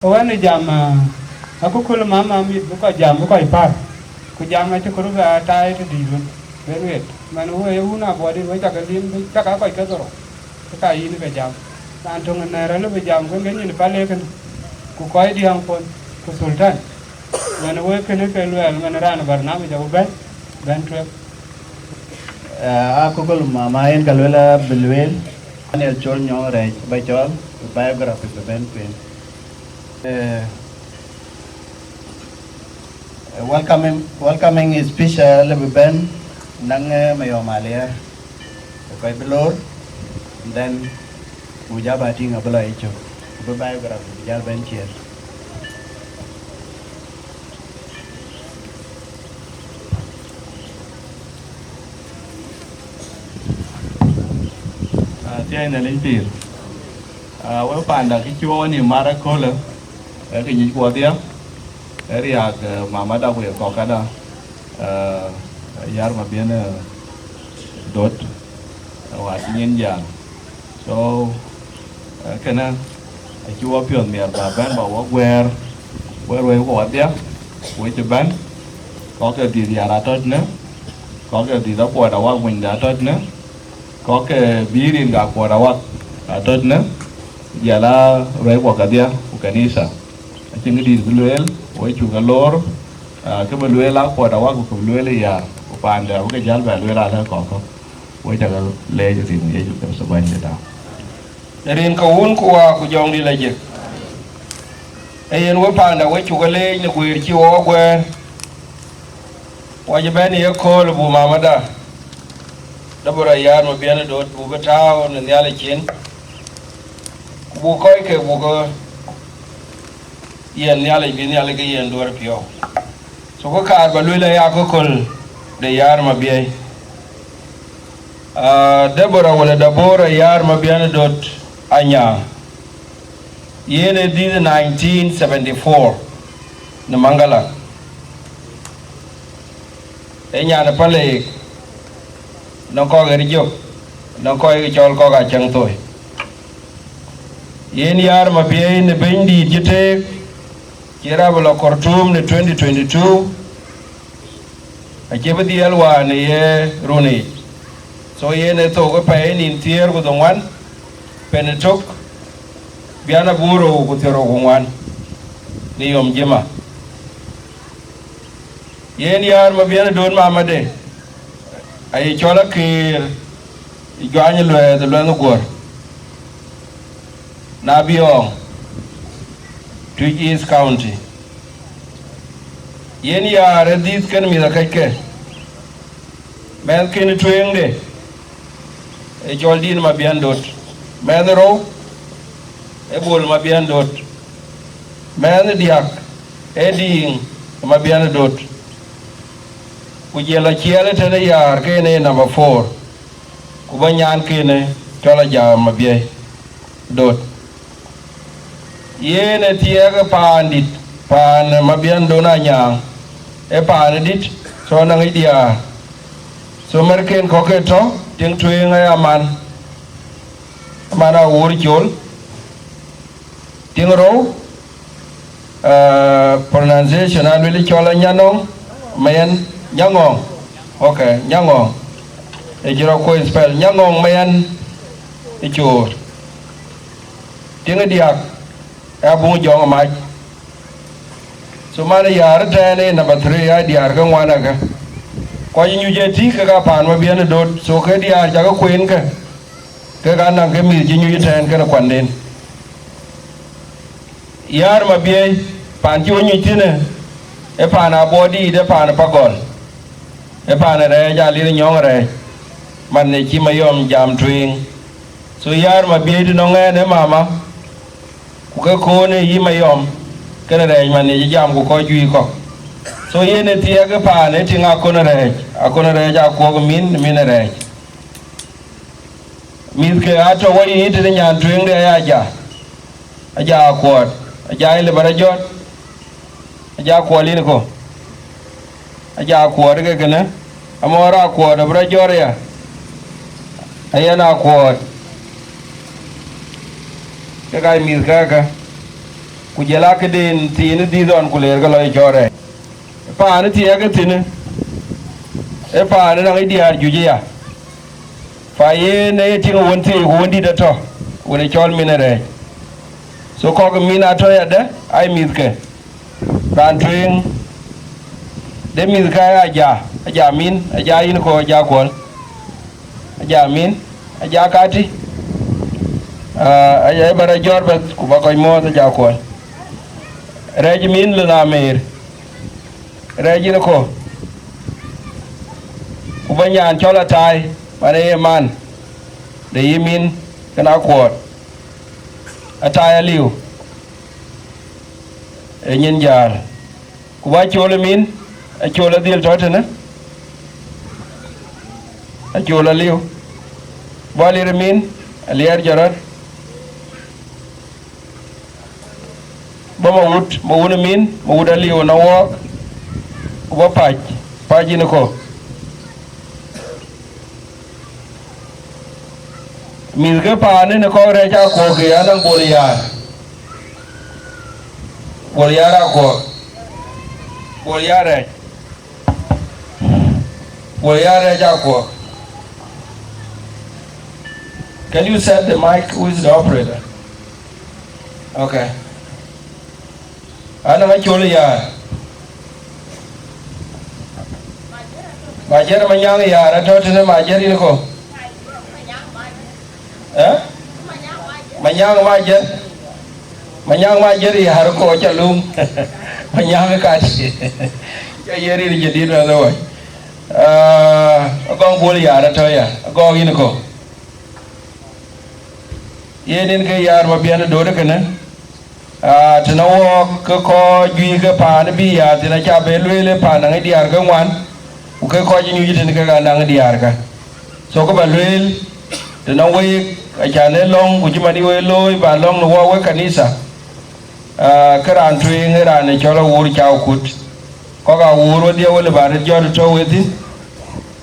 Wan jam aku kul mama mi bu ko jam bu ko ipar ku jam na chukuru ga tai to dirun wet man wo e una body wo ta galim ta ka ko ka doro ka yin be jam tan tong na ra lu be jam ko ngen ni pale kan ku ko di hang pon ku sultan man wo ke ne ke lu al man ran barnam ja ben trip aku kul mama en kalwela bilwel anel chol nyong Reech by chol Biographical ben pen welcoming is special ben nang mayo malia koy belor then buja bati ngabla icho be Biographical jal ben chier tiai na lentir wa panda ki chuo ni mara kola cái gì của tiếng cái gì mà đã về có cái đó yar mà biến đốt và nhiên dạng so cái này chúa phiền miệt và bên bảo where của tiếng với chụp bên có cái gì ra tốt nữa có cái gì đó của đầu mình đã tốt nữa có cái bí riêng cả của đầu tốt nữa giờ là rồi của cái tiếng của cái nisa chính cái đi luel với chủ cái lor cái bên luel lá qua đầu của luel là ya của bạn đều cái giá về luel là có với chắc là lệ cho tiền để chụp cái số bên để đâu Rin kaun kuwa kujong di laje. Ayen we panda we chugale ni kwir chi wo gwe. Waje bani ye kol bu mamada. Deborah yar mo biana dot bu betaw ne nyale chin. Bu koy ke bu ko yen nyale bi nyale ke yen dor pio. So ko kar ba lule ya ko kol de yar Mabiei. Deborah wala Deborah yar mo biana dot Anya yene did 1974 na Mangala enya na pale no ko ga rijo no ko ga chol ko ga chang toy yen yar Mabiei ne bendi jite kira bala Khartoum ne 2022 a jebdi alwa ne ye runi so yene to ko pay ni tier go don wan penetok biana buro kutero gongwan ni yom jema yen yar ma biana don mamade ay chola kir iganye lwe de lwe ngor na biong to East County yen yar this kan mi da kake men kin twenge e joldin ma bian dot Menro ebol Mabiei dot men diak eding Mabiei dot kujela chiele tene yar kene number 4 kubanyan kene chola ja Mabiei dot yene tiega pandit pan Mabiei dona nyang e pandit so nang idia so merken koketo ting twenga aman mana wuri jol tingro pronunciation alwili chola nyanong mayan nyangong okay nyangong e jiro ko spell nyangong mayan e chur tinga diak abu jong ma so mana yar tane number 3 ya diar ka ngwana ka ko yu je ti ka pan Mabiei dot so ka diar ja ka queen ka cái gã năng cái mì chỉ như thế cái nó quản đến yar Mabiei pan chiu như thế này e pan a body de pan pagol e pan re ja li nyong re man ne chi mayom jam twing so yar Mabiei di nong ne mama ku cái ko ne yi mayom cái re man ne jam ku ko ju ko so ye ne tie cái pan ne tinga ko ne re ja ko min re mis ke ato wai ite nyan twing de aja kwot aja ile barajot aja kwolin ko aja kwot ke kana amora kwot barajor ya ayana kwot ke kai mis ka ku jela ke den tin di don ku ler ga loy chore pa ne tie ga tin e pa ne ngi diar ju ya fa ye ne ti won ti won di da to woni chol minere so ko ga mina to ya de ai mit ke ran twing de mit ka aja min aja in ko aja kol aja min aja kati aja bara jorbe ku ba ko mo aja kol Reech min le na mer Reech ne ko ku ba nyan chola tai mane man de yimin kana kwot ataya liu e nyen jar ku ba chola min a chola dil tote ne a chola liu ba lir min a liar jarar ba ma wut min ma wut a liu na wok ku ba paji ne ko mi ke pa ne ko re ja ko ke anang boliar ko boliare ja ko. Can you set the mic? Who is the operator? Okay. Anang chole ya majer manyang ya ra to tene majer ni ko manyang majer ya har ko cha lum manyang ka chi ya yeri ni jadi na lo agong bol ya ra to ya agong ni ko yenin ke yar ma biana do de kana tena wo ko ju ke pa ne bi ya tena cha be le pa na ngi diar ga wan ku ke ko ji nyu tena ga na ngi diar ga so ko ba le tena we a cha ne long ku ji ma di we loy ba long no wo we kanisa karan tu ngi ra ne chola wur cha kut ko ga wur dia we le ba re jo to we ti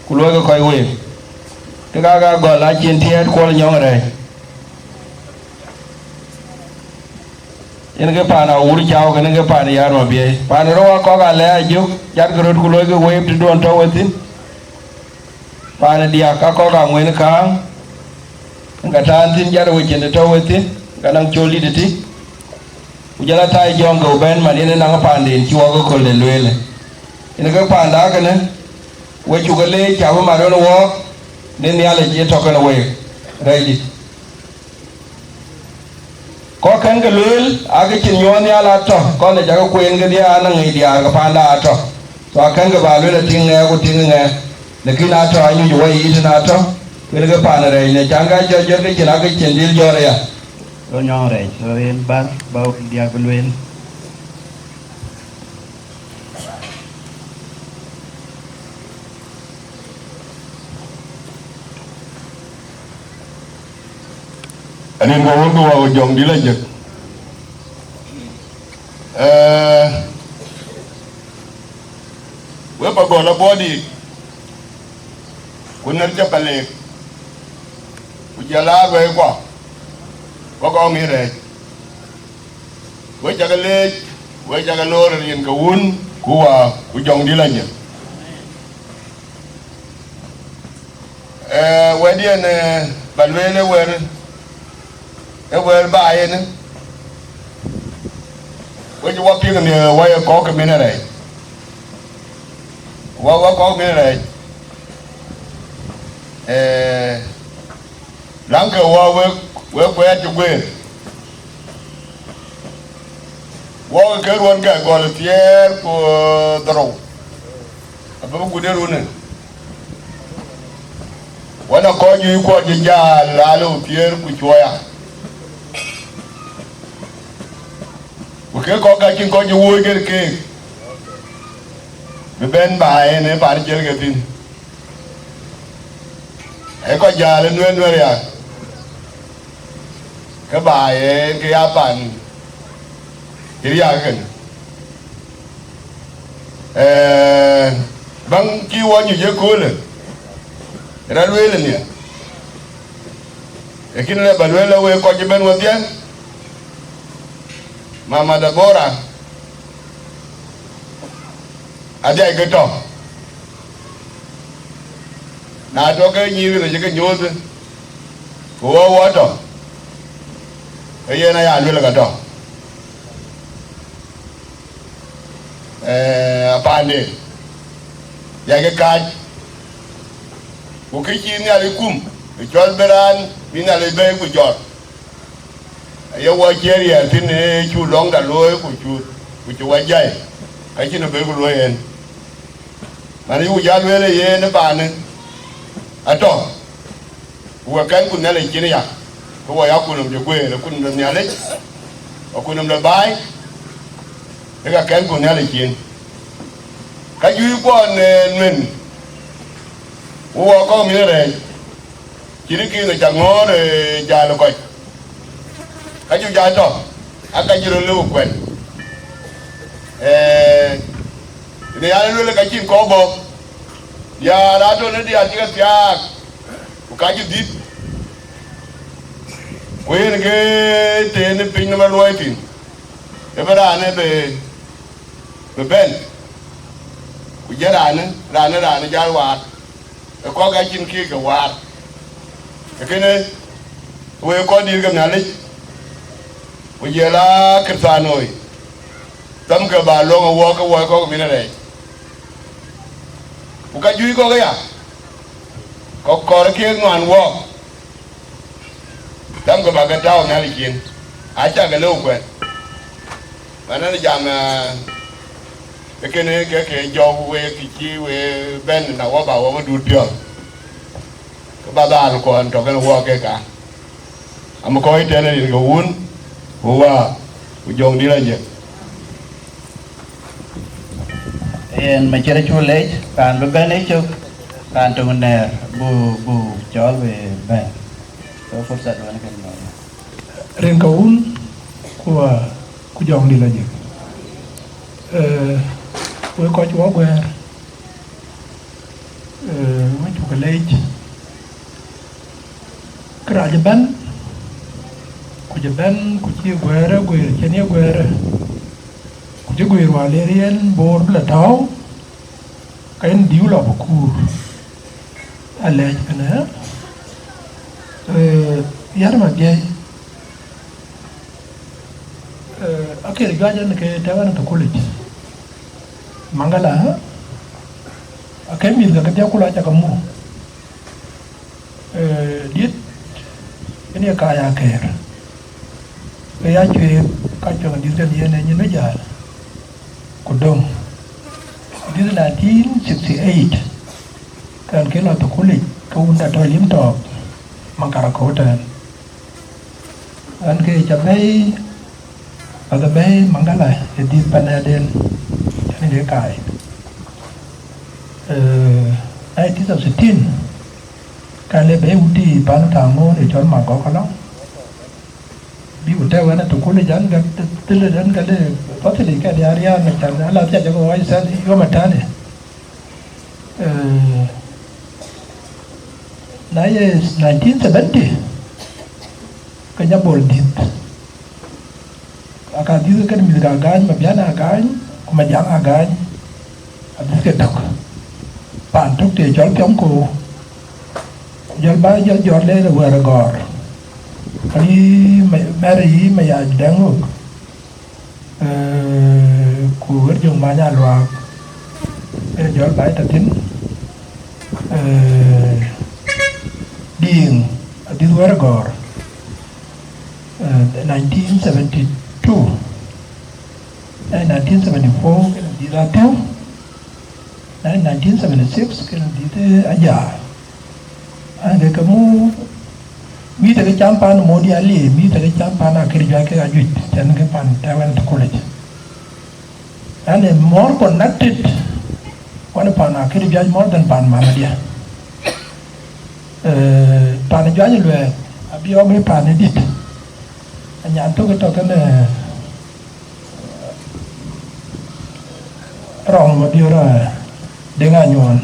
ku lo ga ko we ke ga go la chin tiet ko nyong re in ke pana uri chao ke ne pana yar Mabiei pana ro ko ga le ajuk jar grod ku lo ke we ti don to wetin pana dia ka ko ga ngwen ka nga tan tin jar we chen to wetin ga nang choli de ti u jala tai jong go ben ma ne nang pande chi wo ko le le in ke panda ke ne we chu ga le cha ma ro wo ne ne ale je to ke ne we ready ko kan ga lul aga chin yon ya la to ko ne jaga kuen ga dia na ngai dia ga pa la to to kan ga ba lul ting ne ko ting ne ne ki na to anyu jo yi na to ke ga pa na re ne janga jo jo ke chira ga chen dil jo re ya Lo nyong re so en bar ba dia belwen Anin ko wondu wa jong di la jek we pa go la body kunar ja pale ku jala we ko mi re we jaga le we jaga lor yen ko wun ku wa ku jong di la jek we dien balwele wer ewer ba yen we ju wa pi ne wa ya ko ke minere wa ko minere lang ke wa we ko ya ju gwe wa ke ron ga go le tier ko dro abu gu de rune wana ko ju ko ji ja la lo tier ku choya ke ko ga kin ko ju wo ge ke be ben ba ne ba ni jel ge tin e ko ja le nuen nuen ya ke ba ke ya pan ke ya ke bang ki wo ni je ko le ra le le ni e kin le ba le we ko je ben wo bien Mama Deborah ada cái to na to cái nhiều rồi cái nhốt của quá to cái này ăn được cái to apa ni ya cái card của cái chi này là kum cái chọn beran mình là lấy về của chọn ya wa cheri ya tin chu long da loy ku chu wa jai cái chi nó về của loy en mà nếu giờ về đây ye nó bàn này ato wa kan kun na le chi ne ya ko wa ya ku no je kwe kun no nya le ku no le bai cái kan kun na le chi cái duy quan mình wa có mi này chỉ đi kia là chẳng ngó rồi già là coi cái chú già đó cái chú lưu quen này anh lưu là cái chim có bò ya đã cho nó đi ăn cái tiak cái chú đi quên cái tiền pin nó lôi tiền cái bây giờ này về bên giờ rana jar wat ko ga chin ki ga wat cái này we ko dir ga nale we giờ la kristanoi tam ka ba lo ngo ko mi na re u ka ju ko ga ya ko ra ki ngan wo tam ka ba ga tao na li chin a cha ga lo quen mà nó jam cái này cái do về cái chi về bên nào qua bảo mà đuổi掉cái bà ta nó còn trong cái hoa cái cả mà coi thế này cái uốn hoa cái dòng đi là gì en mà chơi chua lấy bàn bên ấy chứ bàn trong này bu cho về bên có phút giật vào cái này ren cái uốn của dòng đi là gì với coi chúa quê mấy chục cái lê cái ra Japan của chia quê ra quê trên nhiều quê ra của chia quê vào lê riêng bor là tháo cái điếu là một cù à lê cái này giá mà ghê okay gua aja ke tawana to college mangala okay mi ga dia kula ta kamu dit ini kaya ker ya chwe ka chong di den yen ni na ja kudong di 1968 kan ke lo to college ko unda to lim to mangkara ko ta an ke chabai ada bay mangala di panaden ini dia kai 1916 kale bay uti pan tamo ni chon ma ko kala bi uta wana to kule jan ga tele jan kale patli ka dia ria na tan ala tia jago wai sa yo matane na ye 1970 kanya bol dit akan itu kan bisa gagan, mabiana gagan, kumajang gagan, habis ketok. Pantuk dia jual piongko, jual bay jual le le waragor. Kali meri maya denguk, ku kerjung banyak luar, jual bay tatin, ding di waragor. 1972 1974 kena di Ratau 1976 kena di Aja ada kamu mi tak campan mau dia li mi tak campan akhir juga ke ajut dan ke pan Taiwan college and more connected one pan akhir juga more than pan mana dia pan juga lu abi orang pan edit nhà tôi cái trò cái này rong mà điều rồi để ngay nhon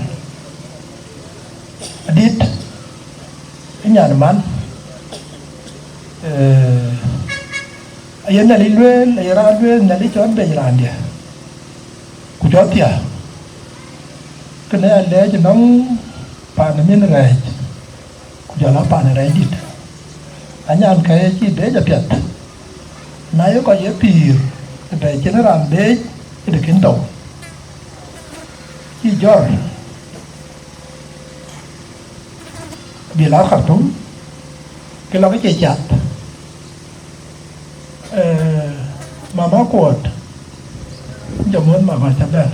đít cái nhà làm ăn ayen na lilwe era lwe na li chon be randia ku jotia kena le jnom pa na min rai ku jala pa na rai dit anyan ka chi de ja pyat na yo ko ye pir be general be de kinto chi jor bị lão khẩn trúng cái lo cái chạy chặt mà má cuột giờ muốn mà chặt đàn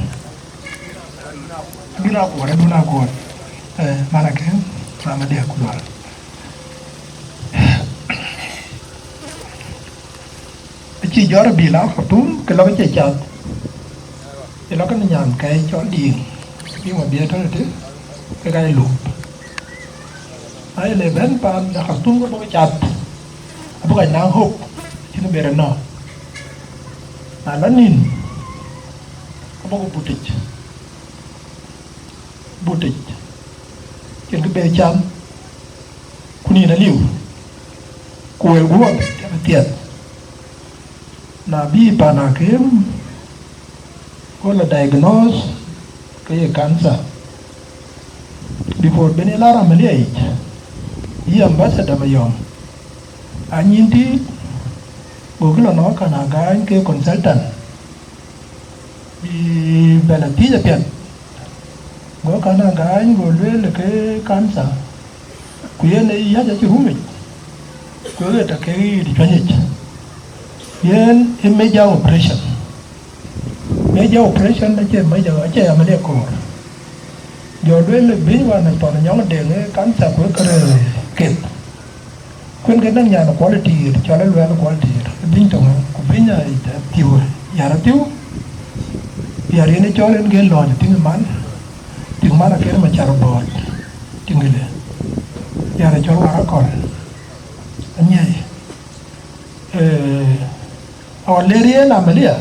đi nào cuột mà là cái mà đẹp của nó chỉ do là bị lão khẩn trúng cái lo cái chạy chặt cái lo cái nhàn cái chó điền nhưng mà biết thôi chứ cái gai lụp ai le ben pan da khartum ko chat abu ga nang hop ci no bere no na lanin ko ko butic ken ko be cham kuni na liu ko el go tiet na bi pana kem ko la diagnose ke cancer before benelara maliai yi ambassador mayom anyinti goglo no kana ga ke consultant bi belati ja pian go kana ga go le ke cancer ku yene ya ja rumi ko le ta ke di tanye yen major operation da che major che amale ko do le bi wa na to nyong de le cancer ko kare kit kun cái năng nhà nó quality cho nó luôn quality bình thường cũng bình nhà tiêu nhà nó tiêu nhà riêng nó cho lên cái lò thì tiếng mắn là cái mà chả robot tiếng người nhà nó cho nó còn anh nhỉ ở lề riêng làm cái gì à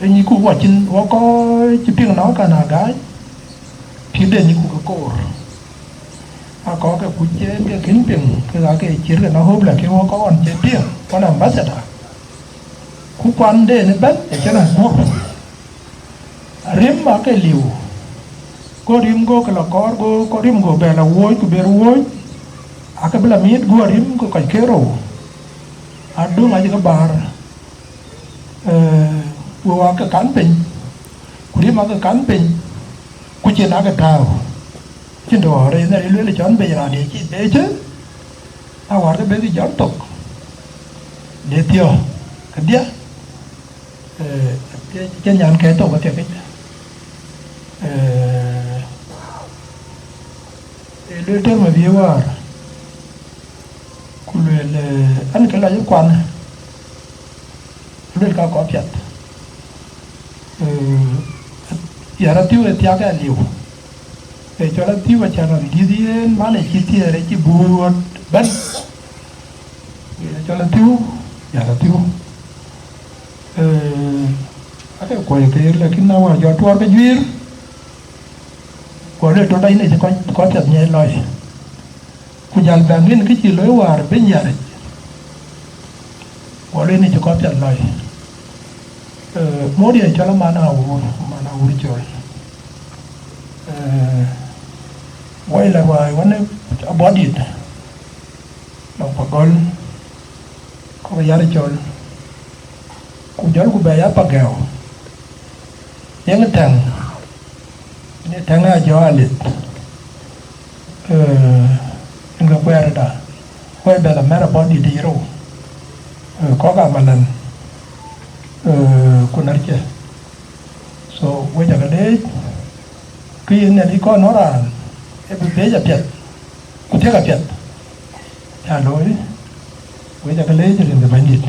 anh như cụ quả chín có chỉ tiếng nói cả là gái phía đến như cụ có có cái cú chế cái kính biển cái chiến cái nó hôm là cái có còn chế tiếng có làm bắt sẽ đã cú quan đề nó bắt để cho nó mua rim mà cái liu có rim cái là có rim có bè là uối có bè uối cái bê là miết gua rim có cái kero đúng aja cái bar gua cái cán pin cú rim cái cán pin cú chế nó cái tàu trên đồ đây này lưỡi là chọn bây giờ để chị để chứ tao hỏi cái bên thì chọn tục để tiêu cái đĩa trên nhà cái tục có thể cái lưỡi trên mà view à cũng lưỡi là ăn cái là những quan lưỡi cao có chặt giờ nó tiêu thì cái liều để cho nó tiêu vào channel đi mà này chi tiết đấy chỉ buồn bận để cho nó tiêu giờ nó tiêu cái quầy cái là cái nào mà do tua cái duyên của đây trong đây này sẽ có thật nhẹ lời của dàn vàng lên cái gì lối hòa bên nhà này của đây này sẽ có thật lời mỗi điều cho nó mà nào vui chơi quay lại ngoài vấn đề body đồng bạc gold có cái giá để chơi cũng giống của bé giá bạc gạo những cái thằng nào cho anh lịch anh gặp quay rồi đó quay bé là mera body đi rồi có cả mà lần của nó chứ so quay giờ cái đấy cái này đi có nó là em bé giờ Việt cũng thế cả Việt Hà Nội với giờ cái lấy cho nên là bánh thịt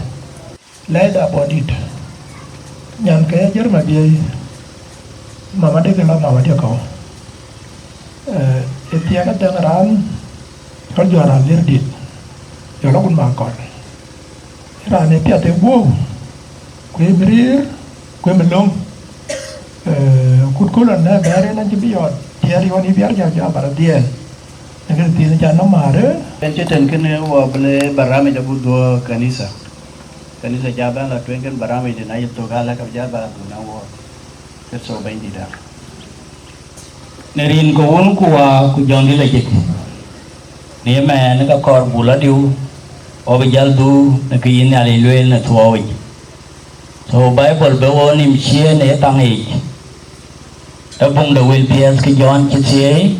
lấy đã bỏ thịt nhàn cái rất là bia mà mà đây cái lo mà mà đi cầu tiang cái đang ran có giờ là liên thịt giờ nó cũng mà còn ra này tiệt tới buông quê mình luôn cút lần này bé nó chỉ biết rồi thì đi vào đi biết cho bà tiên cái tiền cho nó mà đó Kan cetan kene wa bele barame jabu dua kanisa. Kanisa jaba la tuen kan barame de na yito gala ka jaba na wa. Keso bain dida. Nerin ko un kuwa ku jondi la jik ni ma na ka kor bula diu o be jaldu na ki yin ale lwel na tuwi so bible be wonim chie ne tangi tabung da wil pias ki jon chie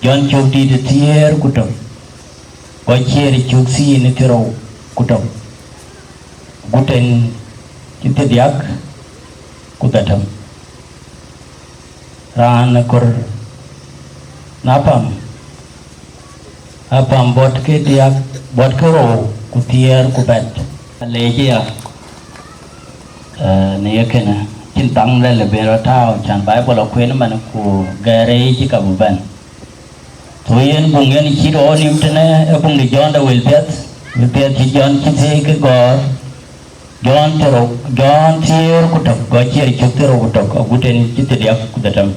jon chuk di de tier kutom ko chier chuk si ne tiro kutom guten kite diak kutatam ran kur napam apam bot ke diak bot ke ro kutier kubet leje ne yakena cintang le bero tao chan bible kwen man ku gare ji ka buban to yen bung yen chi ro nim tene e bung di jon da wil pet chi jon chi se ke gor jon tero jon tier kutok go chier chuk tero kutok guten chi te diak kudatam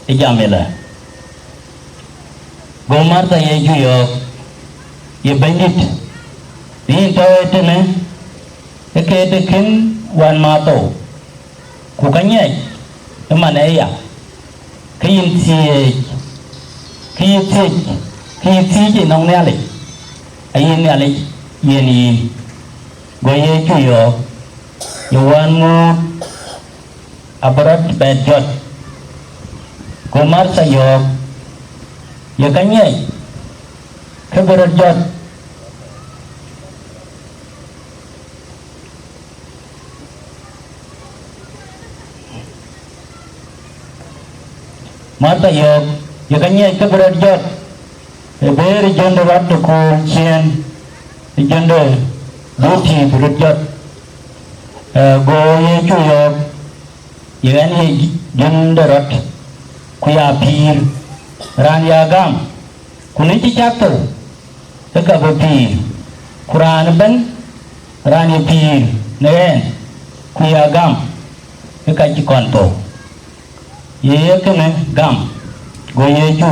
e jamela gomar ta ye ju yo ye bandit ni to etene e ke te kin wan ma to ku kanye e mane ya kin ti ji nong ne ale ai ne ale ye ni go ye ju yo yo wan mo abarat bad jot gomar sa yo ya kanye ke berat jot mata yo ya kanye ke berat jot e ber jondo rat ko chien e jondo buti berat jot go ye chu yo ya ni jondo rat ku ya pir ran ya gam kuni ci chapter e ka ba pir quran ban ran ya pir nen ku ya gam e ka ci konto ye ke ne gam go ye ju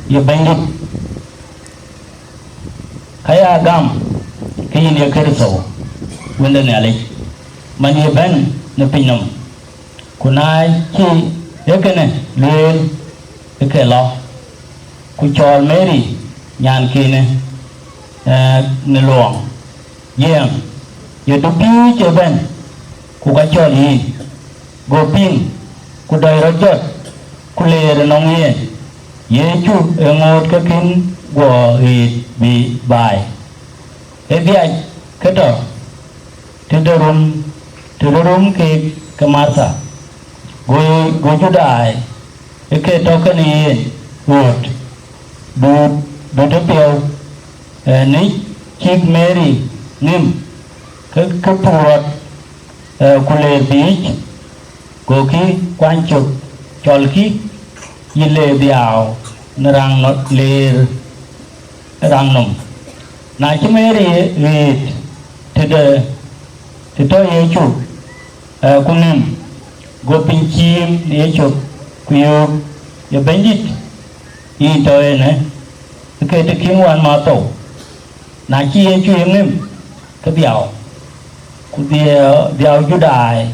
ye bandit kaya gam ke yin ye kerso wanda ne ale man ye ban ne pinam kunai ci ye ke ne le ke lo ku chol meri nyan kine ne luong yem ye to pi che ben ku ka chol yi go ping ku dai ro jot ku le nong ye chu e ngot ka kin go hi bi bai e bi ai ke to te do rum ke kamarta go ju dai e ke to ka ni wot du to pio ni chik mary nim ke purat ku le bi go ki quan chuk chol ki yile biao narang not le rang nom na chi mary ri te to ye chu ku nim go pin chim ye chu ku yo ye bandit y to ne ke te king wan ma to na chi ye chu nim ke biao ku biao ju dai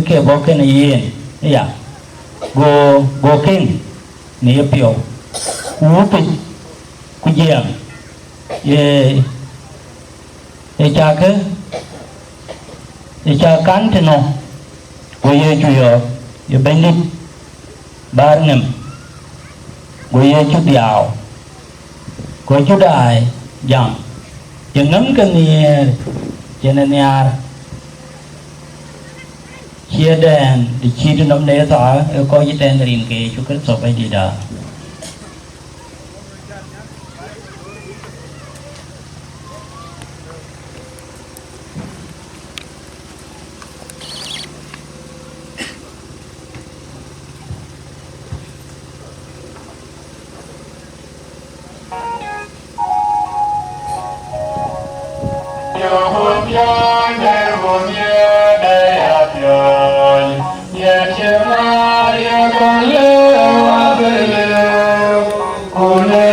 ke bo ke ne yin ya go king ni pio ku pi ku jam ye cha kan te no go ye chu yo ye bandit bar nem go ye chu biao go chu dai jam ye ngam ke ni che ne nyar chia đèn thì chi cho năm nay ta có cái đèn riêng cái chú kết hợp với đi đã Con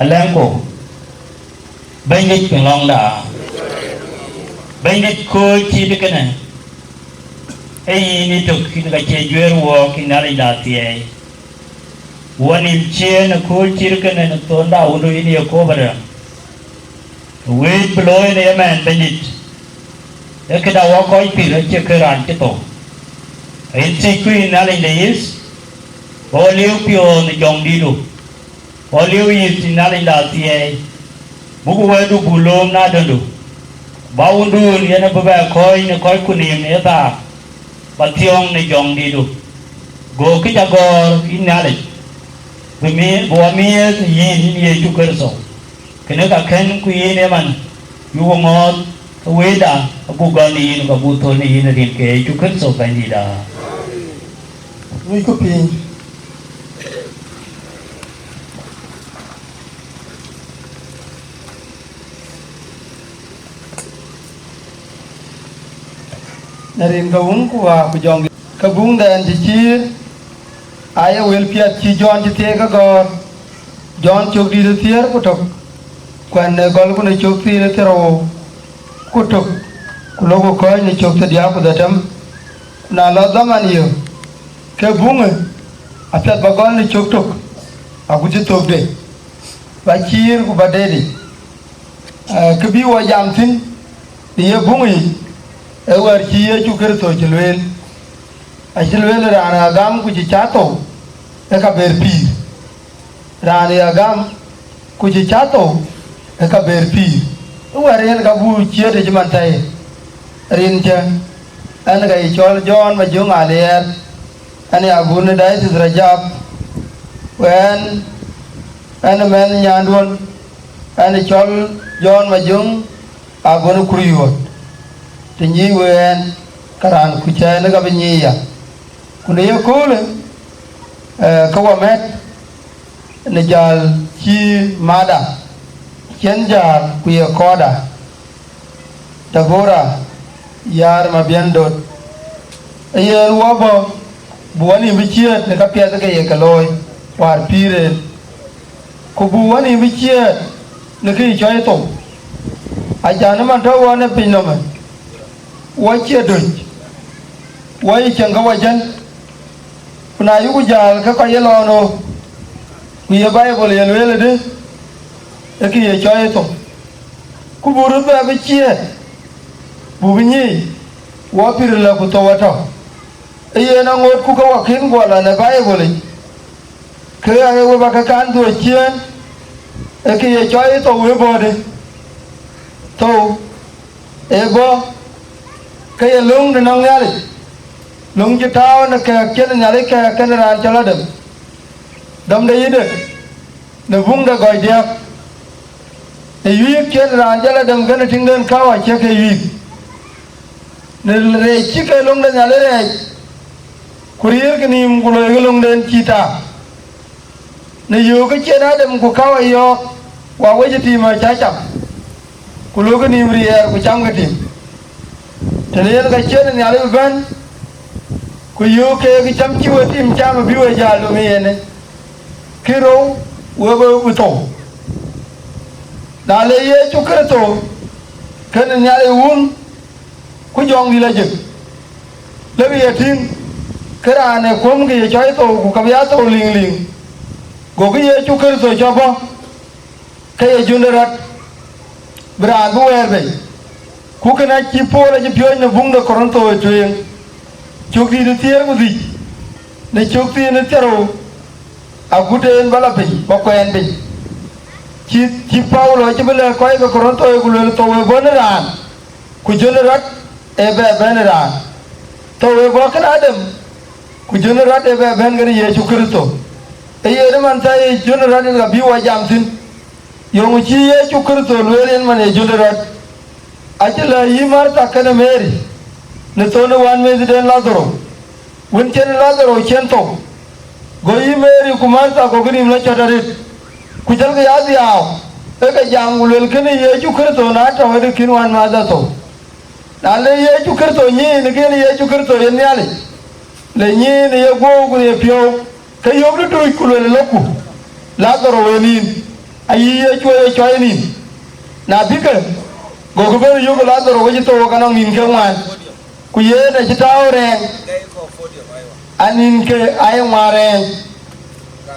Alenko Bangit Londa Bangit Ko Chidikane Ay ni to kinagachejuer wo kinali datie one in chain a cool chirkan and tonda uno in your cover weight below in a man Bangit Ekada walk on pil checker antito in secret nali days all you pure the young dido all you is in nali datie Buguedu bulom nadando Baundu yana baba coin a koi kunim eta Bationg ne jong dido Go kitagor in knowledge We me boamir yin ye chukerso Kenaka ken queen eman You ngot weda abugani in kabuto ni in rin ke chukerso bandida We could be Narin kaung kuwa kujong kabung dan jijir aya wel piat chi John jite ka gor John chok di tier kutok kwan gol ku ne chok ti tero kutok kulogo ko ne chok ta dia ku datam na la daman yo kabung apiat bagol ne chok tok aku jitok de ba chir ku badedi kabi wa jam tin dia bungi Ewer chi chuker to chilwel a chilwel rana agam ku chi chato e ka berpir rana agam ku chi chato e ka berpir ewer yen ka bu chi de mantai rin cha an ga I chol John ma jung alier an ya bu ne dai rajab wen an men nyandwon an chol John ma jung agon kuriyot Tinyi wen karan kucha na gabinya kuneya kule kawamet nejal chi mada kenjar kuya koda Deborah yar mabiendot ayer wabo buani bichiet ne kapia ke ye kaloy war pire ku buani bichiet ne ki choy to ajana man tawo ne pinoma Wache doj Wai changa wajan Kuna yugu jal kaka yelono Kuya Bible yelwele de Eki ye choye to Kuburu bebe chie Bubinyi Wapiri la kutowato Iye na ngot kuka wakin kwa la na Bible Kaya hewe baka kandu chien Eki ye choye to webode to ebo kaya lung de nong nyali lung ji tao na ka ken nyali ka ken ran chala dam de yide na bung da goi dia e yu ken ran chala dam ken ting den kawa che ke yu ne re chi ka lung de nyali re kurier ke nim kulo ke lung den chita ne yu ke chen adam ku kawa yo wa we ti ma cha cha kulo ke nim rier ku cham ke tim tene ka chen nyali ban ku yu ke cham chi we tim cham bi we ja lo me ne kiro we we to dale ye chu kreto ken nyali un ku jong di la je le bi tin kera ne kom ke choi to ku ka ya to ling ling go ke ye chu kreto cho bo ke ye junderat bra bu wer be ku ke na chi po la ji pyo ne bung da koron to tuen chuk di de tier mu di ne chuk ti ne tero a guten bala pe ba ko en be chi paulo chi bele ko e koron to ku le to we bon ran ku junderat e be ben ran to we bo kan adam ku junderat e be ben gari ye chu kristo e ye man ta ye junderat ga bi wa jam tin yo chi ye chu kristo le len man ye junderat ajala yi mar ta kana meri ne to ne wan me den lazaro won chen lazaro chen to go yi meri ku mar ta ko grim la chadarit ku jal ga ya diaw e ga jam ulel kene ye chu kristo na ta wa de kin wan ma da to na le ye chu kristo ni ne ke ye chu kristo ye ne ale le ni ne ye go ku ye pyo ke yo du du ku le loku lazaro we ni ayi ye chu ye choi ni na bi ke go go be yo la do ro ji to ka nong nin ke wan ku ye na ji taw re anin ke ay mare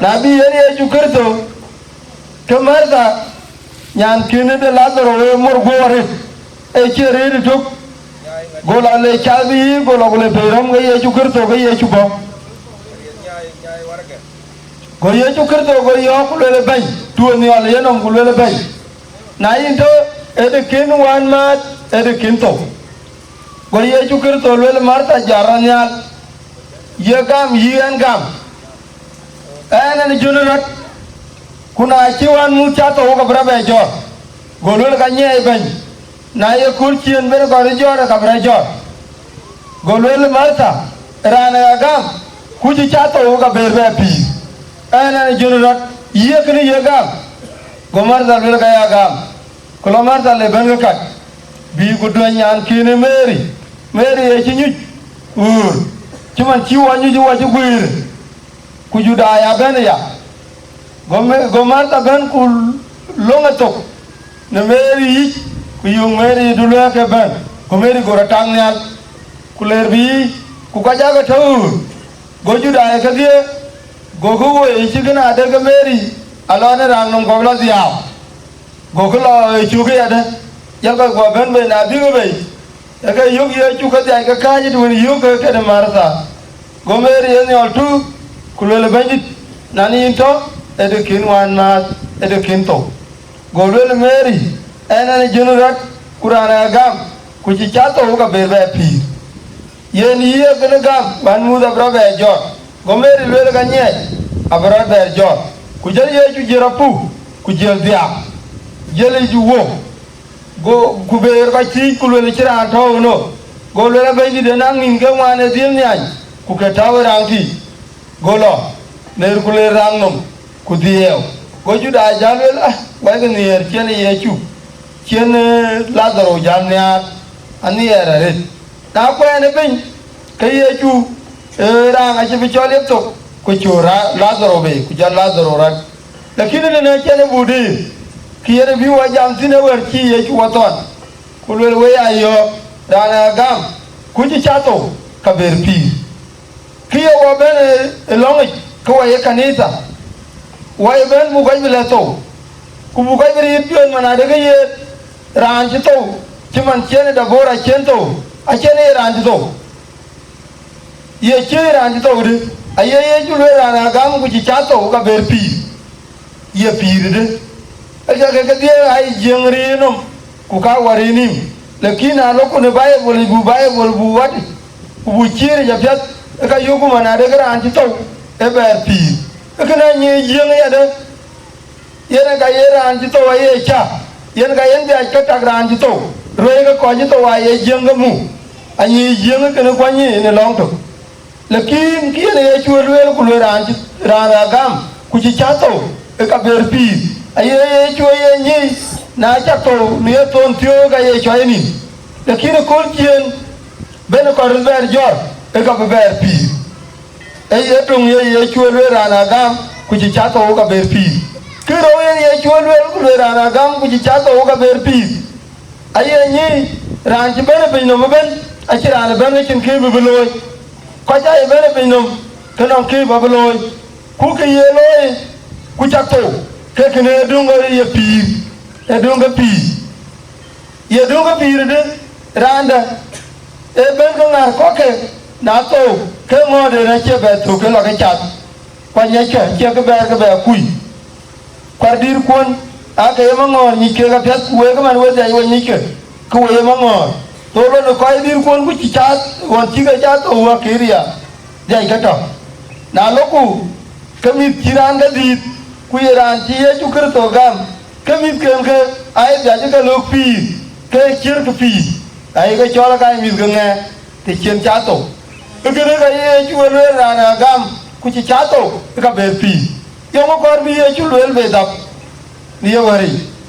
na bi ye ye ju kerto ke marda nyan kine de la do ro mor go re e che re de tok go la le chabi go la go le peram ge ye ju kerto ge ye ju bo go ye ju kerto go yo ku le bay tu ni ala ye nom ku le bay na yin to ede kin wan mat ede kin to go ye chu kir to le marta jaranyal ye gam yen gam ene ni junurat kuna chi wan mu cha to ga brabe jo go le ga nye ben na ye kul chien ben go jo ga brabe jo go le marta rana gam ku chi cha to ga berbe pi ene ni junurat ye kin ye gam go marta le ga ya gam kolomar dale ben kat bi ko do ñaan kene meri e ci ñu ci man ci wañu ji waju guir ku juda ya ben ya gomar ta ben ku longa tok ne meri ku yu meri du le ke ben ko meri go ratang ñal ku leer bi ku ka jaga taw go juda ya ka die go go e ci gëna de ga meri alone rang nom ko la diaw gokula chuke ada yang ka gwa ben be na bi go be ya ka yug ye chuka ja ka ka ji dun yug ka de marsa go meri ye nyol tu kulele benjit nani into edu kin wan ma edu kin to go le meri ena ni junurat kurana gam ku ci chato ka be be pi ye ni ye gna gam ban mu da bra be jor go meri le ga nye abra be jor ku jel ye ju jirapu ku jel dia jele ju wo go ku be ka ci ku le ci ran to no go le be di de nang nin ke wane dil nyai ku ke taw rang ti go lo ner ku le rang nom ku diew go ju da jalwel wa ga ner chen ye chu chen lazaro jal nya ani era re ta ko ene bin ke ye chu rang a ci bi chole to ku chura lazaro be ku jal lazaro rat lakini ne chen budi kiyere bi wa jam tine wer ki ye ki waton kulwer we ayo dana gam ku ci chato ka ber pi kiyo wa ben elongi ko wa ye kanisa wa ye ben mu gaj bile to ku bu gaj bire pion mana de ye ran ci to ci man cene da bora cento a cene ran ci to ye ci ran ci to de aye ye julwe dana gam ku ci chato ka ber pi ye pi de aja ke dia ai jengri no kuka warini lakini aloko ne Bible bu wadi bu chiri ya pyat ka yugo manade gara anti to e ber pi kana nye jeng ya de yena ga yera anti to ye cha yen ga yen da ka ta gran anti to roe ga ko ji to wa ye jeng ga mu anyi jeng ka ne kwa nyi ne long to lakini kile ye chu lwel ku lwel anti ra gam ku ji cha to e ka ber pi aye ye chu ye nyi na cha to ni ton tio ga ye cho ni lakini ko jien ben ko ber jor e ka ber pi ye tung ye chu lwel ra gam ku ji cha to ga ber pi kiro ye chu lwel ku lwel ra gam ku ji cha to ga ber pi aye nyi ran ji ben pe no ben a chi ran ben chin ke bu loy ko cha ye ben pe no ke no ke bu loy ku ke ye loy ku cha to ke ne dung ye pi e dung pi ye dung pi de randa e ben ko ngar ko ke na to ke ngo de na che be to ke lo ke chat kwa ye che ke be kui kwa dir kon a ke ma ngor ni ke ga pet we ga man we da yo ni ke ku we ma ngor to lo no kwa dir kon ku chi chat won chi ga chat o wa ke ria dai ka to na lo ku ke mi tiran ga di ku ye ran chi ye chu kr to gam ke mi ke ai ja ji ka lo pi ke chir ke pi ai ga cho la ka mi ga nge te chen cha to ke ga ye chu le ra na gam ku chi cha to ka be pi yo mo ko bi ye chu le be da ni ye wari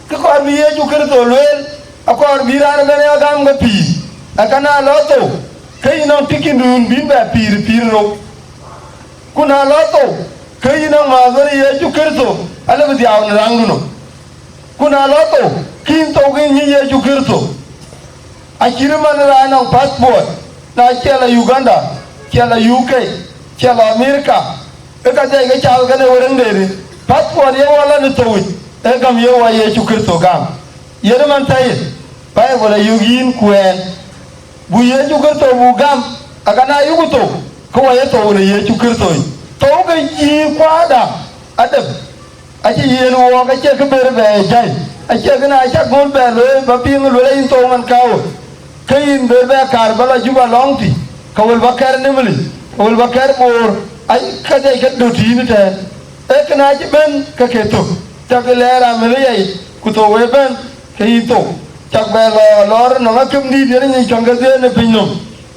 ke ko bi ye chu kr to le a ko bi ra na ne gam ga pi a kana lo to ke no tikin dun bin ba pi ro kuna lo to ke no ma ga ye chu kr to ala bi dia na rang no kuna lo to kin to ge ni ye chu kr to a kirman ra na passport na chela Uganda chela UK chela America e ka je ga cha ga ne wurin de passport ye wala ni to e gam ye wa ye chu kr to gam ye man tai bai wala yugin kwen bu ye chu kr to bu gam aga na yugo to ko ye to ne ye chu kr to ga ji kwada adab a ji ye no wa ga che ke ber be jai a che ga na cha gon be le ba pi ngul le in to man kawo kayin be kar bala juba longti kawul bakar nimli kawul bakar bor ai ka dai ka do ti ni te e kana ji ben ka ke to ta ke le ra me ye ku to we ben kayin to ta be lo lor no ga kum di de ni chang ga de ne pin no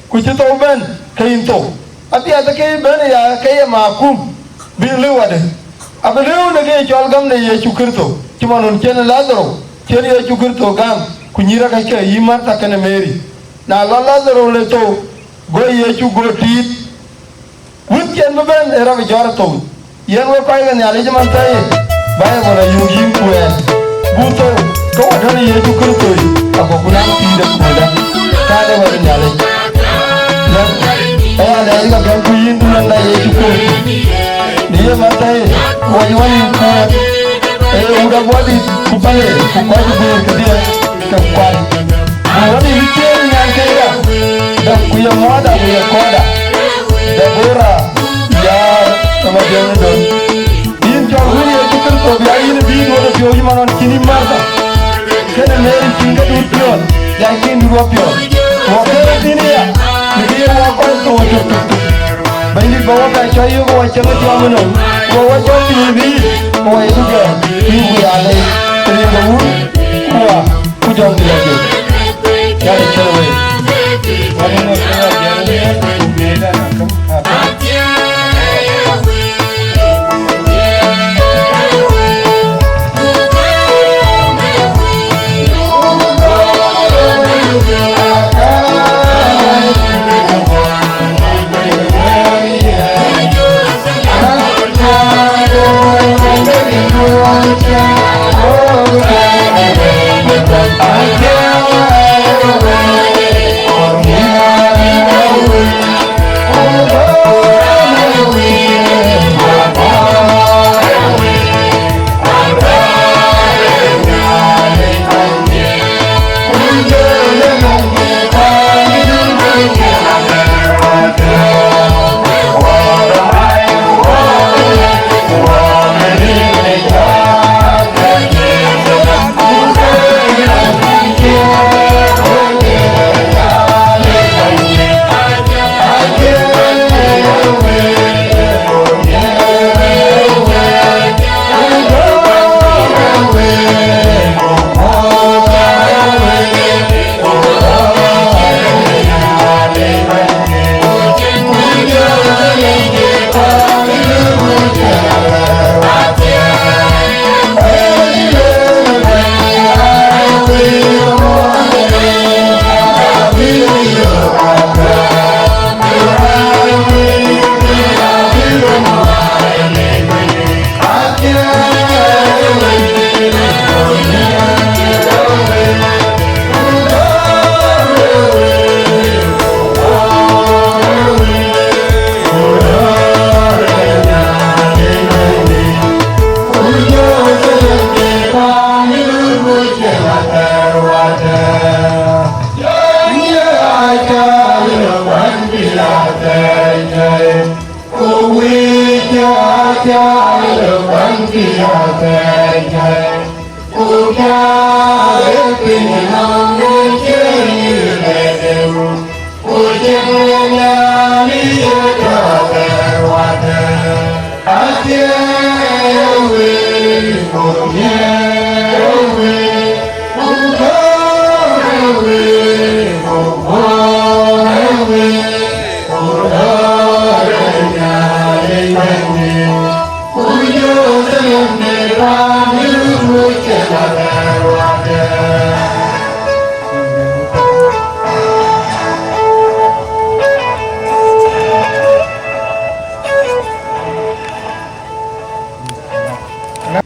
ku ti to ben kayin to ati ata ke ben ya ke ma kum bi lu wa de abelu ne ke jol gam ne ye chu kirto ti manon ken lazaro ken ye chu kirto gam kunyira ka ke yimar ta kana meri na lazaro le to go ye chu go tit wut ken ben era bi jor to yen wo kai ga nyale jman tai bai go na yugin ku en bu to ko wa ne ye chu kirto ako kuna ti da ku da ka de wa nyale na ai ala ga ga ku yin du na ye chu kirto ni ye matai ko yi wani ku uda bodi ku pale ku ko ji bu ke dia ka kwari wani hikeri nyankera da kuya moda kuya koda Deborah ya sama dia don din jawuri ya tukar to biya yin bi do da biyo manon kini marda kana ne singa du pion ya kin ru pion wa kera dinia ni ya wa ko to to bani bawa ka chayo ko wa chama jamano ko wa choti ni ko wa yuga ni ya le ni bawu ko ku jong dia ke ya le chalo wa ni no ya ya ni me da na kam Oh,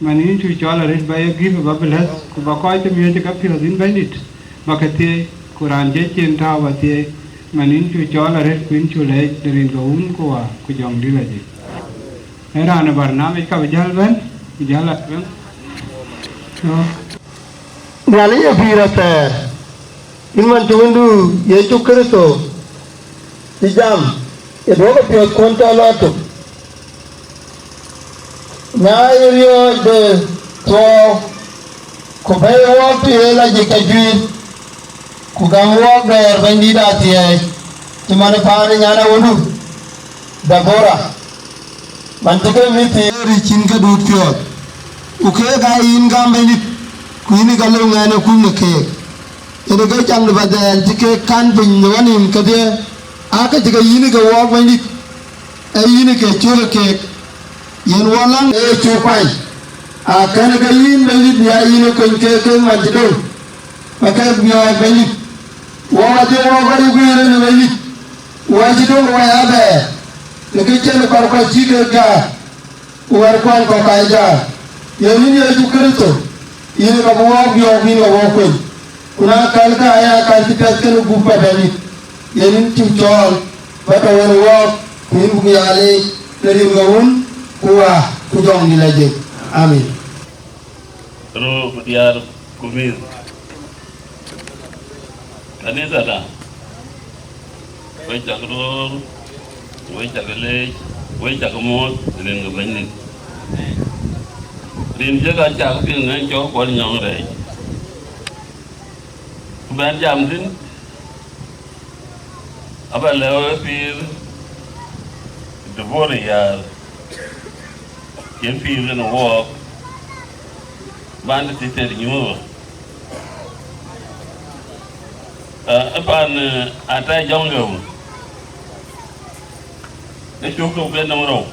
Manin chu chola red by a give bubble has Kubakoi the music of Philodin Bandit. Makate, Kuran Jachin Tawati, Manin chu chola red queen chu lake, the ring goon koa, Kujong Dilaji. Eran a barnamica Vijalvan, Vijala. Nyali apirate inman tuwendu yetu Kristo tijam edoga pio konta lato na rio de to kubai waktu ela jikajui kugamwa ber bandida tiye timane paane nyana wonu Deborah mantike miti Reech ka dut pio uke ga in gambeli kuini galu ngana kunna ke ene ga jang ba da tike kan bin wani ka de aka tiga yini ga wa wani ay yini ke chula ke yen walang e chupai aka ga yin beli ya yini ko ke ma jido aka biya beli wa de wa bari gure ne beli wa jido wa ya be ne ke chen ko jiga ga war ko ka ja yeni ne ju krito ini ka buwa biyo ni ka buwa kwen kuna kalka aya kalkitas kenu gupa dani yenin timchol bata wani wak kuhin buki yale nari ngawun kuwa kujong nilaje amin ro kutiar kumir kanisa da wai chakro wai chakle wai chakmot lenga bani rin jaga chak pin ngan cho kwal nyong re ban jam din aba lewa pir Deborah ya yen pir na walk ban ti te nyu apan ata jongo e chukro ben namro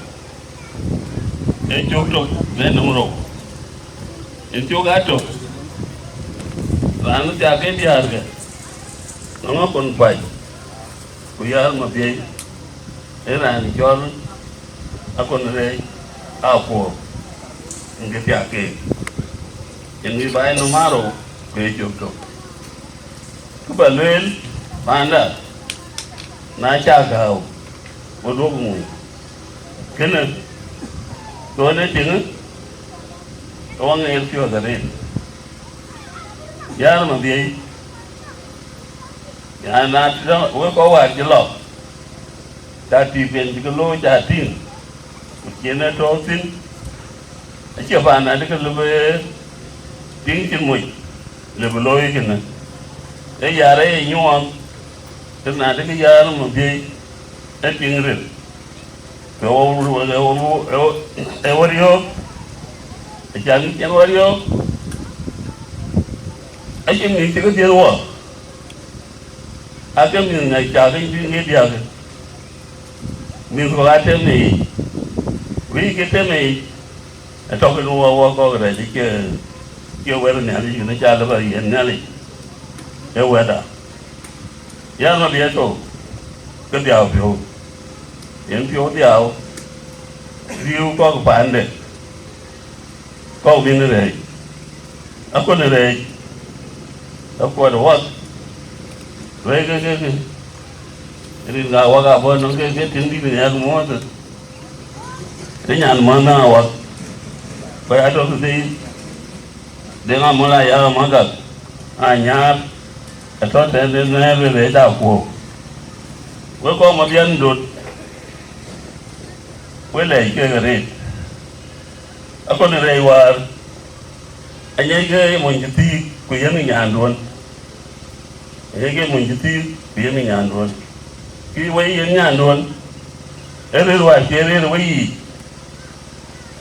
e chukro ben namro itu gato, lalu jaga di harga, nama pun baik, kuyar Mabiei, eran jual, aku nere, apa, ini jaga, ini bayi numaro, kue cukup, kebaluin, panda, naca kau, bodohmu, kena, tuan itu Orang yang siapa garin, ya Mabiei, ya nanti dah, we kau wajib jadi pen juga lo jadi, kena tosin, siapa anak itu lebih tinggi mui, lebih loy kena, yare Nyok, kena ada yar Mabiei, tinggi, wario. Jangan yang wario, aje ni tiga dia wa, aje ni ngai jaga ni dia ke, ni kalau ada ni, we kita ni, atau kalau wa kau kerja dia waru ni hari ni jaga bagi ni hari, dia wada, yang Mabiei tu, kerja apa? Yang dia, view kau pandai. Kau bina rei, aku ni rei, aku ada wak, rei ke, ini nggak wak apa, nongke tinggi ni aku mau tu, ini yang mana wak, bayar tu sih, dengan mulai ya magat, anyar, atau tenda rei dah aku, kau Mabiei dud, lei ke rei. Aku ni rewar, anh ấy cái mình ti quý mình nhàn luôn ấy cái mình ti quý mình nhàn luôn cái quay yên nhàn luôn ấy rồi cái này rồi gì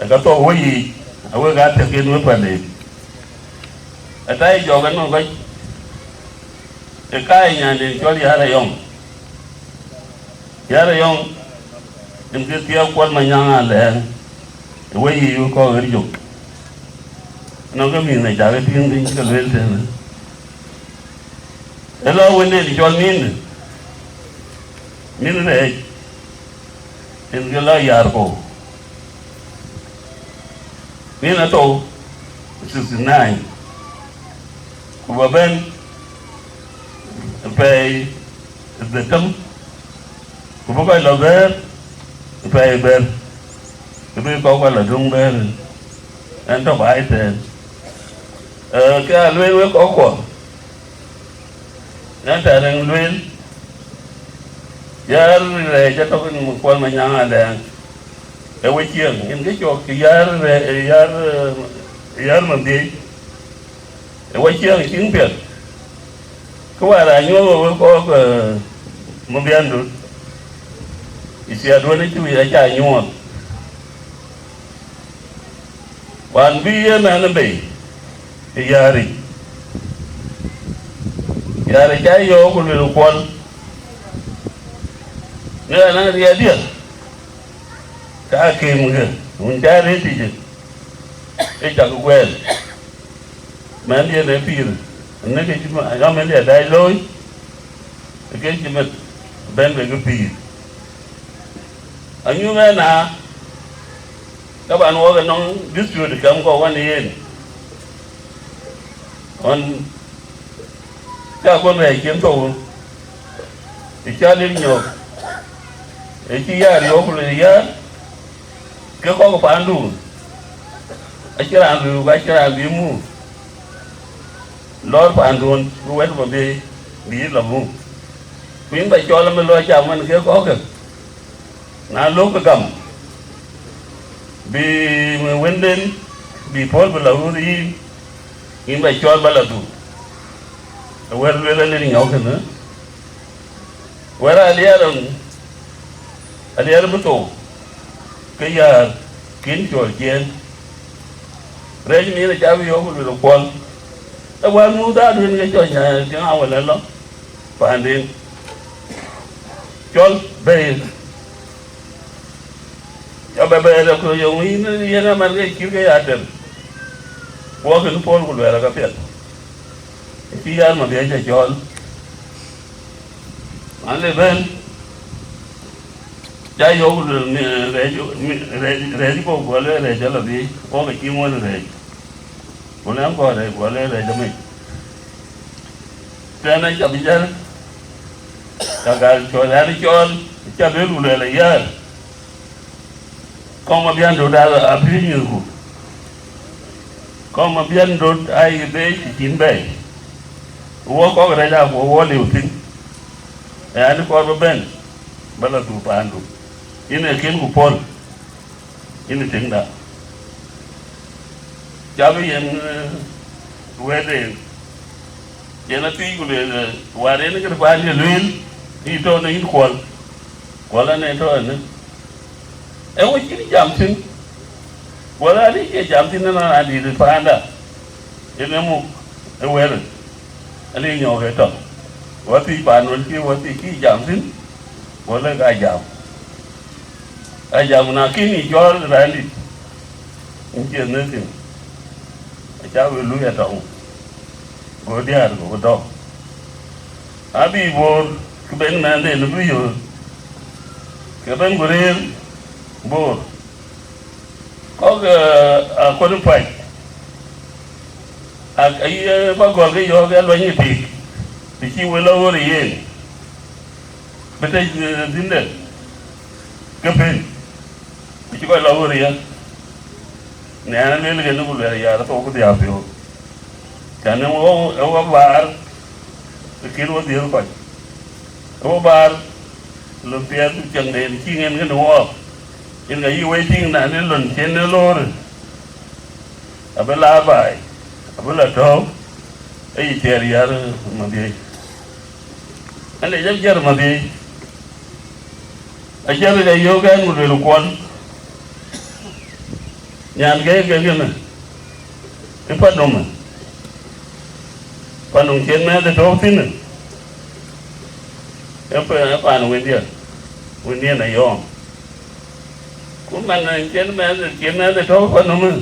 cái to quay gì ở cái gạt cái nuôi phần này ở đây cho cái nó cái nhà này cho đi ra yong đừng cứ tiêu quan mà nhang là quay gì có cái dụng nó cái miếng này chả cái tiếng cái lên thế này hello vấn đề thì cho min này đừng cái lo yar cô min là tổ sự này của bên về the tâm của coi là về bên cái coi là rung bên anh cho bài thế cái luyện có của anh ta đang luyện giờ này cho tôi một con mà nhang là cái quay chiang những cái chỗ cái giờ mà đi cái quay chiang tiếng Việt có là nhớ có một biên rồi thì xe đua đấy chú ý chạy nhua bạn bia mà nó bị thì giờ chạy vô con người quân nữa nó đi đi cả kim người muốn chạy đấy thì cái chẳng quen mà đi để phi nó cái chứ mà nó mới để đây rồi cái chứ mà bên về cái phi anh như thế nào các bạn nói cái nông biết chưa được không có quan hệ còn các con này kiếm thủ thì cha lên Nyok thì chỉ ra điều của người ya cái có phản đủ ai chơi làm gì mu lor phản đủ quét vào đi làm mu mình phải cho làm lo chả mình cái có cái na lúc cái cầm bị vấn đề bị phốt vào lâu đi mình phải cho bao lâu quên lên nhau cái nữa quên là mất tổ cái giờ kiến chuột chiên rồi như là cháu yêu của được quan ta quan mua ta đưa cái cho nhà tiếng ao lên lắm phản điện cho về cho bé là cứ dùng ý nó mà cái kiểu cái ạt được qua cái phone của bé là cái phết khi ăn mà bé chạy cho anh lên bên trái vô rễ của rễ cho là gì có cái chim muốn rễ của nó có rễ của rễ cho mình cho nên cho bây giờ cả cho ra đi cho bé luôn là giờ con mà biết rồi đã là phi như cô con mà biết rồi ai bé chỉ chín bé có cái này là của liều tin anh có bên là tụ phản đủ ini kiến của Paul ini tiếng đó cháu bây giờ về đây giờ nó tuy của người qua đến cái phản như luyện đi cho nó in quần là này thôi nữa em có chỉ giảm sinh quần là đi cái giảm sinh nó là đi được phản đó cho nên mu em về rồi anh đi nhỏ cái tầm quá thì phản rồi khi giảm sinh quần là cái giảm aja munakini jol randi inje nesin aja welu ya taw go diar go do abi bor kben mande no biyo kben gorer bor ko ga ko dum fay ak ay ba gol ga yo ga lo ni ti ci welo wori yen betay dinde kben chỉ có lâu rồi á, nè nó lên cái nó cũng là giờ nó tôi có tiền phiếu, cái nó ông có bar, cái kia nó tiền coi, ông bar, lần tiền chẳng để chi ngân cái đồ, cái gì waiting nè nó lần trên nó lôi, à bên lá bài, abula to ai tiar yar Mabiei ane jam jar Mabiei a jar ga yoga mu le kwal nyan ge na e pa no ma pa no chen na de to tin e pa no wen dia wen dia na yo cũng mà trên mà chuyện này thì thôi còn không nữa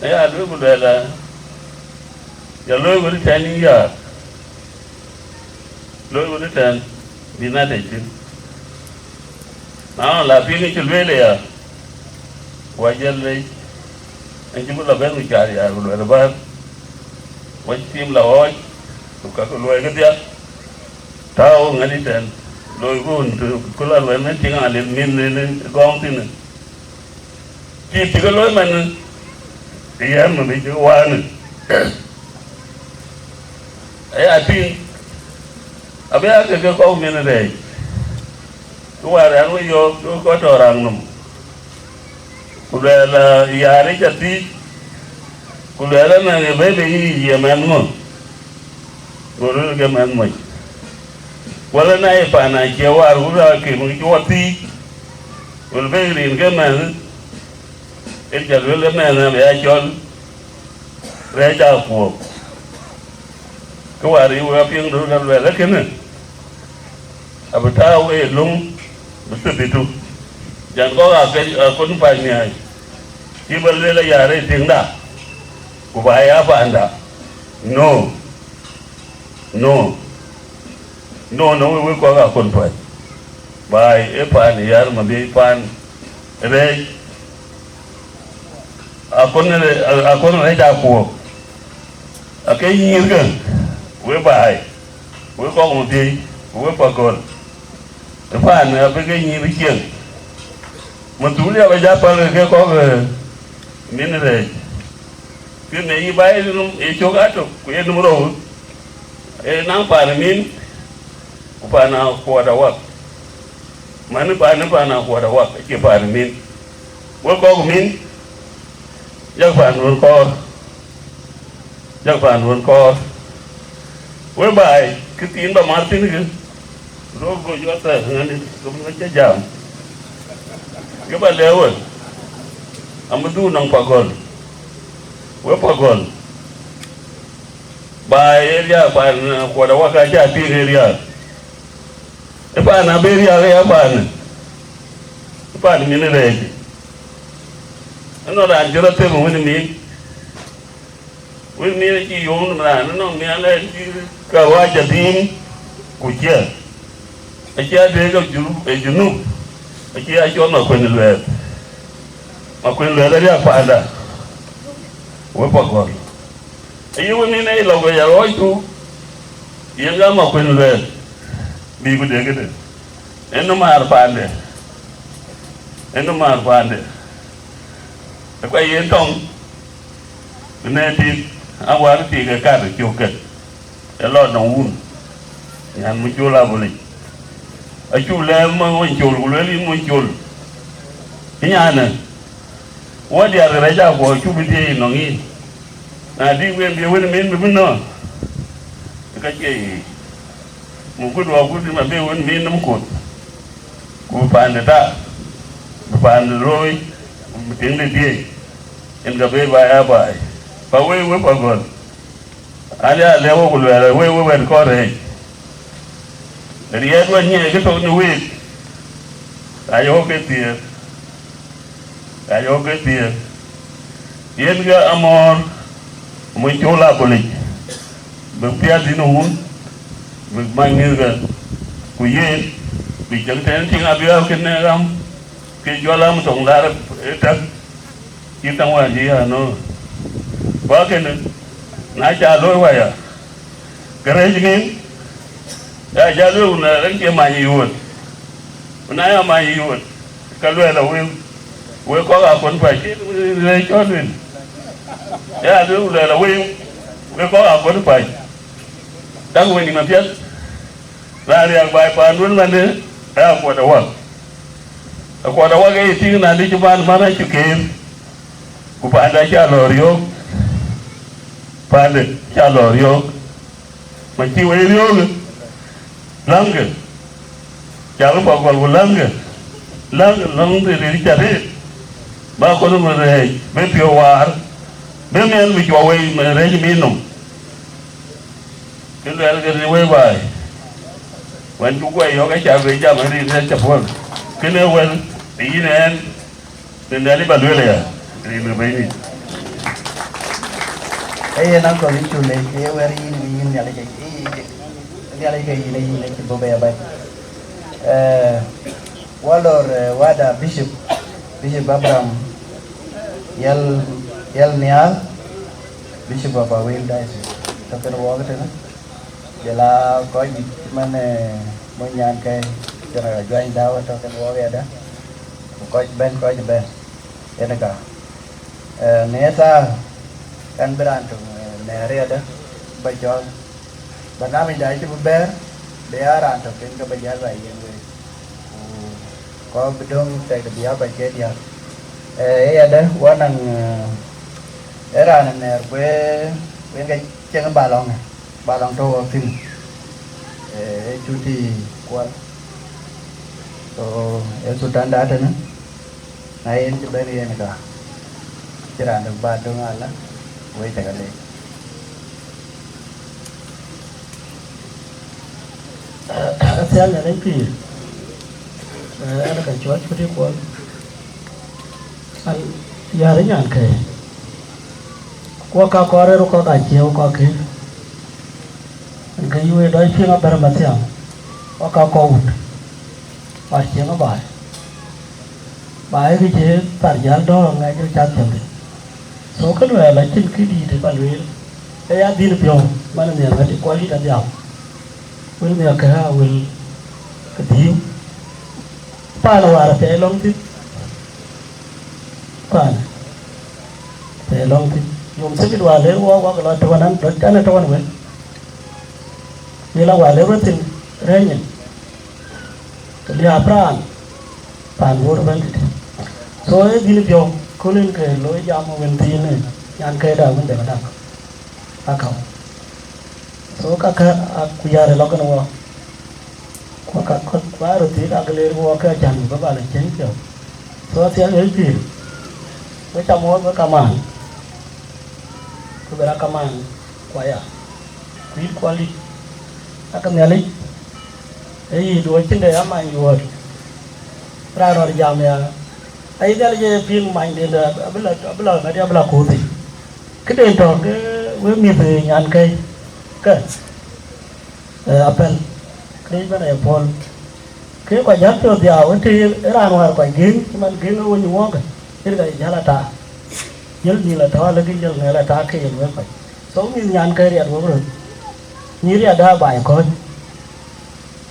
đấy là đứa của đời là giờ lối của đứa trẻ như giờ lối của đứa trẻ đi na để chứ nó là phim cái chuyện về này à quay chân đây anh chúng là bên người trả thì của đời là ba quay phim là ôi các cái lối cái gì tao ngay đi trên lôi vốn từ cô là lôi mấy tiếng lên miền gong tin này chỉ cái lôi mình thì em mà bị chịu qua nữa ấy à tin à bây giờ cái câu miền này cái qua đây nó vô có trò rằng nằm cô là nhà đấy chặt đi cô là người bé bị gì mà ăn ngon cô là cái mà ăn mày wala na e pa na ke war wura ke mu ki wati wal be rin ke man e ja wala man na ya chol re ja ko ko wari wa pieng do na wala ke na abata we lung bu bitu jan ko ga ke kon pa ni ai ki bal le la ya re ting da ku ba ya pa anda no we ko ga kon pa bai e pa ni yar Mabiei pan re akon re da ko akai yin ga we bai we ko Mabiei we pa gol e pa na be ga yin ri chen mo tu le ba ja pa ke ko min re ke ne yi bai no e cho ga to ku e numero e nang pa min pana kuada wak mani pana kuada wak ke pana min wo ko min jak pan won ko we bai ke tin ba martin ke ro go yo ta ngani ko ngi jam ke ba lewo amdu nang pagol we pagol bai area pan kuada wak ja ti area pa na beri ya pa ni ne reji ano da jora te mo ni ki yong na no mi ala ki ka wa jadim ku je a je de ga junu a je a jo ma ko ni le ya pa da we pa ko ayu ni ne lo ga ya ro tu yenga ma ko ni le bi bu de gede eno mar pande ko yen tong ne ti awar ti ga ka de choket e lo no un yan mu jola boli a chu le ma won chol ku le mu chol yana wodi ar ra ja ko chu bi ti no ngi na di wen bi wen min bi no ka ke mu ku do ku di Mabiei won min nam ko ku pande ta pande roi mu tin de die en ga be ba ya ba pa we pa gol ala le wo ku le we ko re riya do nye ke to ni we ayo ke tie yen ga amor mu chola boli be pia di no un be mangir ga ku yen bi jang ten ting abia ke ne ram ke jola mu tong la ta ki tang wa ji ha no ba ke ne na cha lo wa ya kare jingin ya ja lo na ran ke ma yi won na ya ma yi won ka lo la we ko ga kon fa ki le cho lin ya lo la we ko ga kon fa dang we ni ma pia la ri ak bai pa nun ma ne ya ko da wa ga ti na li ban ma na chu ke ku pa da cha lo rio pande chalo rio ma chi we rio lange chalo pa gol lange lang de chare ba ko no re be pio war be men mi jo we me re mi no ke le ge we bai when you go yo ga cha be ja ma ri ne cha pol ke ne wel yi ne ne le ba le ya ri le be ni ai na ko ni chule ke wari ni ni ale ke ni ale ke ni ke bo be ba walor wada bishop Abraham yal nial bishop of our diocese tapen wo ke na bela ko ni mane mo nyan ke jara join dawa tapen wo ya da ko ben ena ka nesa kan berantu ne area da ba jol ba na mi dai tu ber be ara to ken ka ba jal ba yen we ko bidong te ka biya ba ke dia ya da wanang era ne we ga chen balong to tin chuti kwal to Sudan da ta na ai en be ri en ka kira da ba dong ala we ta le Saya nak lagi, ada kejual seperti kual, ya ada yang ke, kuah kakak ada kuah kaji, kuah ke, ke iu ada isu yang bermacam, kuah kakak ud, pasti yang apa, baik je tarjal doang aja cacing deh, so kalau ada cin kiri di paluir, ya di lebiong, mana ni yang ada kualitas dia. Will me a car will continue. Panawara pay long tip. Pan pay long tip. Yung sakit wale walk a lot to 100 and at one way. Nila wale everything raining. Dia pran pan wood bandit. So I did your cooling low jam when the yan kaida when they were done. Account. So kakak aku jare lokan wa kakak baru tidak kelir wa ke jan ba bala chen ke so tia el pi macam mo ba kaman ku bera kaman kwaya kuit kwali akan nyali ei do chen de ama yuot ra ro jam ya ai dal je ping mai de abla ma dia abla ko ti ke den to ke we mi pe nyan kai ke apel ke bana ya pol ke kwa jam to dia wonti ran war kwa gin man gin woni woga irga jala ta yel ni la ta la gi yel ne la ta ke yel we kwa so mi nyan ke ria wo ro ni ria da bai ko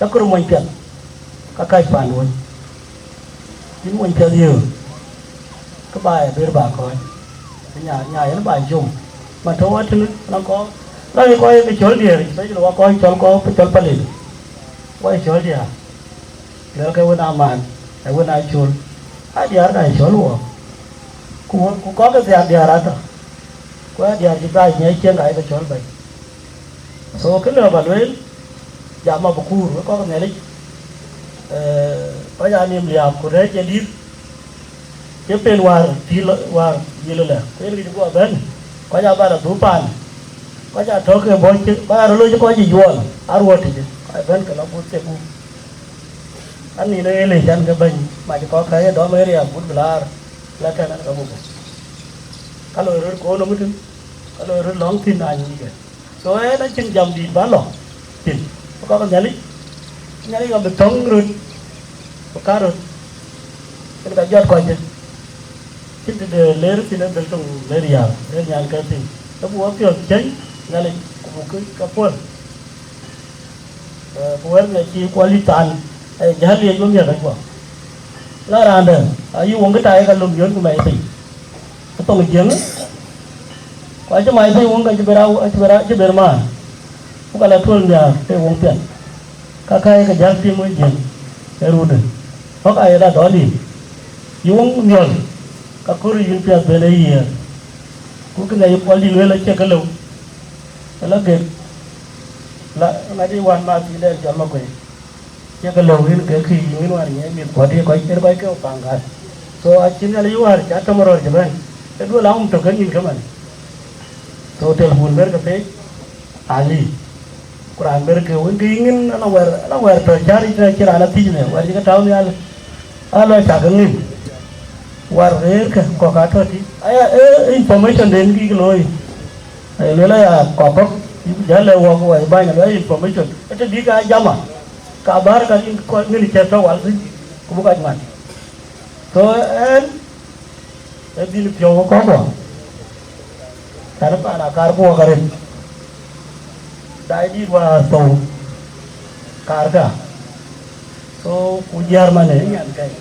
ta kur mo pian ka kai pan won ni mo pian yo ka bai ber ba ko nya yel bai jum ma to wa tu nó có đây coi cái chỗ địa đấy là coi chỗ có cái chỗ palin coi chỗ địa nếu cái bên nam man cái bên ai chôn ai địa này chỗ luôn cũng có cái gì địa ra đó có địa chỉ tay nhảy chân lại cái chỗ vậy số cái nào bạn lấy giảm mà bọc cua có cái này đấy bây giờ niệm liệp của đấy trên đi cái bên ngoài thì ngoài như là cái gì cũng ở bên có nhà bạn là đủ pan Baca toke bonce, baca dulu juga aja jual, arwah aja. Kan kalau putih bu, an ini ele jangan kebanyi, macam kau kaya dua meri ya, pun belar, belakang kan kamu. Kalau urut kau nomor tu, kalau urut long tin aja juga. So ada ceng jam di balok, tin, kau kan nyali kau betong urut, bekarut, kita jual kau aja. Kita de ler tin betong ler ya, ler yang kertin, tapi waktu yang ceng ngale ku kapol kuwer ne chi kualitan jahali yo mi ga ko la randa ayu wong ta ga lum yon ku mai ti to ngi jeng ko ja mai ti wong ga jibera ma ku kala tol nya te wong pen ka kai ga jal ti mo jeng erude ko ai da doli yung nyon ka kuru yun pia bele ye ku ka ngai kwali le la che ka lo là cái là đi quan mà thì để cho mà quay ya cái lâu cái khi những cái này mình có đi coi cái phang cái so chính là yêu har cha tomorrow rồi bạn cái đua lòng tôi cái nhìn cái mình so telepon ber cái ali Quran ber cái vấn cái ingin nó aware tôi cari kira là tin này vậy cái tao này alo cha cái nhìn war cái có cả thôi thì information đến cái lối lối là có jalan waktu ay banyak lagi information. Itu dia jama. Kabar kan ini cerita walsi, kebuka cuman. So di Jawa kau, karena pada karbo karin. Dah di bawah so karga. So ujar mana ni kan kai.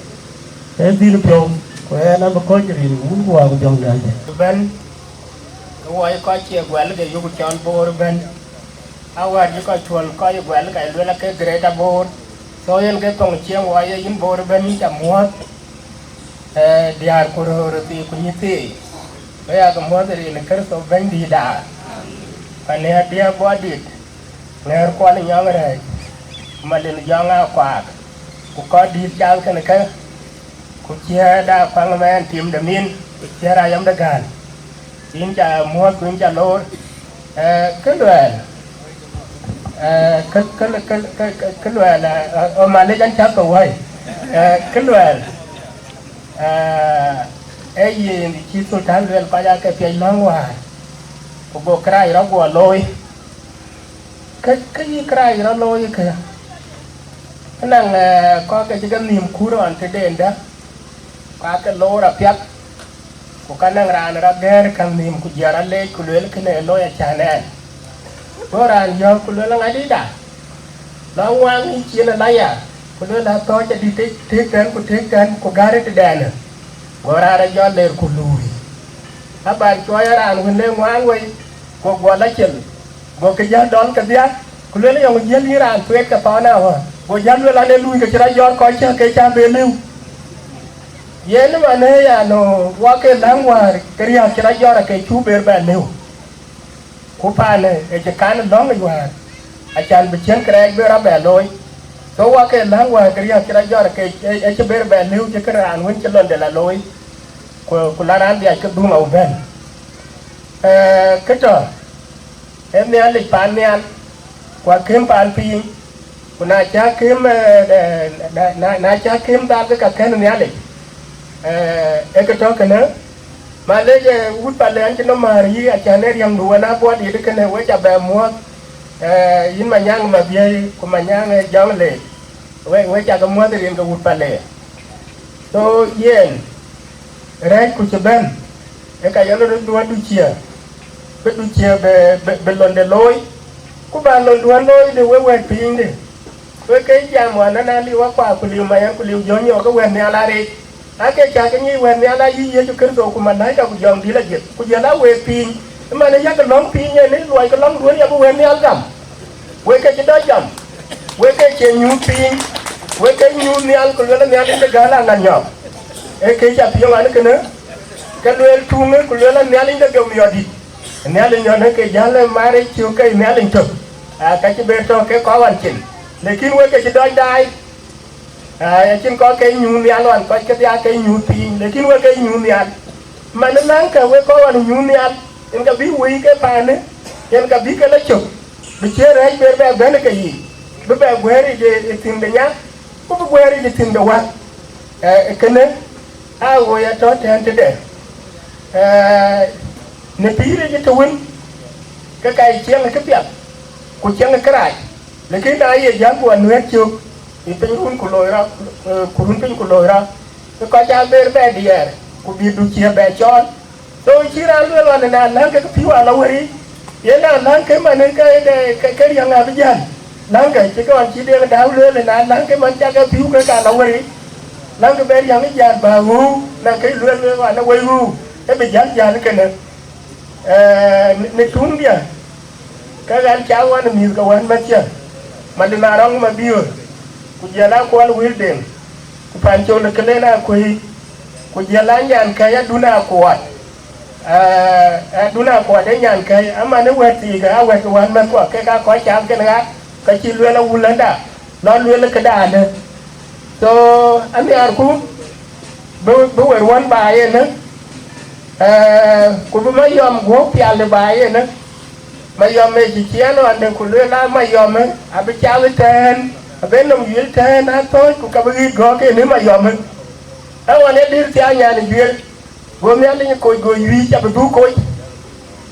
Di Jawa kau nak berkau jadi mungkin kau aku jauh dah. Ben Why coi chia well cái yêu chọn bor ben awar you coi chuan coi well cái luôn là cái great bor so yên cái tông chiang why in bor ben chả muat diar kuro thì cũng như thế bây giờ cái muat thì cái so ben đi đã anh ấy dia body nghe quan nhau rồi mà lên giang ao quạt cũng có đi chăng cái cũng chia đã khoang men tìm đầm min chia ra giống đất gan chính cha mua cũng cha lô cái loại cái loại là ở mà lấy chăn chắc cầu hay cái loại ấy gì chỉ số tháng luyện coi ra cái tiền long ngoài của bộ cái đó của lôi cái gì cái đó lôi kìa cái năng có cái niềm cú đó anh thấy đền đó có cái lô là phép Bukan orang rager kang nim kujaran le kulel kene lo ya chanen. Orang yang kulel ngadi dah. Lawang ni cina laya. Kulel dah tahu jadi tek ku garet dan. Orang ada jual le kului. Apa cuai orang kulel ngwang wei. Ku gua lacel. Ku kerja don kerja. Kulel yang jual ni ran tuet ke tana wa. Ku jual le lane lui ke cara jual kau cah ke cah belu. Yen mana ya no wake langwar kriya kira jora ke chuber ba new kupane e je kan long yuar achan bichen krek be ra ba loy so wake langwar kriya kira jora ke e chuber ba new je kran won chelon de la loy ko laran dia ke dum au ben keto em ne ali pan ne kwa kem pan pi kuna cha kem na cha kem da ke ka ken ne ali cái đó cái nữa mà lấy cái út bà lên cho nó mà gì à cha này riêng đùa na bớt đi cái này với cha bè mua in mà nhang mà bia của mà nhang giang lệ với cha cái mua thì riêng cái út bà lệ so yên rồi của cha bên cái nó đùa đu chia bè lon để lôi của bà lon đùa lôi để với pin đi với cái cha mà nó liu qua của liu mà của liu gió nhiều cái quen này là đi cái cha cái như quen này là gì cho cái đồ của mình đấy cho dòng đi là gì của giờ nó quen pin mà nó dắt cái lon pin như này loài cái lon đuôi nhà của quen này ăn rầm với cái đó rầm với cái chuyện nhu pin với cái nhu này ăn của nó này cái gà là ngàn nhọ cái cha pin mà nó cái nữa cái đuôi thun nó của nó này lên cái kiểu mì đi này lên nhọ nó cái giá là mà đấy chiều cái này lên chụp cái bê cho cái có hoàn chỉnh lekin với cái đó đai trên có cái nhu nian luôn có cái nhu pin lekin với cái nhu nian mà nó nắng cả với có hoàn nhu nian em cả biết quý cái bàn ấy em cả biết cái lá chụp bị chế đấy bé bé cái gì bé quê đi tìm để nhá có quê đi tìm đâu ăn cái này rồi cho tiền thế đấy nếu phí đi cho win cái chiang là cái việc của chiang là cái này lekin ai dám của anh nuôi chưa thì bên run của lôi ra run bên của lôi ra cái con cha bé đi của bị đuôi chia bé chọn tôi chỉ ra luôn là nè cái phiếu à lâu đi vậy là cái mà cái riêng là bây giờ cái chỉ có anh chỉ đưa cái đào luôn là cái mình cha cái phiếu cái cả lâu đi cái bé riêng cái giờ bà ngu cái luôn là nó quay ngu cái bị gián giàn cái này nó trúng đi cái anh cháu anh nhiều cái anh mất chưa mà đi nào đó mà biểu giờ là quan quyết định phản chỗ là cái này là quỳ giờ là nhàn cái đu nào quạt Duna ko de nyan kai ama ne wati ga wati wan man ko ke ka ko cham ke na ka chi lwe la wulanda lo lwe la kada ne so ami ar ku bu wer wan ba ye ne ku bu ma yom go pya le ba ye ne ma yom me chi chiano ande ku lwe la ma yom abi cha le ten abe nom yil ten a to ku ka bi go ke ne ma yom wan e dir ti anya ni bir go me ande ko go yi cha bu ko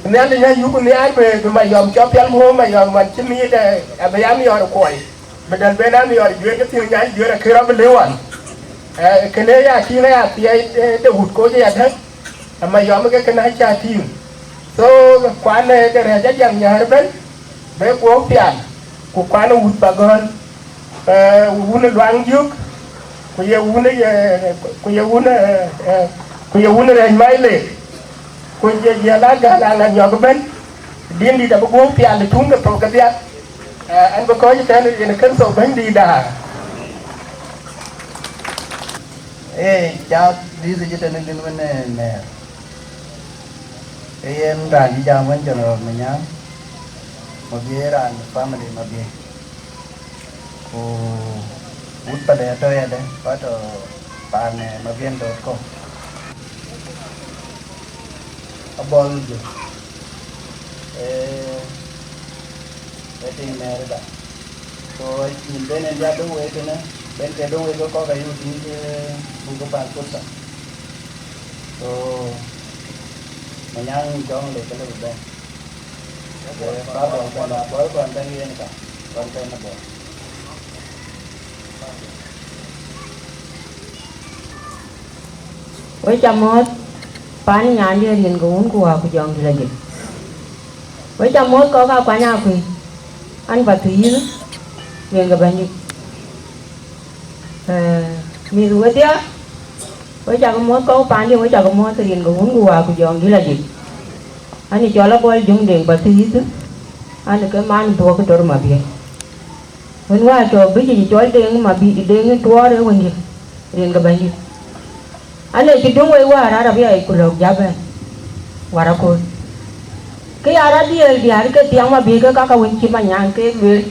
nên là như cũng nghe về mà dòm cho phiên mua mà dòm mình chỉ mi để bây giờ mi ở coi mình đang bên đó mi ở dưới cái tiếng nhảy dưới là khi đó mình lưu ảnh cái này là khi này thì để hụt cố gì hết mà dòm cái này cha thêm so quán này cái này chắc chắn nhà bên bé cố phiền của quán nó hụt bà con uống nó loang trước của giờ uống nó này mấy lệ kun je jala gala la nyogo ben dindi da bo fi al tunga to ga biya an ba ko ji tan ina kan so ben di da cha đi gì trên nên bên này nè em đàn đi ra bên chỗ mà nhá mà bia đàn family mà bia cô út bà đẻ tôi đấy bắt đầu bàn này mà viên đồ cô bol je ting ne da so in ben en ya do we ne ben ke do we ko ga yu tin je bu ko ban ko sa so manyang jong le ke le ben ba do ko la bol ko ben yen ka kon ben na bo với chamot pani nyan dia rian gun kuwa ku jong di lagi với chamot có ka kwa nya ku an ba tui rian ga banyi mi ru dia với chamot có pani với chamot rian gun kuwa ku jong di lagi ani chola bol jung deng ba tui tu ani ke man to ko tor ma bi when wa to bi ji chol deng ma bi deng to re woni rian ga banyi ale ki dong we wara ra bi ai ku lok jabe wara ko ke ara di ar ke tiang ma bi ke ka win chi ma nyang ke we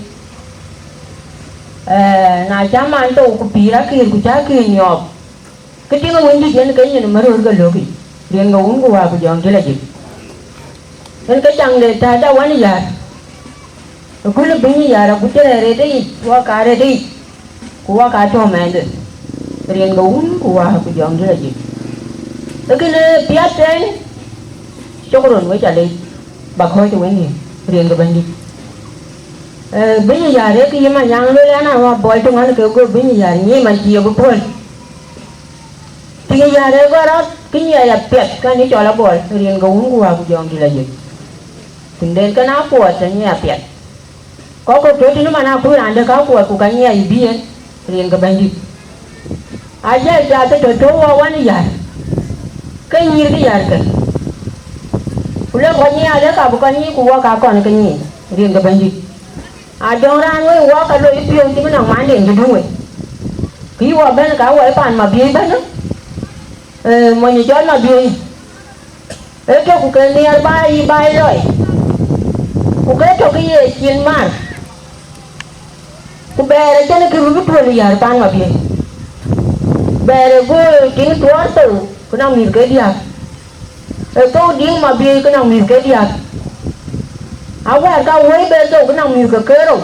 na chama to ku pira ki ku cha ki nyok ke ti ma win di jen ke ni ma ro ga lo ki ren ga un ku wa ku jong de la ji en ke chang de ta da wan ya ku le bi ni ya ra ku te re de wa ka re de ku wa ka to ma de riêng đúng của dọn rất là gì tới cái piat trên cho con với trả lời bà khôi cho mấy người riêng cái bên đi bây giờ đấy cái mà nhang lên nào bồi trong anh kêu bây giờ như mà chiều bữa bồi thì cái giờ đấy có đó cái nhà là piat cái này cho là bồi riêng đúng của dọn rất là gì thì đến cái nào của thì nhà piat có cái chỗ thì nó mà nào cũng làm được của cái nhà gì biết riêng cái bên đi aja jatuh jodoh wawan ya, kenyir dia kan. Ulah konyol ada kah bukan ni kuah kakon kenyir, riang kebanjir. Ada orang we wah kalau itu yang cuma nak mandi jodoh we. Kiwa ben kau we pan Mabiei ben, menyusul Mabiei. Itu bukan niat bayi loy. Bukan tu kaya cian mar. Kubera jangan kerubut boleh ya pan Mabiei. Bere go ting tuar tu kena mir ke dia itu ding Mabiei kena mir ke dia awal kau wei be tu kena mir ke kero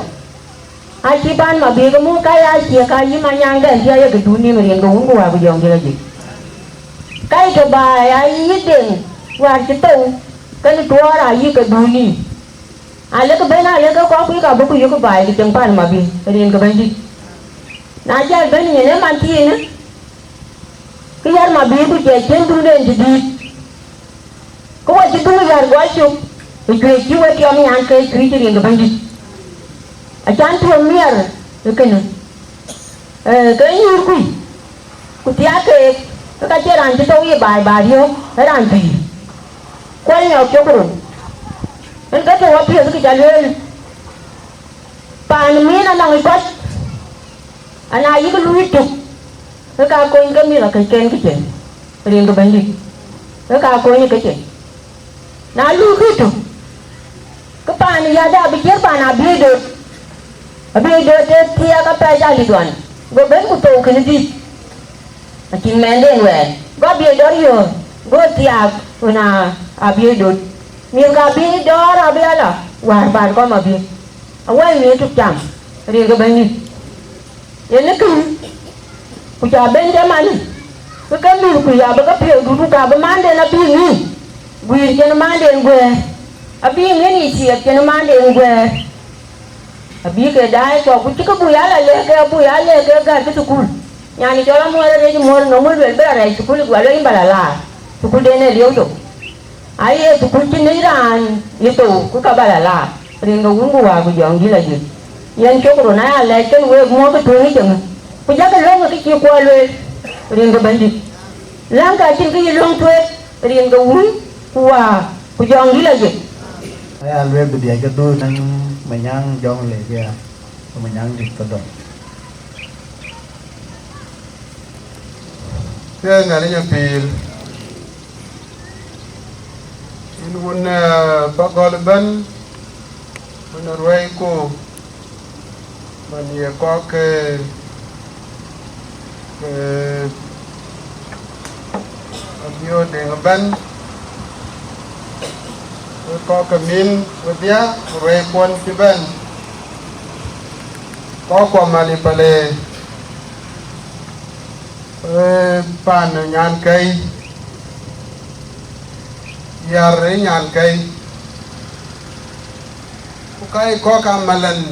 acipan Mabiei kamu kaya cia kaya manyang dan dia ya ke dunia meriang ke ungu aku jong dia lagi kaya ke bay ayi ding war citu kena tuar ayi ke dunia ale ke bena ale ke kau kui kau buku yo ke bay ke tempat Mabiei meriang ke banji najar ben ni ne manti ne Kiyar Mabiei tu cecen tu den jadi, kau wajib tu ngejar gua cuk, ikut jiwa dia ni angkai kerja yang kebanjir, acan tu miar, ikan, kau ku tiap ke, kau cakap rancu tu ye bay yo, rancu, kau ni aku kurun, engkau tu apa tu kejalan, pan mina nang ikut, anak ibu luit tu. Cái cao coi cái mi là cái trên cái chuyện riêng cái bên đi cái cao coi như cái chuyện na lu khitu ka pan ya da bi ker pan abi do te tia ka pa ja li don go ben ku to ken di a kin men den wen go bi do yo go tia una abi do mi ga bi do ra bi ala war ban ko ma bi a wai mi tu jam ri ga ben ni ye ne ku ja ben ja man ku ka mi ku ya ba ka pe du ka ba man de na bi ni gwi je na man de ngwe abi ngi ni chi je na man de ngwe abi ke dai ko ku ka bu ya la le ke ga ki sukul nyani jola mo re ji mo no mo be ba ra sukul gwa lo imbala la sukul de ne liu do ai e sukul chi ni ran ye to ku ka bala la ri ngo ngu wa ku jong ji la ji yen cho ko na le ken we mo ko to ni jeng ku ja ka lo ki chi ko le ri ngo ban di lang ka chin ki long twe ri ngo wu wa ku jong ji la ji ai alwe bi dia ka do nang manyang jong le ya manyang dik to do ke ngari nya pil in won pa gol ban won roi ko man ye ko ke abio de ban có cái min với rồi quân phi bên có qua mali pale pan nhàn cây yar nhàn cây cái có cả malan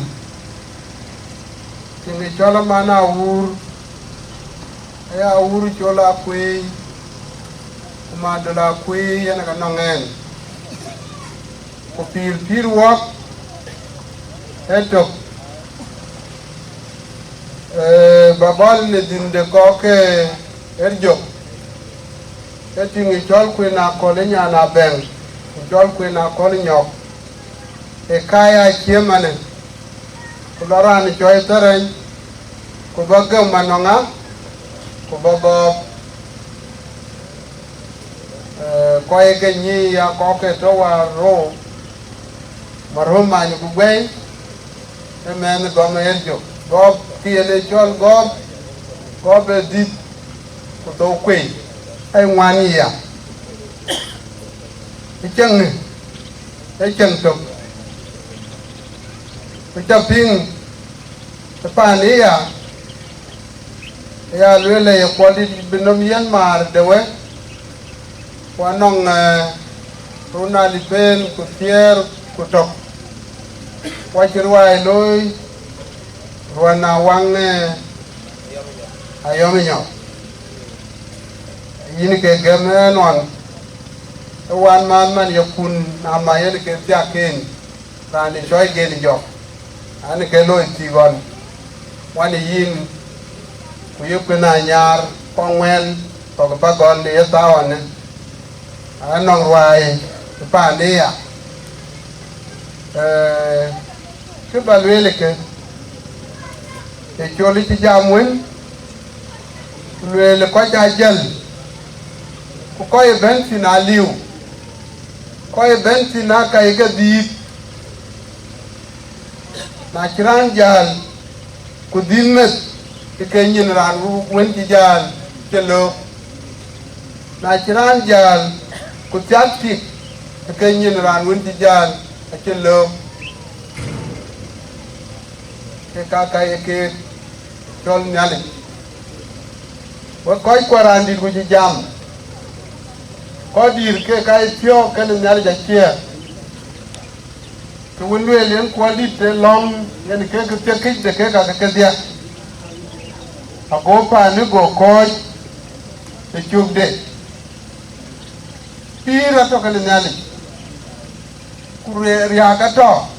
thì người cho là mana ur ya ur cho là quê mà đó là quê ya cái nongen ko pir wak etok babal le dinde ko ke erjo etingi chol ku na ko le nyana ben chol ku na ko nyok e kaya chiemane ko lorani choy teren ko bagam manonga ko babo ko e ke ni ya ko ke to wa ro marhuma ni bugay men go merjo go tiele chol go be dit ko to kwe ai ngwani ya e chang to ko chaping pa ni ya lele ko di binom yan mar dewe wanong runa li pen ko tier ko tok wachirwai loi ruana wang ayomi nyo yini ke gemme non wan man yakun ama yele ke tiaken rani joy geni jo ani ke loi tigon wani yin ku yukuna nyar kongwen to pa gon le tawane anong ruai pa dia ke balwele ke e choli ti jamwen lwele ko jajal ko e ben finaliu ko e ben fina kai ga di na kiran jal ku dinmet ke nyin ran wen ti jal kelo na kiran jal ku tiati ke nyin ran wen ti jal kelo ke kaka ke tol nyale wa koy kwarandi ku jam ko dir ke kai tio ke nyale ja chia to wonwe len ko di te long yen ke te de ke ka ke dia ago pa ni go ko te chugde pira to ke nyale kure ria ka to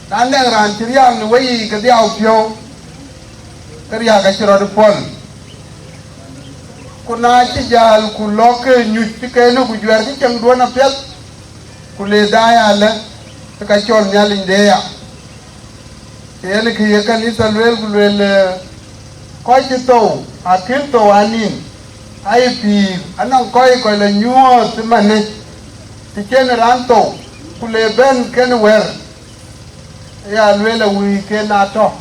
dan le ran trial ni wei ke dia opio ke ria ka chiro de pol kuna ci jal ku loke nyu ci ke no ku jwer ci chang do na pet ku le da ya le ka chol nyali de ya ene ke ye kan isa lwel ku lwel ko ci to akil to anin ai pi anan ko le nyuo ti mane ti chen ran to kule ben ken wer ya lwela wi ken ato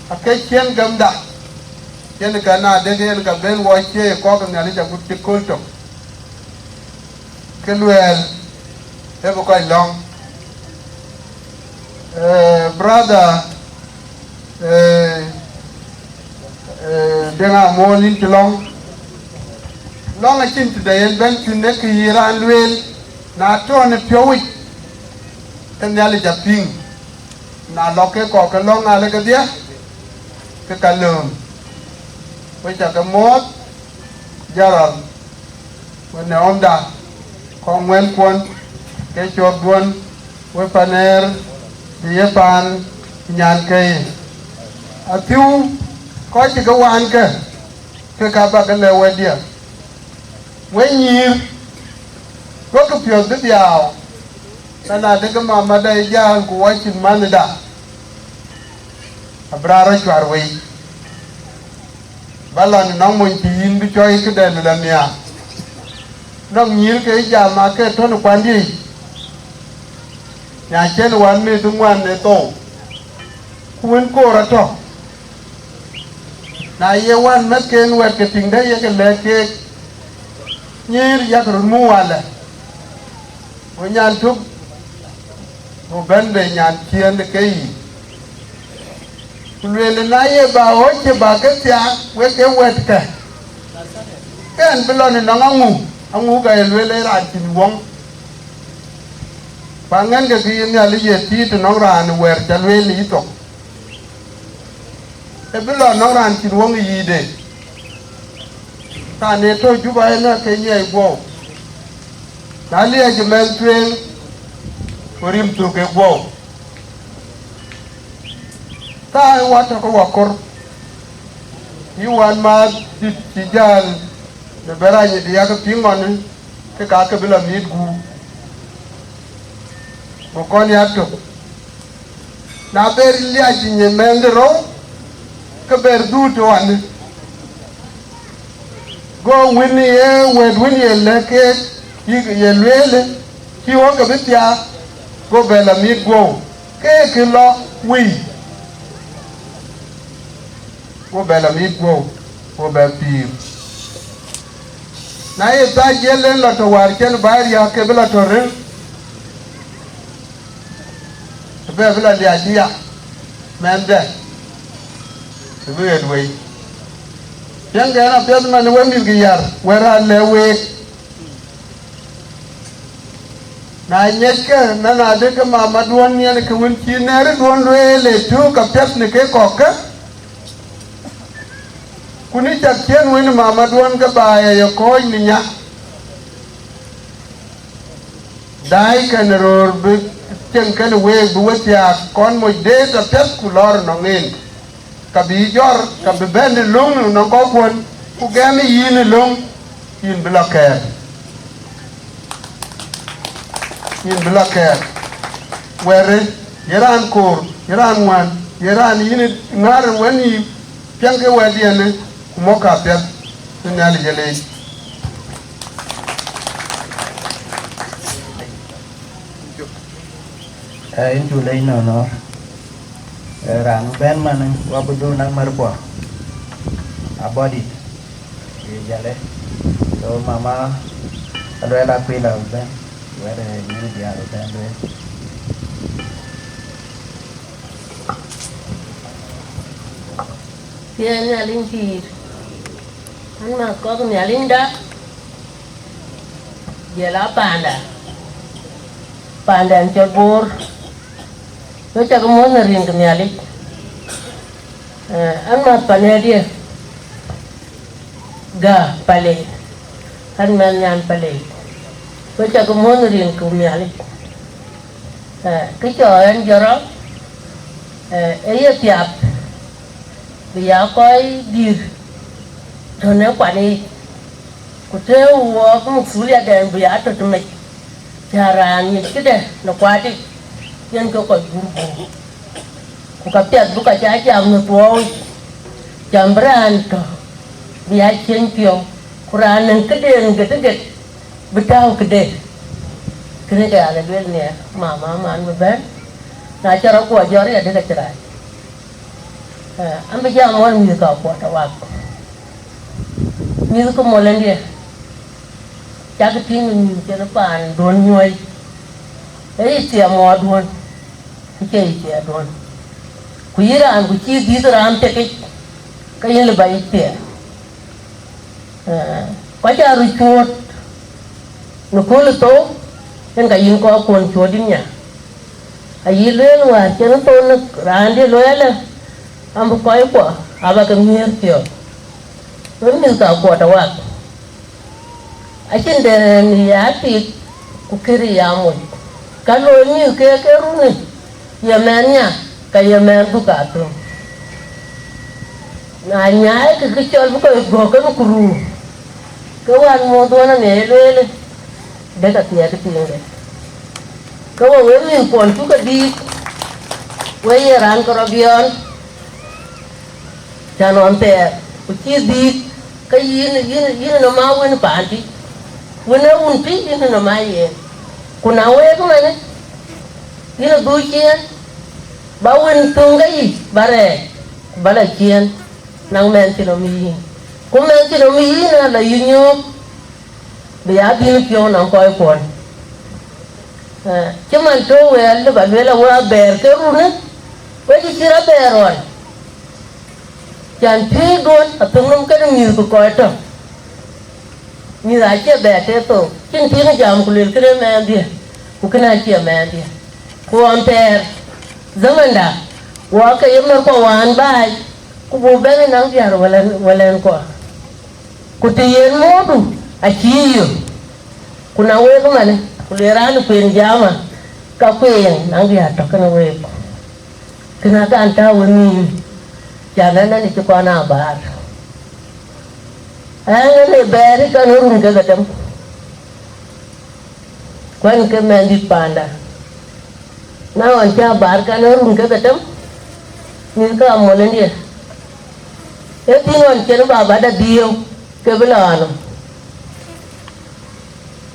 ake chen gamda chen ka na de ken ka ben wo che ko ka nyali ja gut kulto ke lwel e bo ko long brother denga molin long long a chin today ben tune ki yiran lwel na to ne pyowi en yali japing na loke ko ka long ale ka dia ke kalum we cha ka mot jaral when onda ko ngwen kwon ke chok duon we paner ye pan nyan ke atiu ko chi ka wan ke ka ba ka le we dia we nyir ko ka pyo de diao na de ka mama dai ja ku wa chin man da abrara chwar we balon no mun ti yin bi choi ke de la mia nong nyir ke ja ma ke to no kwan di nhà trên quán mi tung ngoan để tổ quên cô ra to na ye wan mất cái nuột cái tình đấy cái lệ cái như ya cái mua wala với nhà thuốc của bên về nhà chiên cái lên na ye bà hối chứ bà cái tia với cái quẹt cái anh bên này nó ông ngủ cái lên ra chín vong pangan ke kini ali yeti to nongran wer jalwe li to e bilo nongran ti wong yide ta ne to juba ena ke nyai bo dali e jemen twen orim to ke bo ta wata ko wakor yuan ma ti jal de beraje dia ke pingon ke ka ke bilo mit gu bokoni ato na ber lia jinye mendro ke ber du to an go wini e wed wini e leke ye lwele ki wo ke bitia go bela mi go ke lo wi go bela mi go be pi na ye ta jelen lo to war ken bar ya ke bela to re bebla dia dia mende weird way yang gana pes man wemi giyar wera lewe na nyeka na de ka mama duon ne ka won ki nere duon le tu ka pes ne ke koka kuni tak ken wen mama duon ka bae yo ko ni nya dai kan ror be chen kan we buatia kon mo de ta pes kulor no ngin ka bi jor ka be ben lung no ko kon ku gami yin lung yin blocker were yeran kor yeran wan yeran yin nar wani piange wadiane mo ka pes ni ali jele into lain no rang ben man wabudu nang marbo abodi jale so mama alwela pila ben where ni dia ben Dia ni alin kir, an ma ko ni alin da, dia la panda cebur, tu cakap mana ring ni alin, an ma panda dia, ga pale, an ma nyan pale, tu cakap mana ring ni alin, kicauan jorok, tiap. Bây coi đi thôi nếu quả đi có thể có một số liệu đèn bây giờ tôi mình chả ra những cái đấy nó quá đi nên có coi buồn có cái tiệt lúc cái trái chạm nó tuôi chạm brand to bây giờ trên kiểu Quran cái đèn cái bây giờ cái đèn kene ga ale bel ne mama man be ben na chara ko jori ade ka chara ambe jam won mi ka ko ta wa mi ko molende cha cái tin mi che na pan don nyoi ei ti mo don ke ti don ku yira an ku chi di ram te ke ka yin le bai te kwa cha ru chot no ko le to en ka yin ko kon chodin nya ai le wa che no to na ran de lo ele am ko ko aba ka mier tio no mi ka ko ta wa a chin de ni ya ti ku kiri ya mo ka lo ni ke ru ni ya men nya ka ya men bu ka to na nya ke chol bu ko go ka ku ru ka wan mo do na ne le de ka ti ya ti nge ka wa we ni pon tu ka di we ye ran ko robion chanon te ku chi di ka yin no ma wen pa ti wena un pi yin no ma ye kuna we ko ne yin du chien ba wen tung ga yi bare bala chien nang men ti no mi ku men ti no mi na la yin yo be ya bi pyo na ko ko Cuman tu wel ba wel wa ber ke rune we ji sira beron jan pi gon atung ke ni ko ko to ni ra che be te to chin ti na jam kulil ke me dia ku kana che me dia ku on ter zamanda wa ke yem ko wan bai ku bu be na ngar walen ko ku ti yen modu a chi yo kuna we ko mane kulerani kwen jama ka kwen nangi ato kana we kina ka anta woni jana na ni ko na bar ana le beri kan urun ga gadam kwan ke mendi panda na wan cha bar kan urun ga gadam ni ka molen dia e tingon chen baba da dio ke belano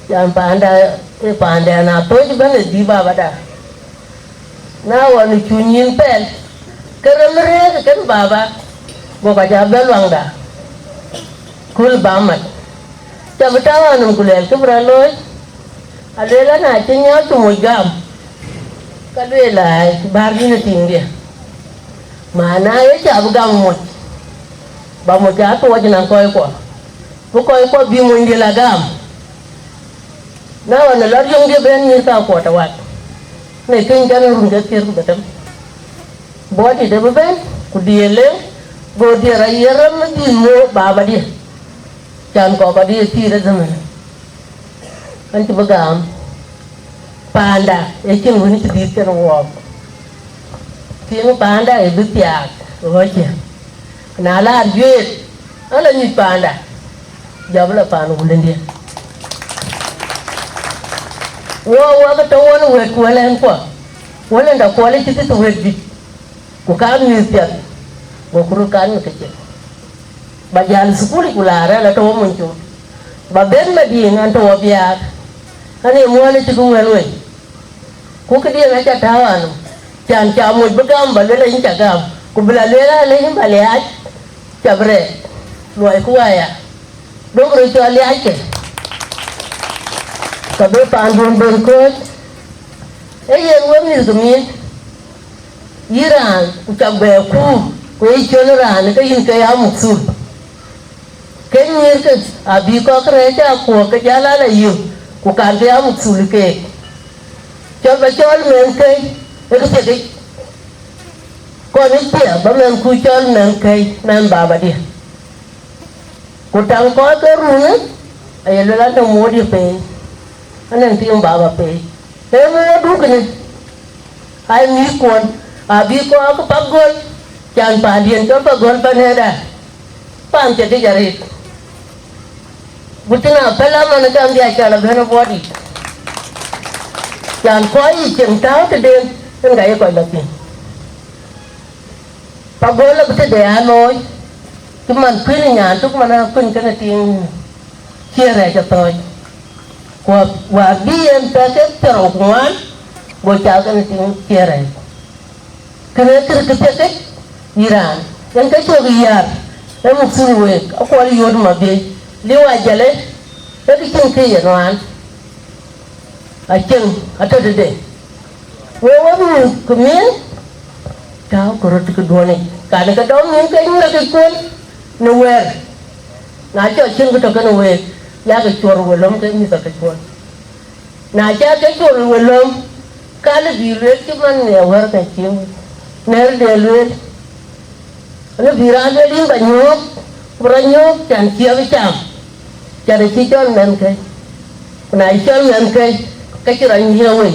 yang panda na to ji bane di baba da na wani chunyin pel keremre kan baba bo ka ja belwang da kul bamat tabtawa nun kulel kubra loy alela na tinya tu mugam kalela bar ni tindia mana ye cha bugam mo ba mo ja to wajina ko bi mo ndila gam na wana lar yung dia ben ni ta ko ta wat ne kin kan run ga tir ga tam bodi de ben ku diele go dia ra yeram di mo baba dia chan ko dia ti da zaman kan ti bagam panda e kin woni ti di ter wo ti mo panda e du tiak go che na la je ala ni panda jabla panu bulendia wa ka to won we ko len ko wala nda ko le ti to we di ko ka ni tiat go kuru kan ke che ba jal skuli kulara la to mon chu ba ben ma di ngan to bia ani mo le ti ko we ko ke di na cha ta wan chan cha mo ba gam ba le ni cha gam ko bla le la le ni ba le a cha bre lo ko ya do ro cho le a ke kabe pandun berkot yen woni zumin iran utabe ku ichoran ka yin ka ya muksul kenyer ke abi ko kreja ko ka jala la yu ku kan ya muksul ke chol ba chol men ke ke ke ko ni tia ba men ku chol men ke men baba dia ku tang ko ke rune ayelo la to modi pe anan tiang baba pe me du kene ai mi kon abi ko aku pagol jan pandien to pagol paneda pam che de jare butina pela man kam dia chala bhana body jan koi chen tao te den ngai ko la tin pagol la bute de anoi tuman kwin nya tuk mana kun kana ting chia ra cha toy wa bien peke terong kuan bocah kan ting kere kere kete Iran yang kecuriar emuk suwe aku ali yor Mabiei liwa jale tapi cengke ya noan aceng atau dede wewe kemin tahu korot kedua ni kada kedua ni kan nak ikut nowhere ngaco ceng ketok nowhere ya kecur welom kan ni tak kecur naca kecur welom kalau bilet cuman newar kecil ner deluet le birada din banyok beranyok dan siap cam cari cicon men kai na icon men kai keciran hiawe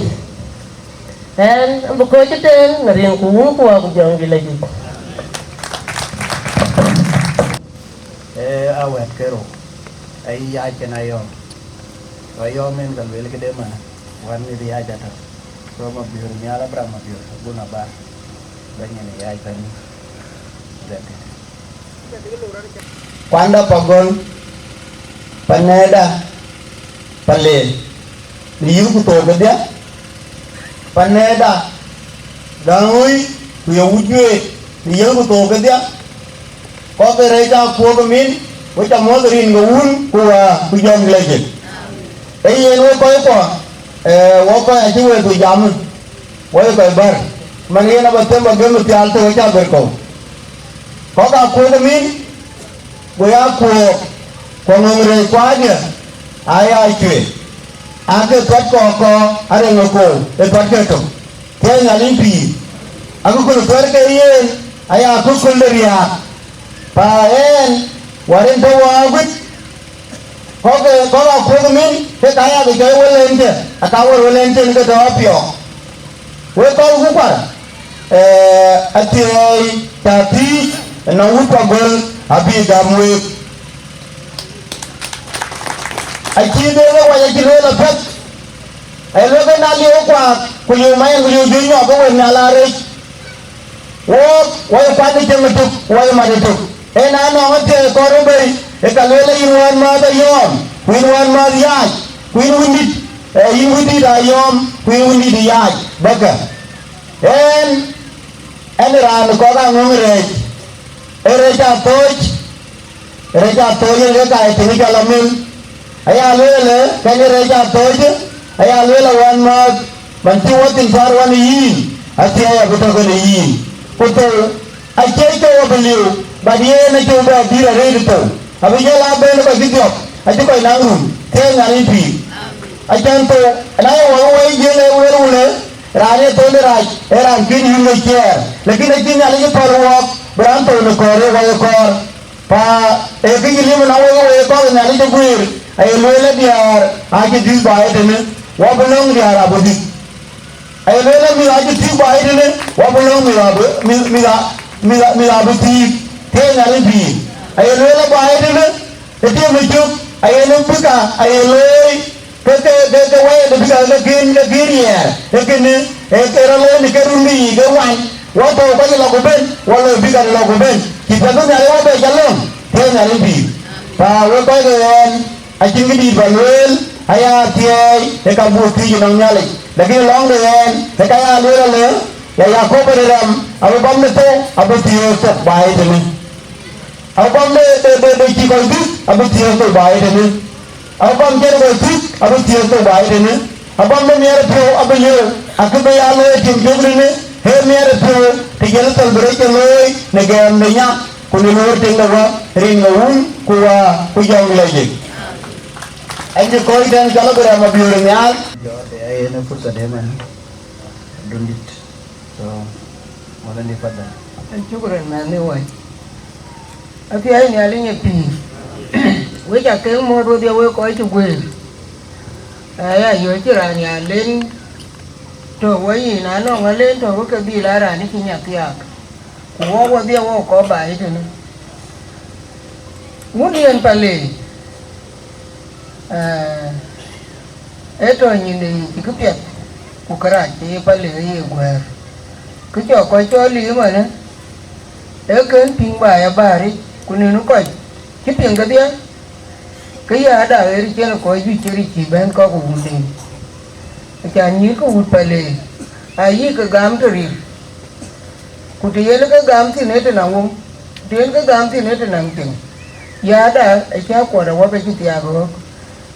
dan buko ceten ngariang kuung aku jangan lagi awet kero ai ya kenayo ayo men kan wel ke dema wan ni dia jata so ma biur ni ala brama biur guna ba banyak ni ai kan Panda pagol paneda pale niyu kuto dia paneda dangui kuya wujue niyu kuto dia ko bereja ko min wata modrin ngawun kuwa kujon lege yen wo ko ajiwe tu jamun wo ko bar mangena batem bagam ti alto wacha berko ko ka ko min goya ko ngomre kwaje aya chwe ake pat ko are ngoko e pat keto kenya limpi aku ko ke yen aya ko kulleria pa en waren to wagut ko min ke kaya ke welente atawar welente ke to apio we ko ku kwa ati tati na upa gol abi gamwe akide wa ya kilela pet ay loga na li kwa kuyumay kuyujunyo ko na lare wo pa ni temutuk wo marituk ena no ngate ko robe e kalele inwan ma da yom inwan ma ya kuin windi windi da yom kuin windi di ya baga en ran ko ga ngore Reja toj le ka etini kalamin aya lele kene reja toj aya lele wan ma manti wotin far wan yi ati aya buto ko yi puto ache ko wabeliu badie na ko ba dira re to abi jela be no video ati ko nangu te ngari pi ajanto na wo jele wele rane to le raj era kin hinne cher lekin ati na le parwa beranto no kore wa kor pa e ki limu na wo ko na ni de guir ay lele diar aje dis bae de wa belong diar abodi ay lele mi aje dis bae de wa belong mi abodi te na ni bi ay lele bae de te mi juk ay no buka ay loy ke wa de buka de girier e ke ni e era lo ni ke rumi ke wan wato ko ni logo ben wala biga ni logo ben kita tu nyari wabe jalon dia nyari bi pa we ko gen ajing di balwel aya tiai e ka buti nang nyali lagi long den e ka ya le ya ko beram abu bam to abu tiyo to bai de ni abu bam de ki ko du abu tiyo to bai de ni abu bam jer ko tu abu tiyo to bai de ni abu bam mer pro abu yo aku be ya le tim jogri ni he mere pro tigel tal bereke loy negam nenya kunilur tinggawa ringawun kuwa kujang lagi aje koi dan jalo berama biurnya yo de ay na fursa de man dundit so wala ni pada Syukuran mane wai ati ay ni alinya pi we ja ke mo ro dia we ko chu gwe ay yo chira ni alen to wai na no ngalen to ko bi la ra ni kinya kya wo dia wo ko ba ite ne mudien pale eto nyine kipya ku kara ti pale ye gwer ku cho li ma ne e ken ping ba ya bari ku ne no ko kipya ga dia cái ada eri chena ko ju cheri chi ben ko ko wundi cha ni ko wut pale ayi ka gam to ri ku te yele ka gam ti ne te na wum te yele ka gam ti ne te na tin ya da a cha ko da wa ba chi ti ya go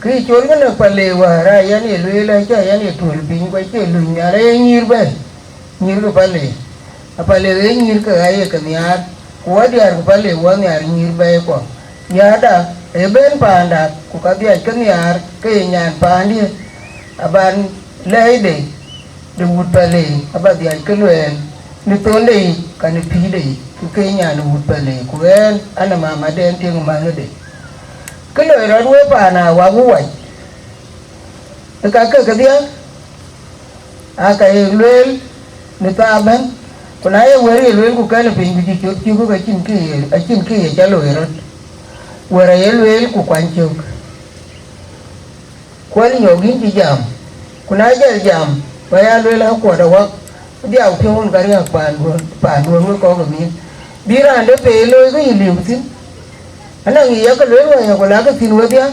ki chol ga na pale wa ra ya ni lu la cha ya ni tul bin ko che lu nya ra nyir ba nyir ko pale a pale re nyir ka aye ka nyar ko di ar pale wa nyar nyir ba ko ya da e ben panda ku ka dia ka nyar ke nyan pandi aban lei de wut pale aba dia ka luen ni to le ka ni pi de ku ke nyan wut pale ku en ana mama den ting ma no de cái lời đó nuôi bà nào qua ngũ vậy cái dia cái luyện người ta bên còn ai quên luyện của cái là bình bị chụp chưa có cái chim kia trả lời rồi quên cái luyện của quan trường quên nhiều kiến chỉ giảm còn ai chơi giảm vậy ai luyện là quả đầu óc đi học theo một cái học bản luôn mới có cái miếng đi ra để về lôi cái gì liều xin anh nghĩ cái lối này của lá cái xin với tiếc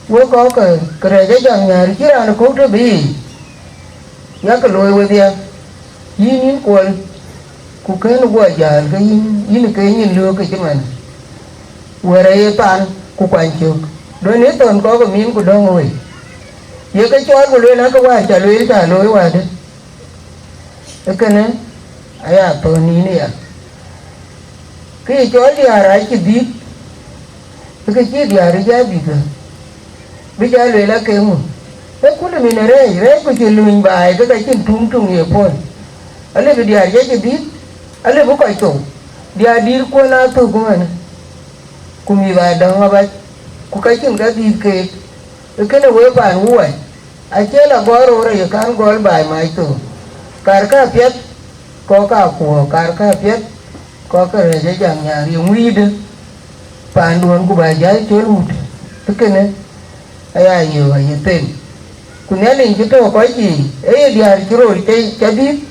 với có cái cái chẳng nhà chứ là nó cố cho bị nhá cái lối với tiếc nhìn quần cụ cái nó qua giờ cái nhìn cái nhìn lừa cái chứ mà vừa đây tan cụ quan chiều đối nếu tuần có cái miếng của đông rồi giờ cái chó của lối nó có qua trả lối qua đấy cái này ai à tôi ní nè cái chó đi à ra chỉ biết cái chi dia ri ja bi ka bi ja le la ke mu e ku le min re ko chi luin bai ka chin tung ye pon ale bi dia ja chi bi ale bu ko to dia dir ko na to ko an ku mi ba da ma ba ku ka chin ka di ke ke ne we pa nu wa a che la go ro re kan gol bai mai to kar ka piet ko ka ku kar ka piet ko ka re ja jang ya ri ngui de panduan ku bajai chorut tekene aya yo aye ten kunelin jito ko chi e diar chiro te chabi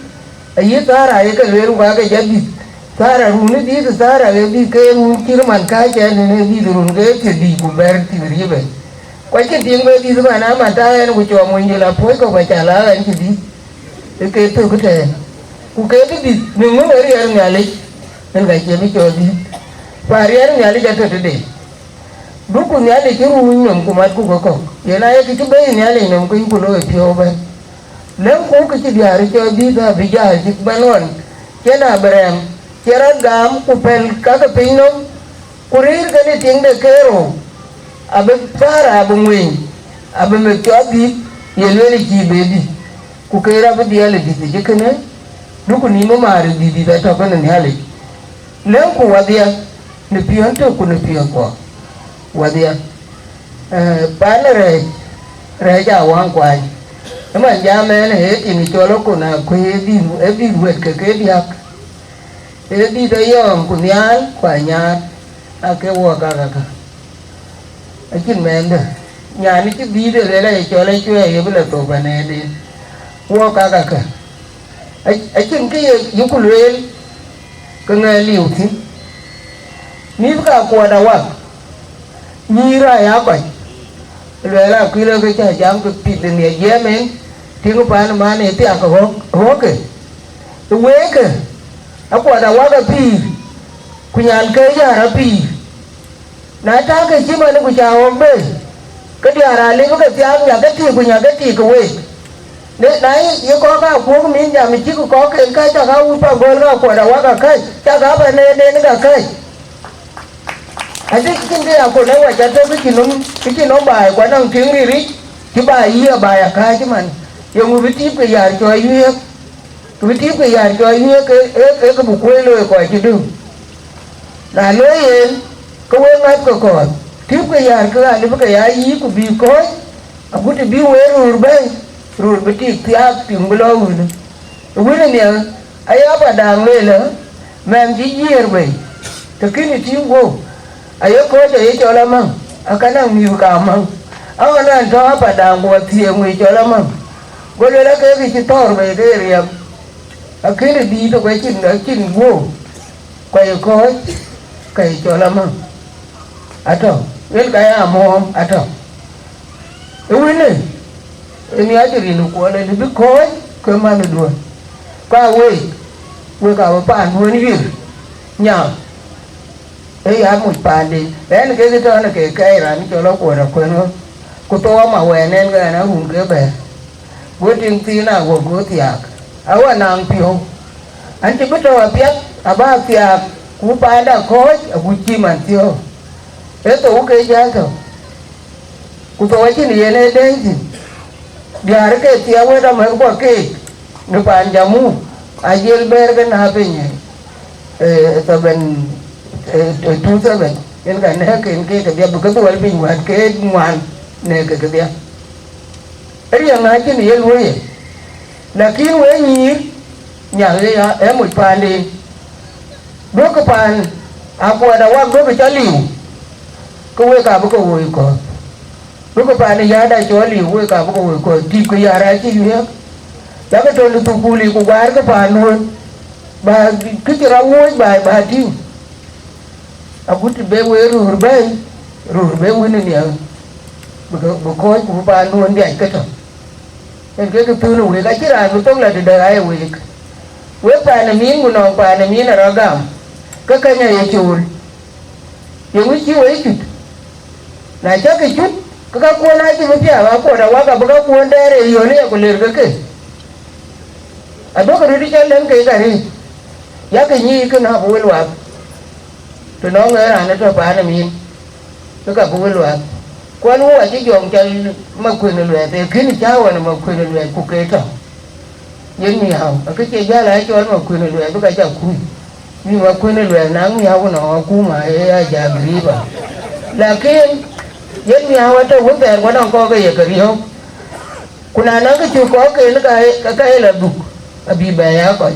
aye tara aye ka leru ga ga jabi tara runi di tara le di ke mu kirman ka cha ne di run ge te di ku ber ti ribe ko chi ting be di ma na ma ta en ku cho mu ni la poi ko ba cha la en chi di e ke to ku te ku ke di ni mu ri er ngale en ga che mi cho di parian nyali jatuh tadi, buku nyali kiru nyom kumat ku koko, yana ya kitu bayi nyali nyom ku impulo epioban, lem ku kitu biari kau bisa bijah jik balon, kena berem, kera gam kupel kaka pinom, kurir kani tingde kero, abe para abe ngwing, abe mekjobi, yelweli kibedi, kukera abe dia lebih jekene, buku nimo mari di tatokan nyali, lem ku wadia ni pion to ku ni pion ko wadia pan re ja wang kwai ma ja me ne he ti ni cholo ku na ku e di wet ke dia e di da yom ku nyal kwa nya a ke wo ka a kin men de nya ni ti di de le cholo chue ye bla to ba ne de wo ka a kin ke yu ku le ka nga liu ti ni ka ko da wa ni ra ya ba le la ki le ke cha jam ke pi de ne ye men ti ko pa na ma ne ti a ko ho ke we ke a ko da wa ga pi ku nyan ke ya ra pi na ta ke chi ma ne ku cha ho be ke dia ra le ko ke cha ya ke ti ku nya ke ti ko we ne nai ye ko ka ku min ja mi chi ko ke ka cha ka u pa gol ga ko da wa ga kai cha ga ba ne ga kai adik kinde ako na wa chato kiki no ba kwa nang tingri ri ki ba yi ba ya ka ji man yo mu biti pe ya cho yi biti pe ya cho yi ke bu ko lo ko ji du na lo ye ko we ngat ko ti pe ya ka ni pe ya yi ku bi ko aku ti bi we ru biti pia ping blo wu ne aya ba dang le le mem ji yer we to kini ti wo ayo ko je cho la mang akana mi ka mang awana ndo apa dango tie mu cho la mang go le la ke ki tor be ke ri akini di to ke chin wo ko yo ko ke cho la mang ato wen kaya mom ato ewine emi ajiri no ko le bi ko ko ma me do ka we ka pa an woni wir nya e ya mu pa de en ke to na ke kai ran cho lo ko ra ko no ko to ma we nen ga na hum ke be wo ting ti na wo go tiak awa nang pio an ti to apiat aba tiak ku pa da ko ku chi man tio e to ke ja to ku to chi ni ne den ti biar ke tia we da ma ko ke ni pan jamu ajel ber ga na pe ni to ben tu sa ben en ga ne ke dia bu ka to wal bin wan ke ngwan ne ke dia ari nga chi ni lu ye lakini we ni nya le ya e mu pan di do ka pan aku ada wa do ka liu ko we ka bu ko we ko do ka pan ya da cho liu we ka bu ko we ko ti ko ya ra chi ye ya ka to lu tu ku li ku gar ka pan luôn ba cái ra ngoi ba ti aku ti be we ru be we ni ya bu ko ku pan luôn dia ka to en ke tu nu we ka chi ra bu to la de ai we pa na min mu no pa na min ra gam ka ka nya ye chul ye wi chi we chut na cha ke chut ka ko na chi bu pya ba ko da wa ka bu ka ko ndere yo ne ko le ke ado ka ri cha len ke ka ri ya ke ni ke na bu wa to no nga ra na to pa na min ka bu wa ko nu wa chi jong cha ma ku ne le te kin cha wa na ma ku ne le ku ke to yen mi hao cái chơi giá lại cho nó quên rồi tôi cái chả cùi nhưng mà quên rồi nắng mi hao nó cú mà ai già ghi bà là cái yen mi hao tôi muốn về nó có cái gì cái không kuna nó cái chưa có cái nó cái là đục bị bè á coi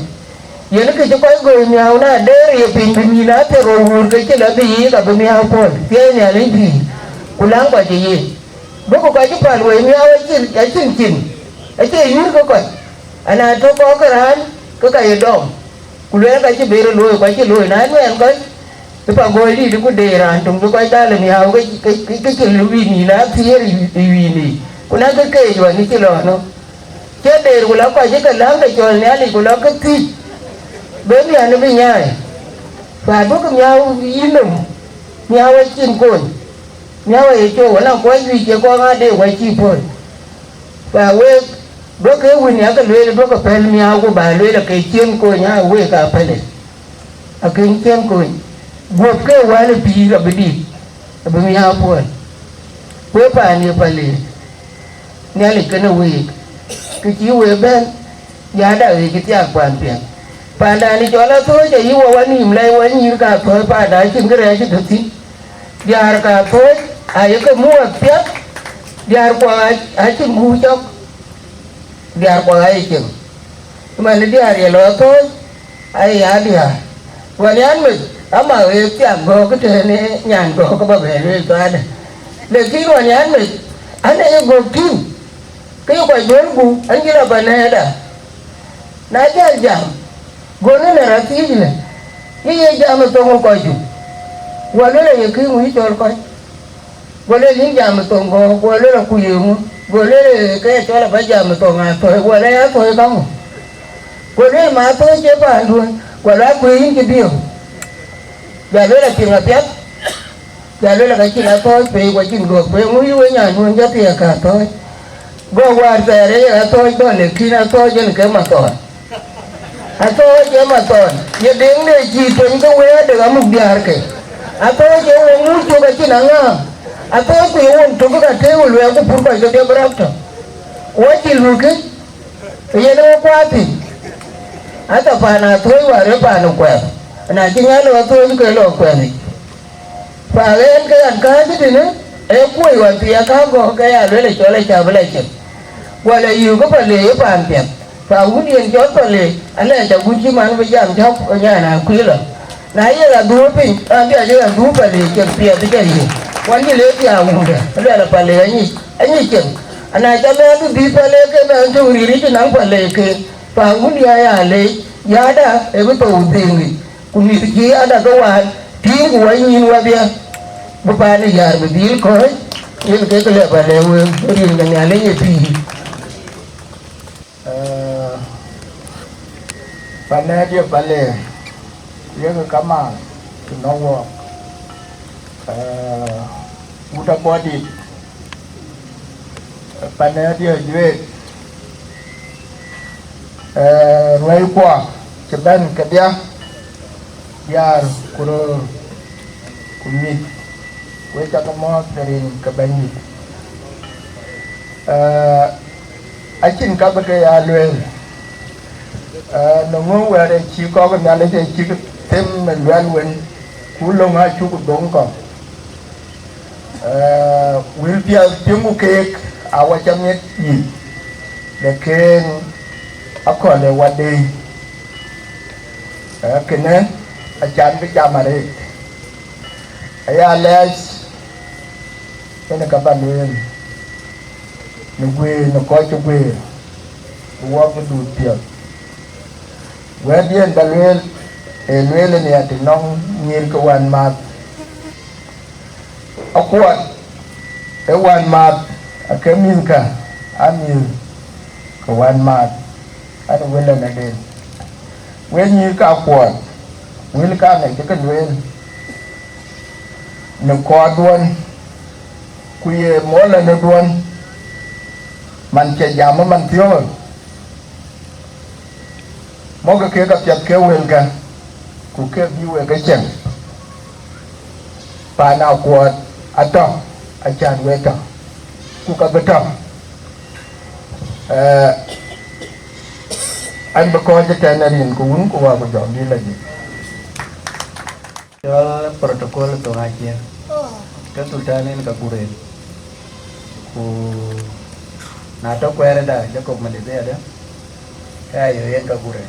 yen cái chưa có người mi hao na để rồi pin mi na thế rồi cái chơi là gì cả mi hao thôi thế nhà lấy gì kulang bà gì bố có cái chút phải rồi mi hao cái chơi yur có coi ana to ko karan ko kay dom kule ka ci bere loy ko ci loy na men ko to pa goy di ko de ran tum ko ta le mi haw cái ci lu wi ni na tier wi ni kuna ka kay jo ni ci lo no ce de ko la ko ci ka la ka jol ne ali ko la ka ti be mi an bi nyaay fa do ko nyaw yinum nyaw cin ko nyaw e cho wala ko wi ce ko ga de wa ci pon fa we bữa cái quên nhá cái lưỡi bữa cái pel miao của bà lưỡi là cái chiên cô nhá quê cả pel à cái chiên cô buộc cái quái là pi là bị đi là bị miao buồn quê bà như pel nhá lịch cái nó quê cái chiếu quê bên giá đại cái tiệc quan tiền bà đã đi cho là thôi chỉ yêu quan niệm lại quan niệm cả thôi bà đã chừng cái này chứ thực thi giờ cả thôi ai cái mua tiệc giờ qua ai chừng mua cho biar ko ay kin man dia ri lo to ay ya dia walian mi ama we tiam go ko te ne nyan go ko ba be le to ane le ki walian mi ane e go tin ke ko don bu an gira ba ne da na jam go ne na ti ne ye jam to ko ko ju wale le ki mu to ko wale ni jam to go wale la ku yemu gole cái chỗ là bây giờ mà tổ ngà thôi gole á thôi không gole mà thôi chế bà luôn gole quý cái điều giờ đây là chuyện là biết giờ đây là cái chuyện là thôi vì quá trình ngược với mũi với nhà luôn cho tiền cả thôi go qua về đấy là thôi đó là khi nào thôi cho cái mà tội à thôi chế mà tội giờ đến đây chỉ tuần có quê được ở một điểm kì à thôi chế uống mũi cho cái chuyện nào atau aku yang untuk kita tahu lu aku pun kau jadi berapa, wajib lu ke, ia nak kuati, atau pana tuai waris pana kuat, nak tinggal lu tuai juga lu kuati, paling ke angka itu ni, kuai wanti angka kau kaya lu le jual cabai lecet, wala iu kau beli pantian, kemudian jual beli, anda jadi kunci mana berjam jauh nyana kuih lah, nah ia lah dua pin, anda aja dua beli kerja tiga ini. Wani le ya wunda le la pale anyi ken ana ta me bi pale ke me ndu riri ti nang pale ke pa ngun ya le ya da e bi to dingi kuni ki ada ko wa ti ku wa yin wa bia bukan ya bebil koi ini kita lihat pada orang yang lainnya pi pada dia balik dia ke kamar ke Nyok udah body pada dia duit ruai kuah ceban ke dia biar kurang kumit kue cakap mau dari kebanyi acin kau berkaya luar nunggu ada cikgu kan ada cikgu tem luar luar kulung aja cukup dongkong will biar tunggu kek awak jamnya ni lekin aku ada wadai kena acan berjamaah ayah les ini kapan ni nunggu nunggu cuci buat berdua tiap Wadian balwel elwel ni ati nong ngir kawan mat akuat kawan mat akemil ka amil kawan mat ada wela na den wen ni ka akuat wel ka na ke wel no kodwan kuye mola na duan man ke jama man tio moga ke ka tiap ke wel ka ku ke biwe ka chen pa na kuat atau acan weta ku ka betam an bako je tanarin ku un ku wa ko jom di lagi Soal protokol to ngaji ke sultanin ka kure ku na to kwere da jakob malibe ada kayo yen ka kure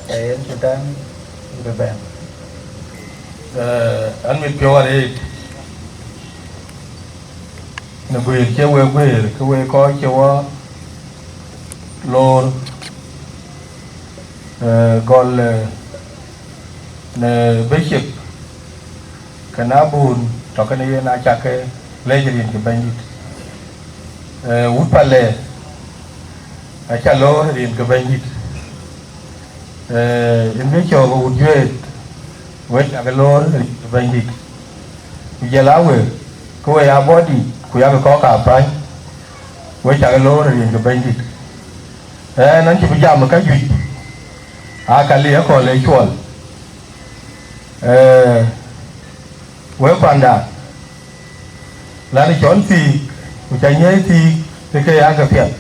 kayen sultan beben an mit piore na gwe ke we ko che wa lor gol ne bishop kana bun to kana ye na cha ke lejerin ke bandit upale a cha lor rin ke bandit in me cho go ujet we cha ke lor rin ke bandit je lawe ko ya body ku ya ko ka pa we cha ke lor rin ke bandit nan chi bi jam ka yu a ka le ko le chol với phần đà là đi chọn thì chạy nhảy thì cái ăn cà phê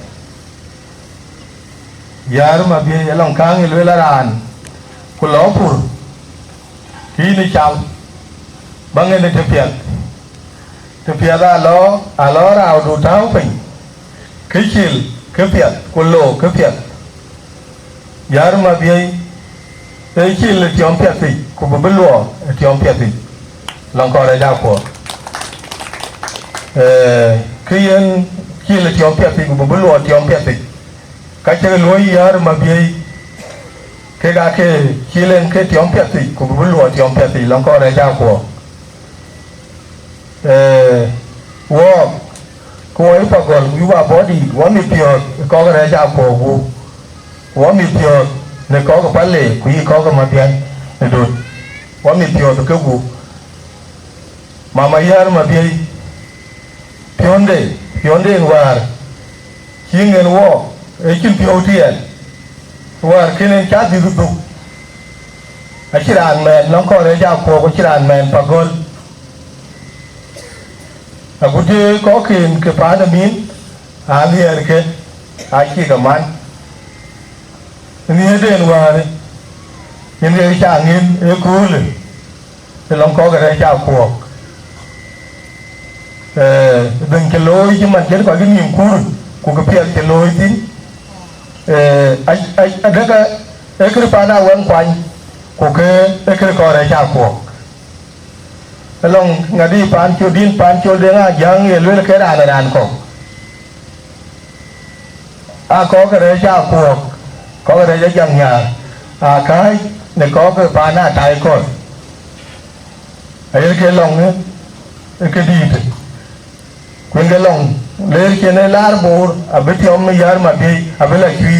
giờ mà bây giờ lòng căng thì lưỡi là đàn của ló phur khi đi chào bằng người thực hiện ra ló rào đủ tháo phình cái chiều cái phê của lỗ cái phê giờ mà bây đây chỉ là tiệm phép gì, cũng bất lúa tiệm phép gì, lòng cò đại gia của, khi anh chỉ là tiệm phép gì cũng bất lúa tiệm phép gì, cái chơi lúa giờ mà bây cái gà cái chỉ lên cái tiệm phép gì cũng bất lúa tiệm phép gì, lòng cò đại gia của, wo, cô ấy phải gọi nhưว่า body, wo mi tiệm có cái đại gia của wo mi tiệm ne ko ko palle ku yi ko ko mabian ne do wa mi pio to ku mama yar mabiai pionde war kingen wo e kin pio tien war kinen cha di du a chiran men non ko re ja ko chiran men pagol a gute ko kin ke pa da min a lier ke a ki ga man ni den war ni re cha ngin e kul te long ko ga cha ko đừng cái lối chứ mà chết có cái niềm cùn của cái việc cái lối tin anh đó cái pa na quanh quanh của cái co này chào cuộc long ngã đi pan chiều đến à giang nghe lối cái đàn cổ có cái đấy chào cuộc có cái đấy giang nhà cái này có cái pa na trái cột ấy cái lòng cái đi thế quên cái lòng lấy cái này lá bor à biết ông mới yar mà đi à biết là truy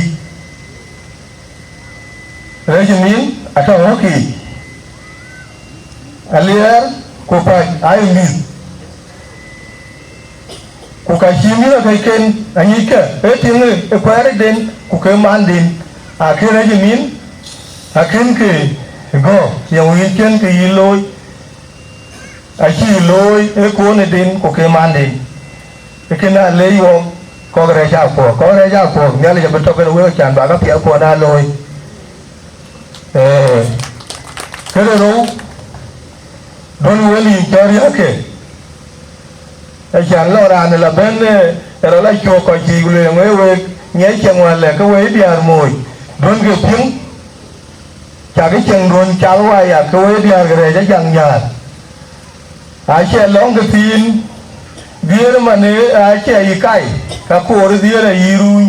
lấy cái miếng à cho nó kì à liar cô phải ai đi cô cái gì nữa cái kén anh ấy cái tiếng người cái quái đến cô cái man đến à cái này cái miếng à cái go yang weekend ke iloi a chi loi e ko ne din ko ke mande e ke na le yo ko re ja ko ne le beto ke we chan ba ka pia ko na loi ke ro don we li jari ake e chan lo ra ne la ben e ro la cho ko chi gu le we nye chen wa le ko we diar moi don ke ping chả cái chân luôn cháu ai à cô ấy đi à cái này chẳng nhạt ai sẽ lóng cái tin bia mà nếu ai sẽ y cay các cô ấy bia là y ruồi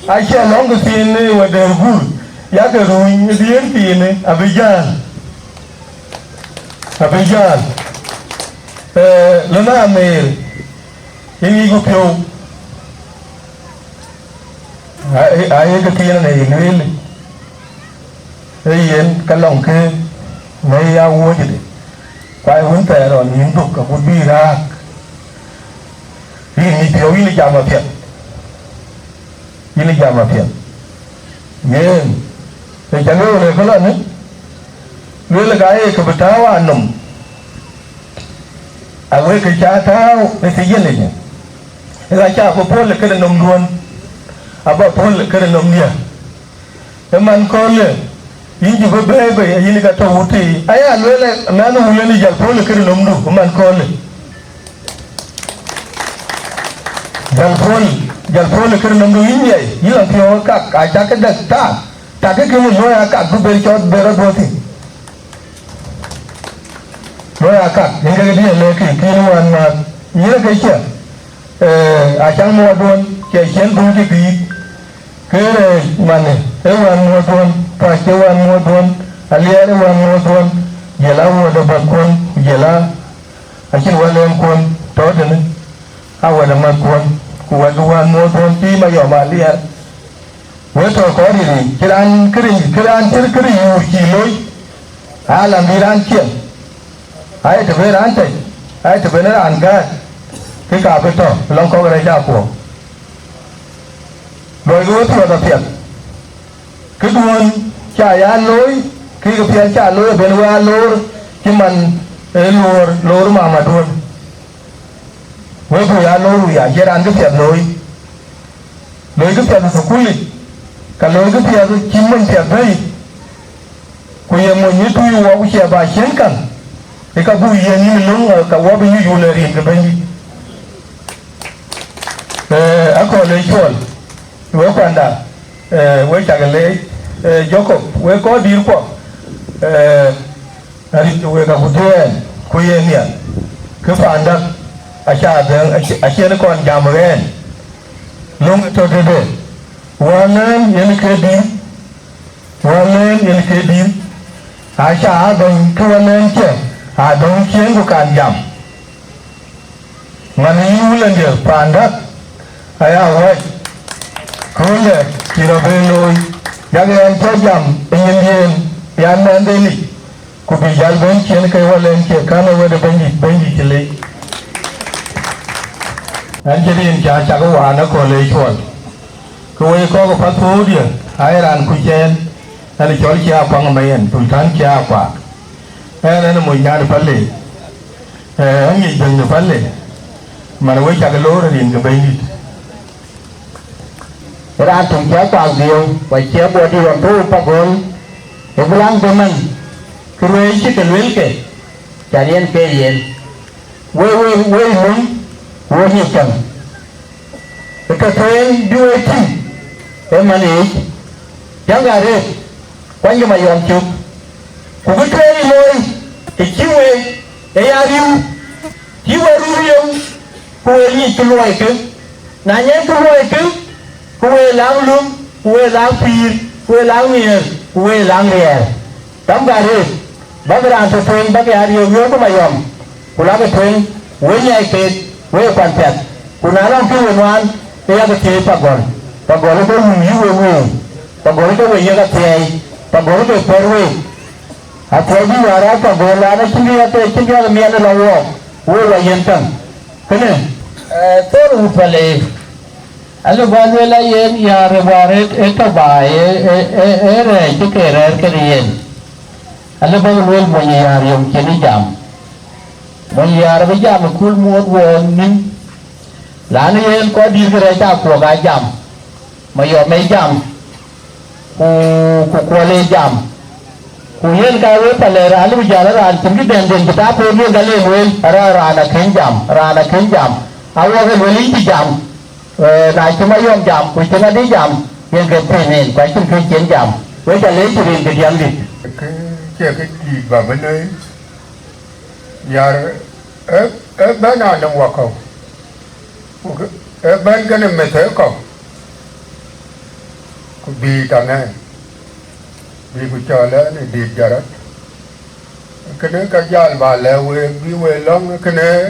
ai sẽ lóng cái tin này và đều gùn giá cái ruồi bia tin này à bây giờ lần nào mình những cái phiếu ai cái tin này người yên cái lòng kia ngay ao uống gì quay huấn tè rồi những tục cả một bi ra thì thiếu như là mà phiền như là mà phiền nghe thì chẳng đâu này có lần ấy với là cái bát tháo ăn nồng à với cái chả tháo cái gì này nhỉ cái chả có phun là cái nồng luôn à bảo phun là cái nồng nhỉ cái man conเลยยิ่งจะไปเบ้ยิ่งก็ต้องหุ่นที่ไอ้อันเวลานั่นหุ่นนี่จัลพูเลยคือลมดูมันคอเลยจัลพูเลยคือลมดูยิ่งใหญ่ยิ่งหลังที่เขากักอาจจะก็เด็กตาก็คือมันน้อยอากักดูเบลชอดเบลร์บอที่น้อยอากักยังไงก็ดีเลยคือมันมายิ่งก็เชื่ออาจารย์มัวโดนเขียนดูที่ดีคือมันเนี่ยวันมัวโดนPakewan modon, aliar wan modon, jela wada bakon, jela, asin walem kon, tawden, awada makon, kuwaduan modon, ti mayo maliar. Weto kori ni, kiran kiri kiloi, alam biran kian, ay teberan tay, ay teberan gad, kika beto, long kau gereja ko. Doi gua tu ada pian. Keduan cahaya loi, kiri pian cahaya loi benua lor, cuman lor mama duan. Wetu ya lor ya, jeran ke pian loi ke pian sekulit, kalau ke pian cuman pian bayi. Kuya monyi tu yu wawu siapa sienkan, eka bu iya ni melong kawabi yu yulerin ke bayi. Aku le jual, we panda, we cakale. Jacob, we có đi qua, we gặp Hussein, Kuyenia, cứ phản đắc, acha nó còn giảm rồi, lông cho thế đấy,วันยังเคยดี, acha đồng cáiวันนั้นเจ้าđồng chiến củaการgiảm, mà nhiều lần được phản đắc, ai vậy, cứ là chỉ là bên lối. Jangan tajam ingin yang mandiri. Kubijal benci ke walen ke kana wada benci cile. Anjiri dia cakap wana ko lejual. Kau ko patu dia. Airan kujen. Ada jual siapa ngamain. Tulkan siapa. Ada mau nyari palle. Angi benci palle. Mana wei cakap lor ni ke benci. Ra thùng chéo quào diều và chéo bùa đi hoàn thu pa gol để bulang teman kruai si kelwel ke carian ke yen we mun we ni chang ke train dua ti emani janga re quan như mà yom chuk ku ke train moi ke chiwe e ariu chiwe riu ku ni kelwai ke na nyen kelwai ke quê láng lum, quê láng pir, quê láng miền, quê láng rìa. Tấm gà đi, bác ra ăn thuyền bác gà đi nhiều của mày yom, của lá cái thuyền, we nyai ke we kwantet kuna long ki wenwan e ya ke pagor pagor ko yu we pagor ko we ya ke pagor ko perwe atwaji wara pagor la na kingi ya te kingi ya mi na lawo we wa yentan kene toru pale alo balwe la yen ya rewaret eta bae re ke ke yen alo balwe mo ya yom keni jam mon yar ba jam kul muot won nin lani yen ko dir gre ta ko ga jam ma yo me jam ko le jam ku yen ka we pale ra lu jara ran tin gi den ta po ge gale wen ra na ken jam awo ge weli ti jam na chi ma yom jam ku chi na di jam yen ge pe nen kwa chin ke chen jam we ta le ti rin ge jam di cái gì bà bên đây giờ ở bên nào trong hoạt không ở bên cái này mình thấy không bị tao này bị cái trò này đi giờ đó cái này cái gian bà lẽ bị về lắm cái này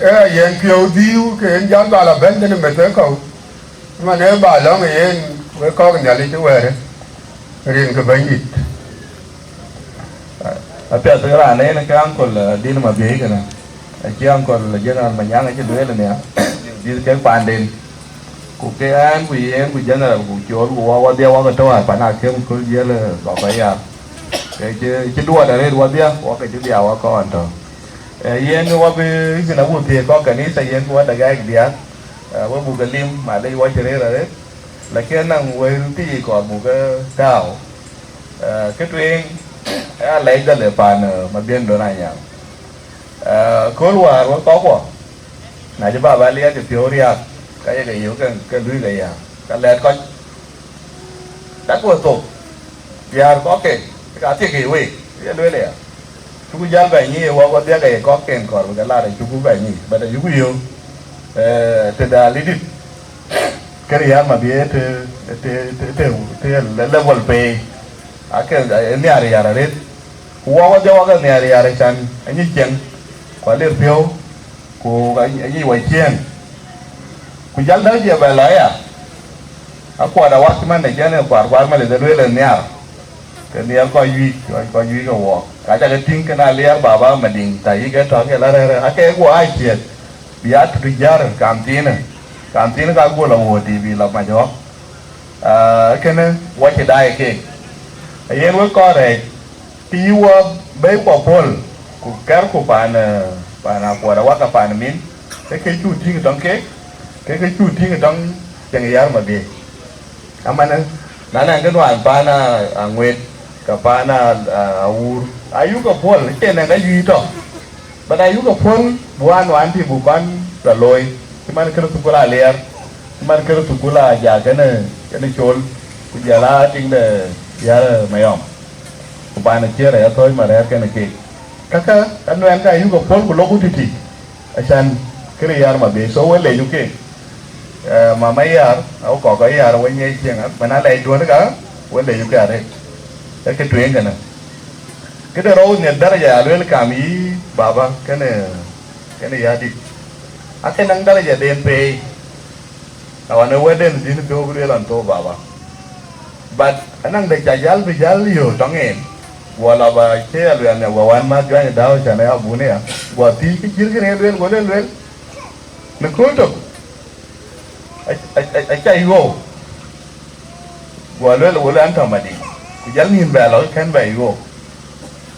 ở yên phiêu diêu cái yên gian bà là bên cái này mình thấy không mà nếu bà lắm thì yên với có cái nhà đi chỗ về đấy riêng cái bánh ít Apia segera ne na ka angkol din Mabiei kana. Aki angkol general manyanga ke duele ne. Dir ke panden. Ku ke an ku yen ku general ku chol ku wa dia wa ka to pa na kem ku yele ba ba ya. Ke dua da re wa dia wa ka dia wa ko anto. Yen wa be gina bu te ko kanisa yen ku da ga dia. Wa bu galim ma dai wa chere ra re. La ke nang we ti ko bu ka tao. Ke tuen lấy ra để bàn mà biên đồ này nhỉ, có loa có quoi, nãy giờ bà lia thì phiếu đi à, cái yếu cái lưới cái à, cái lẹt coi, đã có tổ, giờ có cái gì vậy, cái lưới này, chúng ta vậy nhỉ, qua đây cái có còn cái là để chúng ta vậy nhỉ, bây giờ chúng yêu, từ đó lý đi, cái này mà biết thì level pay akan ini hari-hari ini, uang aja kan hari-hari kan, ini jeng, kuali pio, ku ini wajian, ku jalan dah je balaya, aku ada waktu mana jangan kuar mana itu dua niar, niar kau yui kau wak, kaca keting kena liar baba mending, tapi kan tak kelar, akan aku aja, biar terjar kantin aku lalu TV lalu macam, kena wajib dah ke. Yen we ko re tiwa be ko pol ku kar ku pana ko da waka pana min ke chu ting dong ke chu ting dong yang yar ma be amana nana ke wan pana angwet ka pana ur ayu ko pol ke na ga yu to ba da yu ko pol wan ti bu ban da loy ki man ke su kula ler ki man ke su kula ja ke ne chol ku jala ting de ya mayom kupana chere ya toy mara kana ke kaka anu an ka yugo pol ko logo titi asan kire yar Mabiei so wele yuke mama yar au ko ga yar wenye chenga mana lai duan ka wele yuke are ke tuen kana ke de ro ne daraja alwel kami baba kana ya di ake nang daraja den pe awana weden din ko gure lan to baba but anang de jajal bijal yo tongen wala ba che alwen ne wawan ma ga daw chane abune ya wa ti ki jirgene lwen golen lwen ne ko to a chai go wala wala anta madi ku jal nin ba lo kan ba yo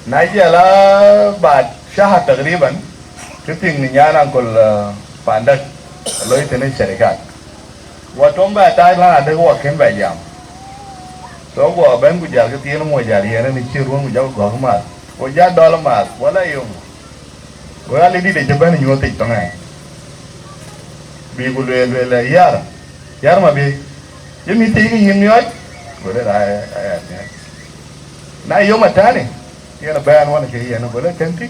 na jala ba shahar takriban kiting ni nyana kol pandak lo itene Sherikat wa tomba tai la de wa ken ba jam so gua ben ku jar ke tiene mo jar yene ni chiru mo jaw go ma o ja dol ma wala yo wala li di de jaban ni wote tonga bi ku le yar Mabiei yemi te ni ni ay wala ay na yo matane yena ban wana ke yena wala kanti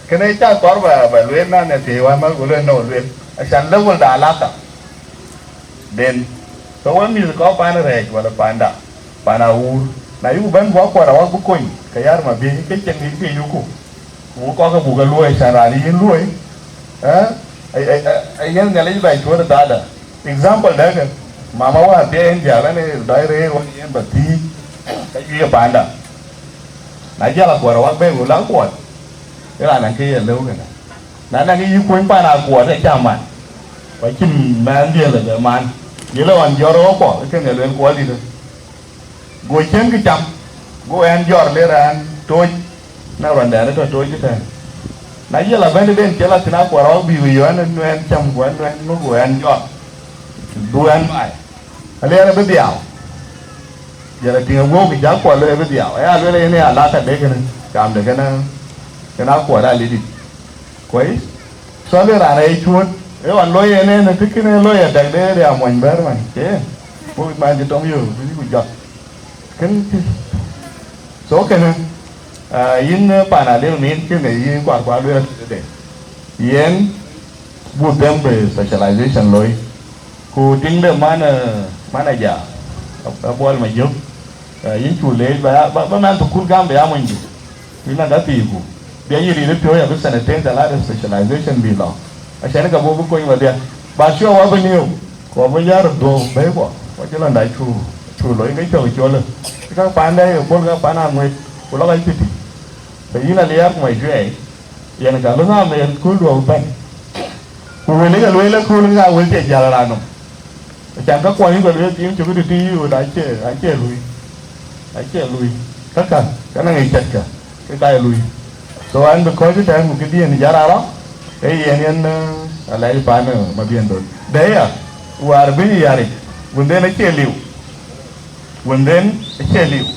kene cha tor ba le na ne te wa ma ku le no le asan level da alaka den so wa mi ko pa na re wala panda pana ur na yu ban wa ko da wa bu koin ka yar Mabiei ke chen ni bi yu ku bu ko ka bu ga luoi sarani yin luoi ai yan ngalai bai to da da example da kan mama wa te en jala ne dai re wa yan bati kai ya panda na jala ko wa be go la ko ira nan ke ya lo kan na na yi ko pa na ko da chama wa kin man dia la man ye lo an joro ko ke ne len ko di go chen ke cham go en jor le ran to na ran da to ji ta na ye la ben ben ke la tina ko ro bi yo an en cham ko en no go en jor du en mai ale ra be biao ye la tinga go ki ja ko le be biao ya le ne ala ta de ke ne kam de ke na ko da li di koi so le ra nei chuột e wan loy ene ne tikine loy da de ya mon ber man ke ko ma ji tong yu ni ku jot ken so ke ne yin pa na le min ke ne yin kwa le de yen bu dem be specialization loy ku ting de mana ja bol ma yu yin chu le ba man to kun gam be ya mon ji ni na da ti ku be yi ri pyo ya be saneten da la specialization bi lo a shane ka bobu ko yin dia ba sho wa ba niu ko ba ya do be ko wa che la dai chu lo ngai cho le ka pa dai ko ka pa na ngoi ko lo ga ti be yin na le ya mai jue yan ka lo na me ku do ba ku we le ga lo le ku le ga we che ja la no chẳng có quan những cái tiếng cho cái đi rồi đại chế lui tất cả cái này chặt cả cái tay lui rồi anh được coi cái trang một cái tiền giá đó cái anh lấy bán ở mà biển rồi đấy à qua bây giờ này vấn đề nó chế liệu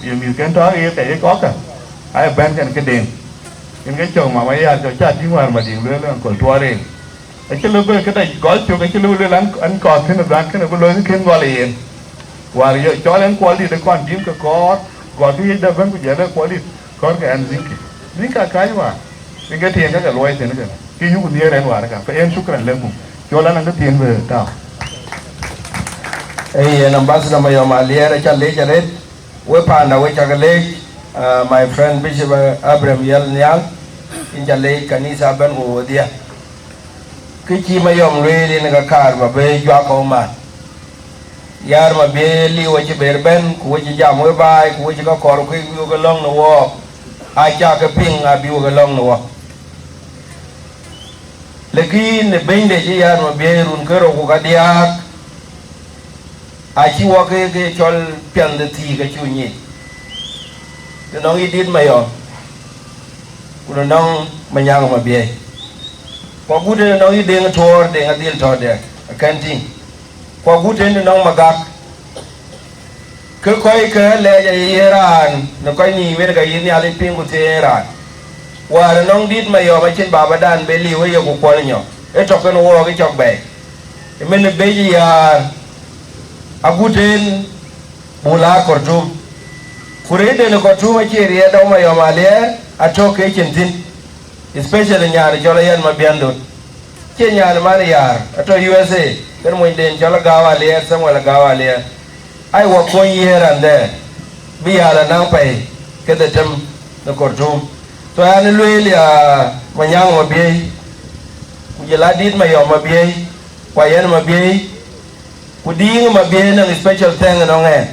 nhiều cái đó cái có cả ai bán cái đèn cái chồng mà mấy anh cho cha tiếng ngoài mà điện lưới còn tua đây cái lưới cái này có chỗ cái lưới lưới anh còn thế nào cái này có lưới cái qua liền qua rồi cho anh qua đi để con kiếm cái có gọi đi đâu vẫn có giá qua đi có cái anh dính cái mà cái tiền cái lôi tiền cái cái những cái này ngoài cả phải em chúc cái lên mùng cho anh cái tiền về tao ấy nằm bác sĩ mà mà lia cho lấy cho đấy với pan nào với cho cái lấy my friend Bishop Abraham Yal in cho lấy kanisa bên hồ dia cái chi mà yom lui đi cái car mà về doa câu mà yar mà về liu với cái bên của cái jam với bài của cái có cái view cái long nó ai cha cái ping à view cái long nó lekin bên để chỉ yar mà về run cái rồi cái dia ai chỉ qua cái chol pian de ti cái chu nhỉ cái nó ít ít mà yom cái nó mà nhang mà về qua gute no i deng tor deng adil tor de kanting qua gute no magak ke koi ke le ja Iran no koi ni wer ga yin ya le ping gute Iran wa no dit ma yo ma chin baba dan be li we yo ko ko nyo e to kan wo ke chok be e men be ya aguten bula kortu kure de no kortu ma che ria do ma yo ma le a to ke chin tin especially nyar jola yan mabiando che nyar man yar ato USA kan mo den jola gawa le samwala gawa le ai wa ko yeran de bi yala nang pai ke de tem no kortum to an luel ya manyang Mabiei ku jela dit ma yo Mabiei kwa yan Mabiei ku ding Mabiei nang special thing no nge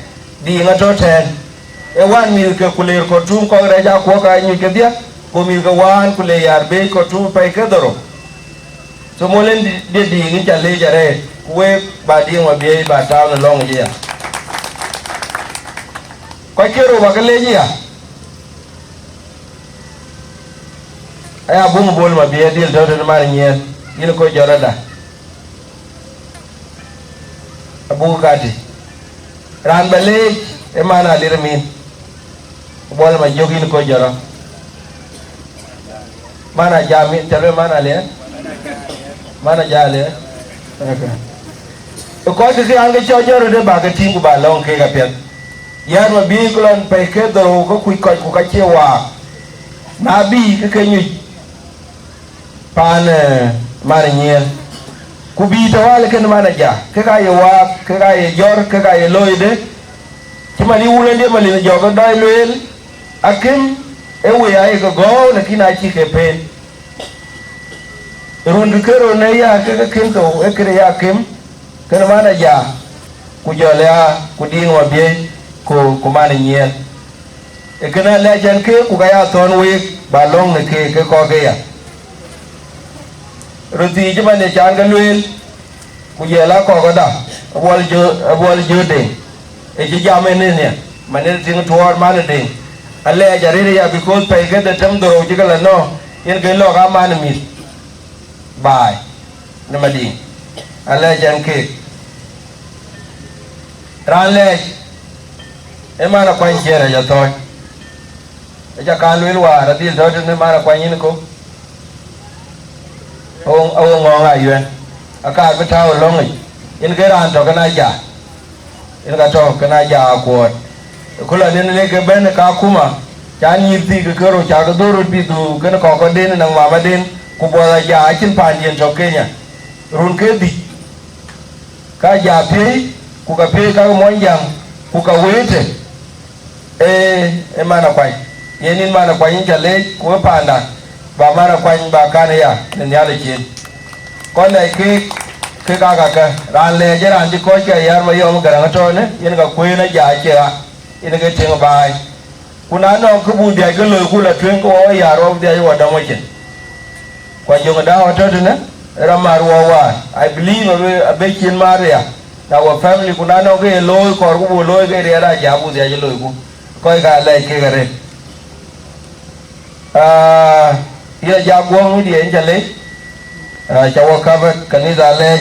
di ngato ten e wan mi ke kuler kortum ko reja ko ka nyu ke dia komi ga wan kule yar be ko tu pai ka doro so molen de di ngi chale jare we ba di ma be ba ta no long ya ko kero ba kale ya aya bum bol ma be dil do do ma nyen yin ko jorada abu kati ran bale e mana lirmin bol ma jogi ko jora mana jami chalo mana le mana jale to ko ti an ga chojoro de ba ga tingu ba long ke ga pet yar ma bi kulon pe ke do ko ku ka chewa na bi ke nyu pan mar nyen ku bi to wale ken mana ja ke ga ye wa ke ga ye jor ke ga ye loide ti mali wule de mali jo ga dai loel akim ewe ai go go lakini achi ke pen run kero ne ya ke kinto ekre ya kim kana mana ya ku jole ya ku ding Mabiei ku mana nyen ekana le jan ke ku ga ya ton wi ba long ne ke ko ke ya ruti jima ne chan ga luel ku ye la ko da bol jo de e ji jame ne mane ting tuor mane de alle jarire ya because pay get the tem do ji kala no yen ke lo ga mane mi bai ne madi alle jan ke ranle e mana kwan chere ja to e ja kan luel wa ra dil do ne mana kwan yin ko ông ngon ai yuen aka be taw long yin ke ran to kana ja yin ka to kana ja ko kula ne ke ben ka kuma chan yirti ke kero cha ga doro bi du kana ko den na mama den ku bo ja chin pan yen to Kenya run ke di ka ja pe ku ka pe ka mo yang ku ka wete e mana kwai yenin mana kwai yin jale ku panda ba mana kwai ba kana ya ne yale chin ko ne ke ka ran le je ran di ko ke yar ma yo ga to ne yin ga ku na ja che ina ke ting bai kuna no ku bu dia ke lo ku la twen ko ya ro dia wa da mo chen kwa yo da wa to ne ra mar wa I believe abe chin maria na wa family kuna no ke lo ko ku lo ke ria da ja bu dia je lo ku ko ga le ke gare ya Ajakguong mi dia jale chawa ka kanisa le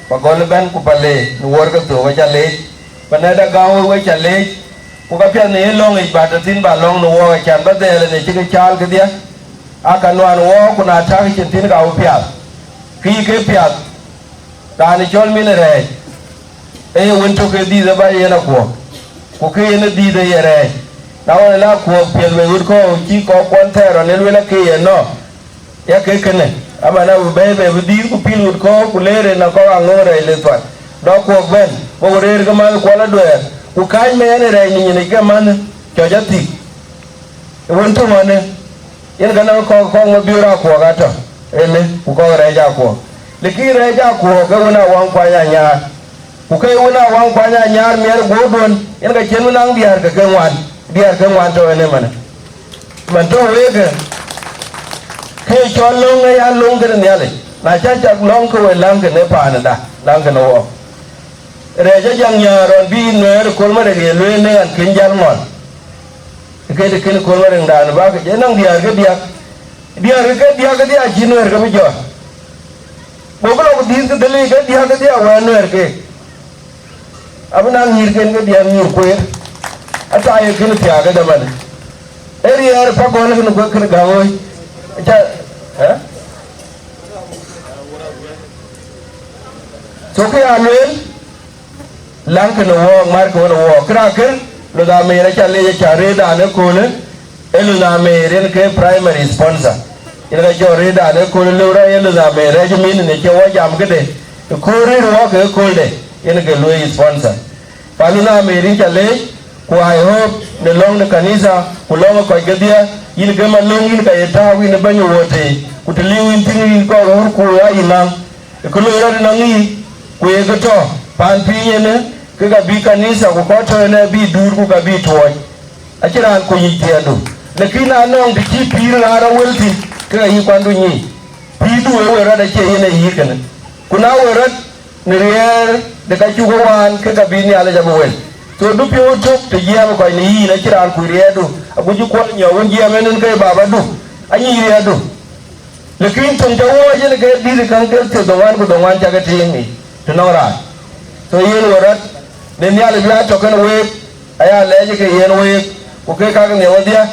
pa gol ben ku pale nuor ka to wa jale panada gawo wa jale ku ka pya ne long I ba tin ba long no wa chan ba de le ne chi chal ke dia aka no an wo ku na ta ki tin ga u pya ki ke pya ta ni chol mi ne re e won to ke di da ba ye na ko ku ke ne di da ye re na wa la ko pya we u ko chi ko kon te ro ne le ke ye no ya ke kene ama na u be di ku pil ko ku le re na ko ngore le twa do ko ben wo re ga man ko la do ku kai me ne re ni ne ga man cho jati won to mane yen ga na ko ngo biura ko ga to ele ku ko re ja ko le ki re ja ko ga wona wan kwa nya ku kai wona wan kwa nya mer go don yen ga chen nang biar ga kan wan to ne man to we ga ke cho long ya long ga ne ale na cha long ko we lang ga ne pa na da lang ga no re ja jang ya ron bi no ko ma re le ne an kin jan mon ke de kin ko ma re da na ba ga je nang dia ga chin wer ga bi jo bo ko din ke dele ga dia wa no er ke abna ngir ken ga dia ngir ko ata ye kin pya ga da man eri er pa ko ne ko kin ga wo cha so ke alel lang ke no wo mar ko no wo kra ke lo da me ra cha le cha re da ne ko ne elu na me ren ke primary sponsor ina jo re da ne ko le ra elu na me ra ji min ne ke wo jam ke de ko re ro ke ko de ina ke lo sponsor palu na me rin cha le ko I hope ne long ne kanisa ko long ko ke dia yin ke ma long yin ka eta wi ne banyo wote ku te liwin tin ko ro ko ya ina ko lo ra na ngi ku ye ko to pan pi ne ke ga bi kanisa ko to ne bi dur ku ga bi to a kira ko yi tiado lakini anong di ki pi ra ra welti ke yi kwandu ni pi du we ra da ke yin yi kana kuna we ra ne rier de ka chu wan ke ga bi ni ala jabu wel to du pi o tok te ya ko ni yi na kira ku riedo abu ju ko nyo won ya men ke baba du anyi riedo lakini tong jawo je ne ke di kan ke te do wan ja ga ti ni to no ra to yin warat ne ni ala bi to kan we aya le je ke yen we ko ke ka ne wadia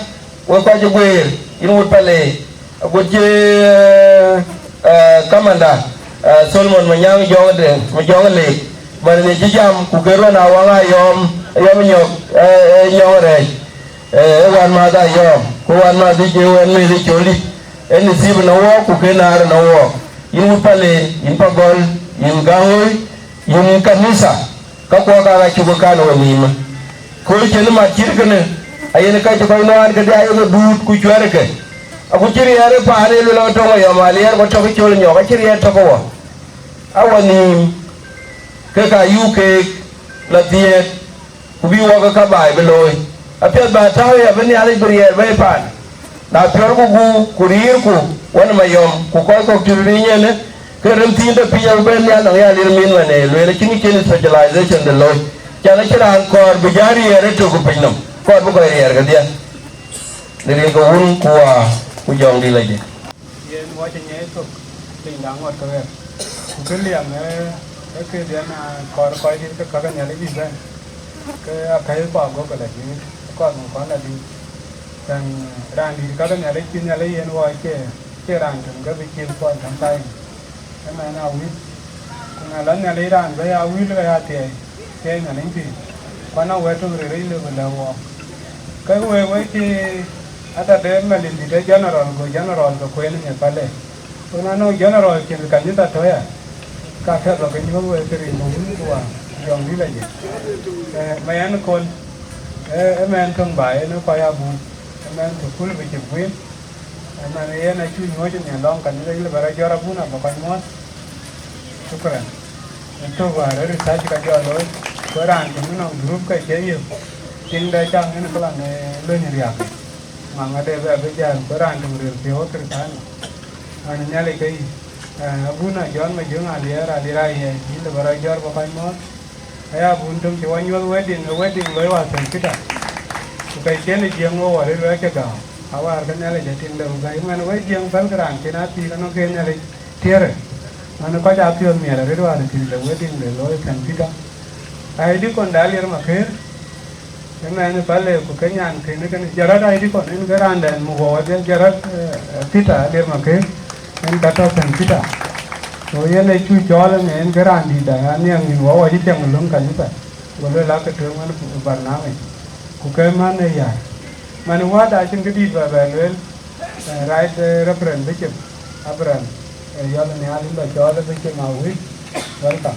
wo ko je gwer in wut pale abu je kamanda Solomon manyang jode mo jongale man ne jam ku ke ro na wa yom Nyok nyore wan ma da yom ko wan ma di je wan me di choli en sib na wo ku ke na na wo in pale in pagol in gawoy in kanisa ka ko ka ga chu ka no ni ma ko ke ma kirkene ayen ka ko no an ke da yo du ku chware ke aku chiri are pa ne lu lo to yo mali er ko to ki chol Nyok chiri er to ko awani ke ka uk la tie ku bi wo ka bai be loy apia ba ta ya bani ale brier be pa na pior ku rir ku wana mayom ku ko tiri nyene ke ram tin da piya be ne ala ya lir min wane le kini kini specialization de loy kana kira an kor bi jari ere to ku pinam ko bu ko yer ga dia le ko un ku jong di laje yen mo che nye to tin dang ngot ko ver ku ke liam ke dia na kor ko di ke ka ne le bi ben ke a kai ko go ko la di ko ko la di dan ran di ka ne le tin le yen wo ke ran tum ga bi kin ko tan tai ma na wi ku na lan ne le ran ba ya wi le ya te na ning ti ko na we to re le ba wo cái we ki ata de melin di general go kwel ne pale una no general ki ka ni ta to ya ka ka lo ke ni we ke ri no ni wa yong ni la ye mayan kon men kong bai no pa ya bu men to kul be ki bu na ne ye na chu no je ne long kan ni le bara jora bu na ba kan mo shukran to wa re sa ka jo lo ko ran ni no group ka che ye tin da chang ni ko la ne lo ni ya mà đây về bây giờ có rằng được điều thiếu từ tháng anh nhớ lại cái bún ở giòn mà dưỡng à đi ra chỉ là vào giòn vào phải mót hay bún trong chỗ anh nhớ wedding với vào thành cái cái chuyện này riêng ngô ở đây với cái đó họ vào cái nhớ lại cái tiền đầu cái mà nó với riêng phải cái rằng cái nào thì nó cái nhớ lại thiệt rồi mà nó có giá tiền nhiều là cái đó thì là wedding để lối thành cái đó ai đi còn đá liền mà khế cái này nó phải là của cái nhà thì nó cái giờ đây đi còn nên cái ran đèn mù hồ cái giờ đó pita để mà cái nên đặt vào thành pita rồi cái này chui chó là nên cái ran đi đã anh em nhìn hồ ở đi chẳng lúng cả như vậy rồi là cái trường nó bản nào này của cái mà này dài mà nó quá đại trên cái đi về lên right reference với chụp reference giờ là nhà chúng ta cho nó với chụp màu huyết welcome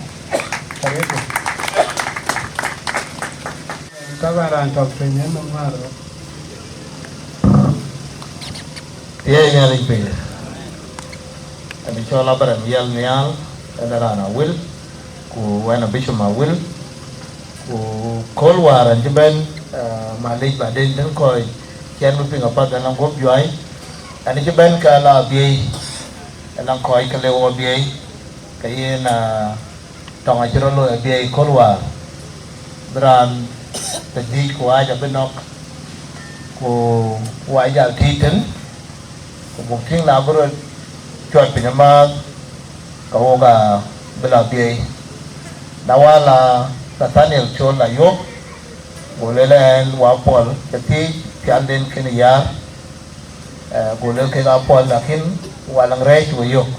các bạn đang tập thể nhấn nông hoa rồi. Iya yang lebih. Tapi kalau barang yang nial, ada rana will, ku wana bishop ma will, ku kolwaran jeben malik baden dan koi, kian lupi ngapa dalam gop juai, ani jeben kala biay, dalam koi kalewa biay, kaya na tonga cirolo biay kolwar, beran tadi ku aja benok ku aja titan ku bukting na bro cuat pinjaman kau ga bela biay dawala Nathaniel chon la yok boleh len wapol jadi pianden kini ya boleh ke wapol lakin walang Reech yok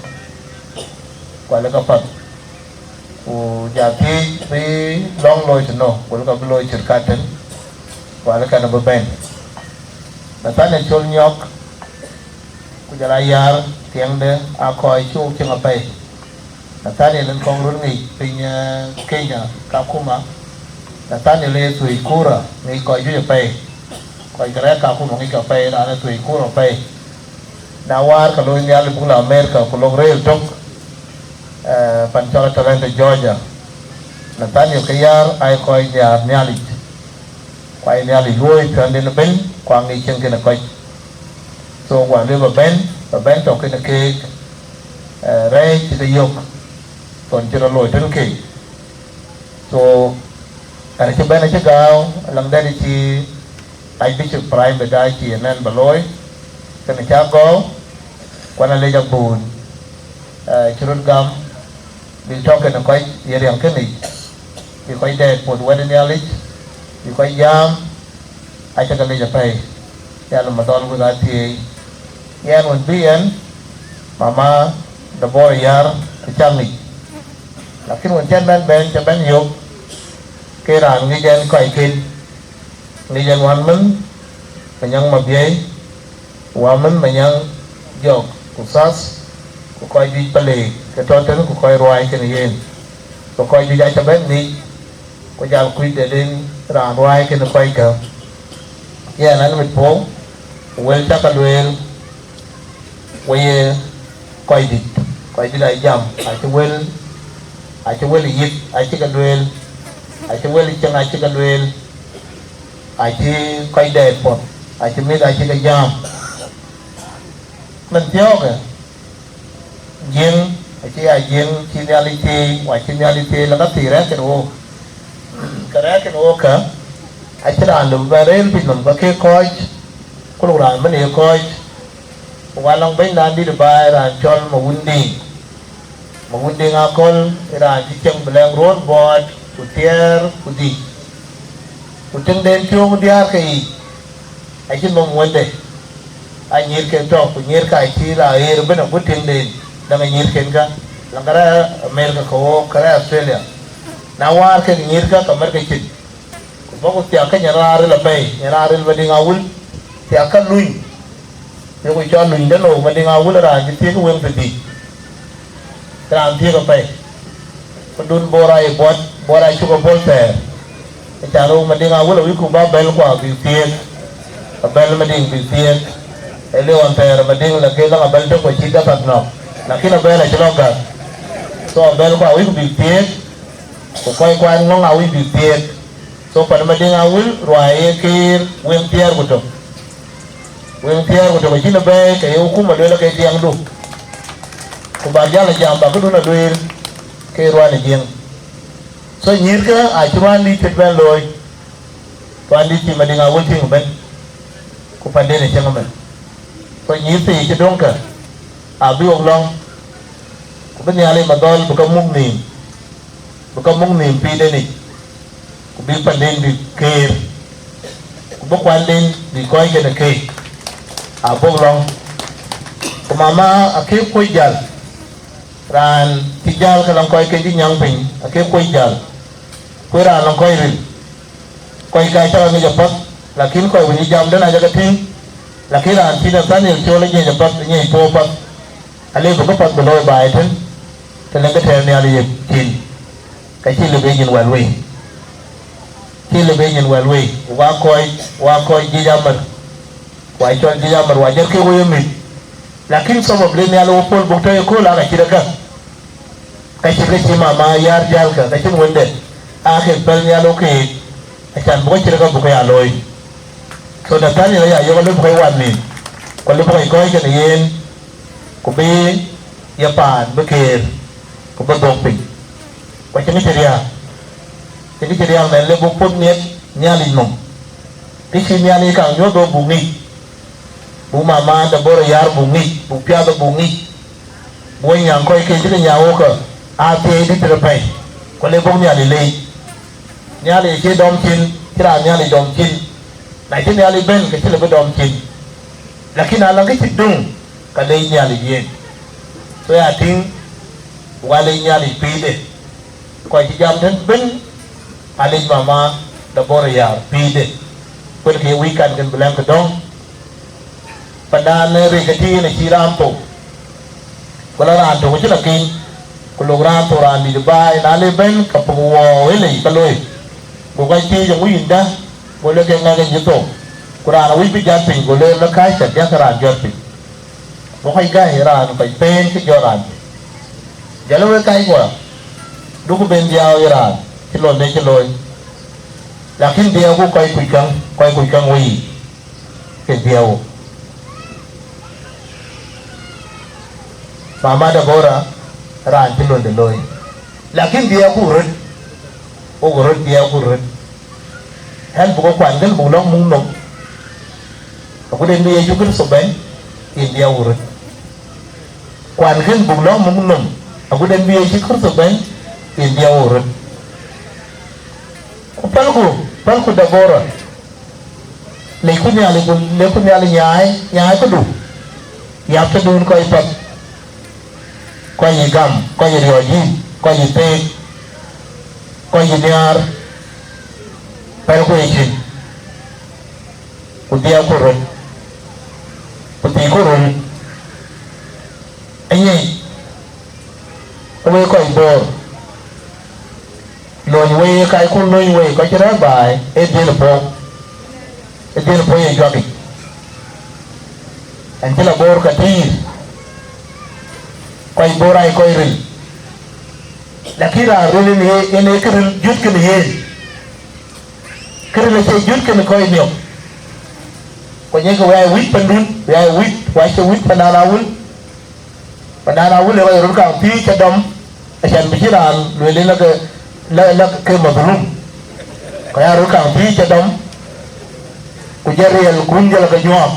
wala kapat jadi di long loy no boleh kau loy Sherikat wala kana beben Nathaniel chon Nyok ku jalayar tiang de akoi chu chengapai Nathaniel len kong run ngi pinya Kenya kakuma Nathaniel le tui kura ngi koi ju pai koi kare kakuma ngi ka pai na tui kura pai dawar kalau ini alih pula Amerika pulau rail tok pancola Atlanta Georgia Nathaniel kayar ai koi dia nyali koi nyali loi pian ben kwang ngi chen kena koi so wa le ba ben tok kena ke Reech de yok còn chưa lôi trên kì, so anh chỉ bên này chỉ gạo, lần đây thì anh biết chụp prime về đây thì nên bà lôi, cái này chắc có, quan là lấy ra bùn, chốt gam, vì cho cái nó quay, giờ điểm cái này, vì quay đẹp, một wedding knowledge, vì quay jam, anh chắc lấy ra pay, ya là mà đón của cái thì, ya muốn biết mama, the boy yar, chăng này lakin wancan ben caban yuk keran ngijan koi kin ngijan wanmen menyang Mabiei wamen menyang jok kusas ku koi di pale ke toten ku koi ruai ke yen ku koi di caban ni ku jal kui de den ran ruai ke koi ka ya nan mit po wel ta kalwel waye coi đi đại jam ai chơi well yết ai chơi cái ai chơi well chẳng ai chơi cái ai chơi coi đẹp một ai chơi mấy ai chơi cái jam mình theo cái riêng ai chơi riêng chinality là cái gì đó cái đó cả ai chơi đàn được về đây bị làm cái coi có lúc nào mình hiểu coi qua long bên đàn đi được bài đàn cho một wundi ngakol đàn chỉ chẳng bèn road board kutier kuti kuteng den tiong dia kai ai chỉ mong muốn đấy ai nhir cái trò của nhir cái chi là air bên ở kuteng den đang nhir cái là cái America ko cái Australia nawar cái nhir cái kamar cái chit có cái tiak cái nhà ra là bay nhà ra bên đi ngawul tiak cái lui nếu tôi cho lui đến lầu bên đi ngawul là chỉ tiak cái quen phải đi làm thiệt phải đun borai chuka bolte charo mà đi ngáo là quý ba bel quả bị thiệt bel mà đi bị thiệt leo anh phải mà đi là cái là bel trong cái chi đã thật nó là khi là bel là cho cả so bel quả quý bị thiệt quay quanh nó ngáo bị thiệt so phần mà đi ngáo rồi cái nguyên thiệt của cái chi là bel cái yêu cũng mà đưa là cái tiếng đủ kubaja la jamba ko duna doer ke rwani jeng so nyirka a chuman li tetben loy pandi ti madinga wotin ben ko pande ne changa men so nyirti ci donka a bi ok long ko ben yale madol bu ko mung ni pi de ni ko bi pande di ke ko bo kwanden di koy ke de ke a bo long ko mama akay koy jal ran tijal kalang koy ke di nyang pin akay koy jal ko ran lang koy rin koy kay tawa ni japat lakin koy wini jam dan aja kating lakin ran tidak tanil chole ni japat ni po pat ale bu ko pat beloy bai ten telang ka ter ni ali tin kay chi lebe nyin walwe wa koy ji jamar wa chon ji jamar wa jer ke wo yemi lakin sabab le ni alo pol bukta ko la ka kira ka ci mama yar jal ka ci wonde akhir bal ni alo ke acan bu kira ka bu ka aloy so da tani la ya yo le bu ka wan ni ko le bu ka ko ke yen ko be ya pan be ker ko be dong pin ko ci ni ceria na le bu pon net nyali nom ki ci nyali ka nyo do bu ni bu mama Deborah yar bungi bu pia do bungi bu nyang koy ke ti nyawo ko a te di trepai ko le bong nyali le nyali ke dom chin kira nyali dom chin na ti nyali ben ke ti le dom chin lakin ala ke ti dung ka le nyali yen so ya ting wale nyali pide ko ti jam den ben ale mama Deborah yar pide ko ke weekend kan bulan ko dong pada nere keti ne cirampo kalau ranto ko cila kin kalau ranto randi de bay na le ben kapuwo ele kaloi ko kai ti jang winda ko le ke ngagen jito kurana wi bi japin ko le la kai sa ya kara japin ko kai ga ran ko pen ki joran jalo we kai ko du ko ben jao ran ki lon de ki loy lakin dia ko kai kuikang wi ke dia mama Deborah ran tilon de loy lakin dia kurut dia kurut han bu ko kwan gal bu long mung nom ko den dia jukul so ben in dia urut kwan gal bu long mung nom ko den dia jukul so ben in dia urut ko palku Deborah le kunya le nyai ko du yap ta dun ko ipat ko yi gam ko yi rioji ko yi pe ko yi niar pel ko yi ku dia ko ron ku ti ko ron anyi ko we ko bor lo yi we kai ko lo yi we ko chira bai e de po ye jogi an tela bor ka ti coi borai coi ril lakira ril ni ene keril jut ken he keril se jut ken coi Nyok ko nyek wa wit pandun wa wit wa se wit pandana wul le wa ru ka pi cha dom asan bijiran le la ke ke mazlum ko ya ru ka pi cha dom ku jariel kunjal ka nyom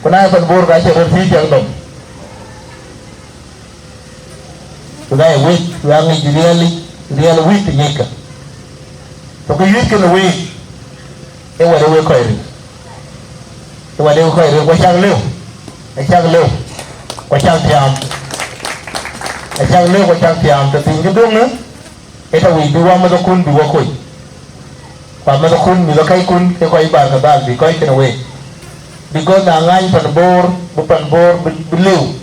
kuna pan bor ka se pi cha dom kuna wit wa ngi real wit nyeka to ko yit ken we e wa we ko ri wa de ko ri ko chang leu ko chang tiam ko chang tiam to tin ju dong e ta wi bi wa ma kun bi wa ko pa ma kun mi lo kai kun ke ko i bar ka dal bi ko i ken we bi go na ngai pan bor bi leu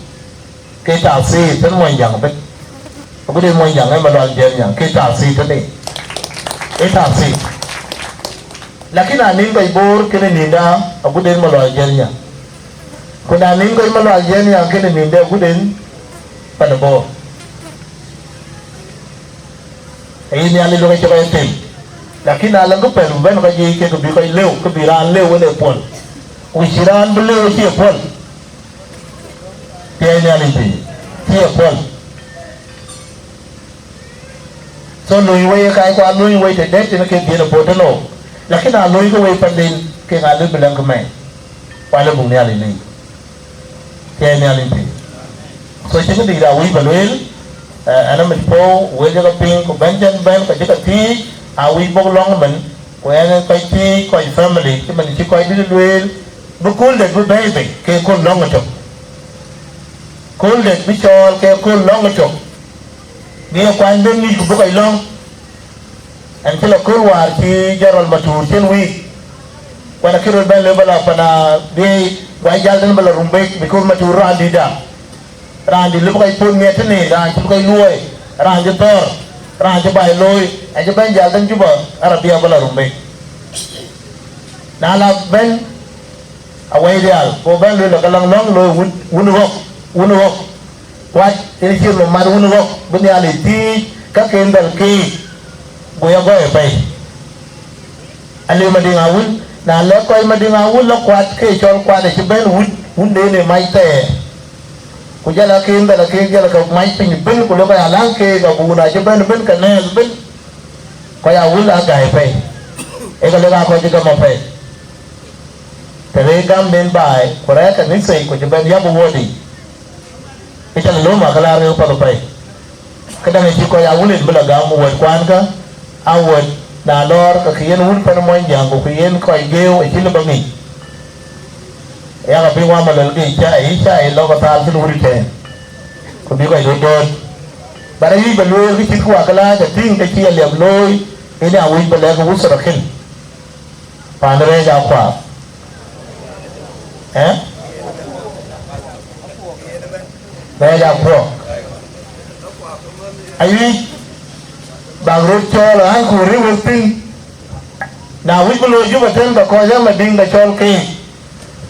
ke ta si tan mo yang be ko de mo yang ai ma lo je yang ke ta si tan ni e ta si lakini aning kai bor kene ninda abu den malo algeria kuna aning kai malo algeria kene ninda abu den pada bor ini ali lo kai coba tem lakini alang ko pelu ben ka ji ke ko bi kai leu ko bi ran leu ne pol usiran belu ti pol ti ini ali ti pol so lui we kai ko lui we te det ne ke bi no potelo lakini aloi ko we pandin ke ngalu bilang ke mai wala bung ni ali ni ke ni ali ni so che di da wi balwel ana mit po we ga ping ko benjan ben ko jika ti a wi bog long men ko ana ko ti ko family ti man ti ko di lwel bu kul de bu baby ke ko long to kul de bi chol ke ko long to ni ko andon ni bu ko long and kila kurwar ci jaral matur chen wi wana kirol ben le bala pana de wa jaldan bala rumbe bi kur matur randi da randi le koy pon net ni randi koy luoy randi tor randi bay loy e je ben jaldan juba arabia bala rumbe na la ben away real ko ben le kalang long loy wunu wok wat te ci lo mar wunu wok bu ni ali ti ka kendal ki goya goya pai ale madinga wul na le koy madinga wul lo kwat ke chol kwat de ben wun de ne mai te ku jala ke ndala ke jala ka mai pin ben ku lo ka alang ke ga bu na je ben ka ne ben ko ya wul a gai pai e ga le ga ko je ka mo pai te re gam ben bai ko ra ka ni sei ko je ben ya bu wodi e chala lo ma kala re pa pai kada ne ko ya wul bla ga mu wa kwan ka awon na lor ka kiyen wun pan mo yang ko kiyen ko geo e til bangi ya ga bi wa ma lel gi cha e lo ko tal til wuri te ko bi ko do bara yi ba lo gi ti ko kala ga ting ke ti le loy ina wi ba le ko usra khin pandre ja kwa ba ja pro ayi bagro chol an ko riwtin na wi bolo juba ten ba ko ja ma dinga chol ke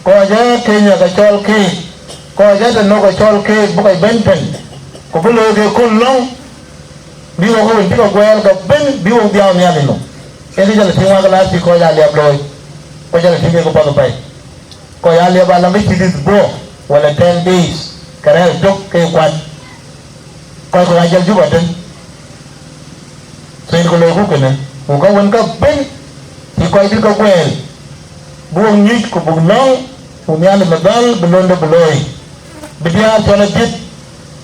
ko ja kenya ga chol ke ko ja de no ga chol ke bu kai benten ko bolo ge ko long bi ko gwel ga ben bi wo dia mi ali no e ri jale tinwa ga la ti ko ja le bloy ko ja ti ko pa pai ko ya le ba la mi ti bo wala 10 days kare dok ke kwat ko ga jal juba ten sen ko le ko ne ko ka won ka ben ti ko di ko gwel bu nyi ko bu long bu nyal ma dal bu londe bu loy bi dia to na dit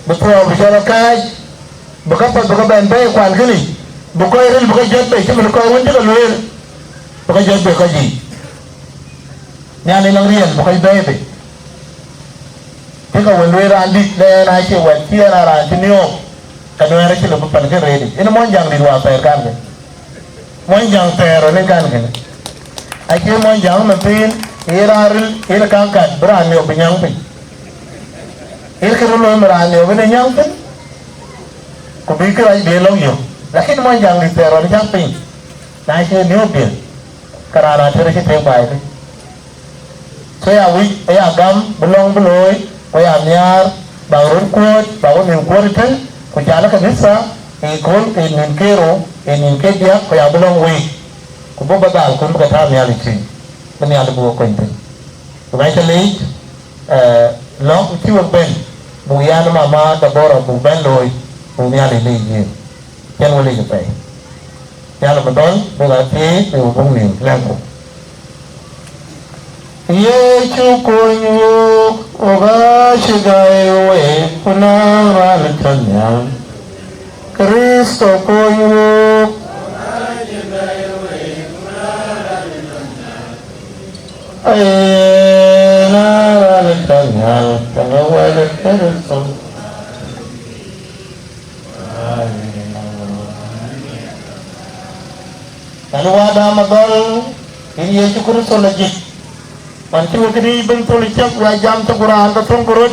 bu pro bu jara kaj bu ka pa bu ka ben be kwan gni bu ko rel bu ka jot be ci mu ko won di ko loy bu ka jot be ko ji nyane lang rien bu ka be be te ka won loy ran dit le na ci wan ti na ran ti Nyok kanu era ci lo pan ke redi ina mo jang di wa per kan mo jang pero ne kan ke ai ke mo jang na pin iraril ira kan kan bran yo binyang pin ira ke lo mran yo bene nyang pin ko bi ke ai de lo yo lakin mo jang di pero ne jang pin na ke ni obi karara tere ke te bai ke so ya wi ya gam belong beloy ko ya nyar bawon ko bawon min ko tan ko jala ka misa e kon e min kero e min ke dia ko ya bulong we ko bo badal ko ko ta mi ali tin ko mi ali bo ko tin ko ba tele lo ti wo ben bu ya na mama Deborah bu ben loy bu mi ali ni ni ken wo le pe ya la badon bu ga ti bu bu mi lan ko ye chu ko yu oga shigai we kuna ral tanya Kristo ko yu ay na ral tanya tanga wale Kristo Kalau ada magal ini ye chu Kristo lagi Panci wakini bentul icap wajam cekuran betul kurut.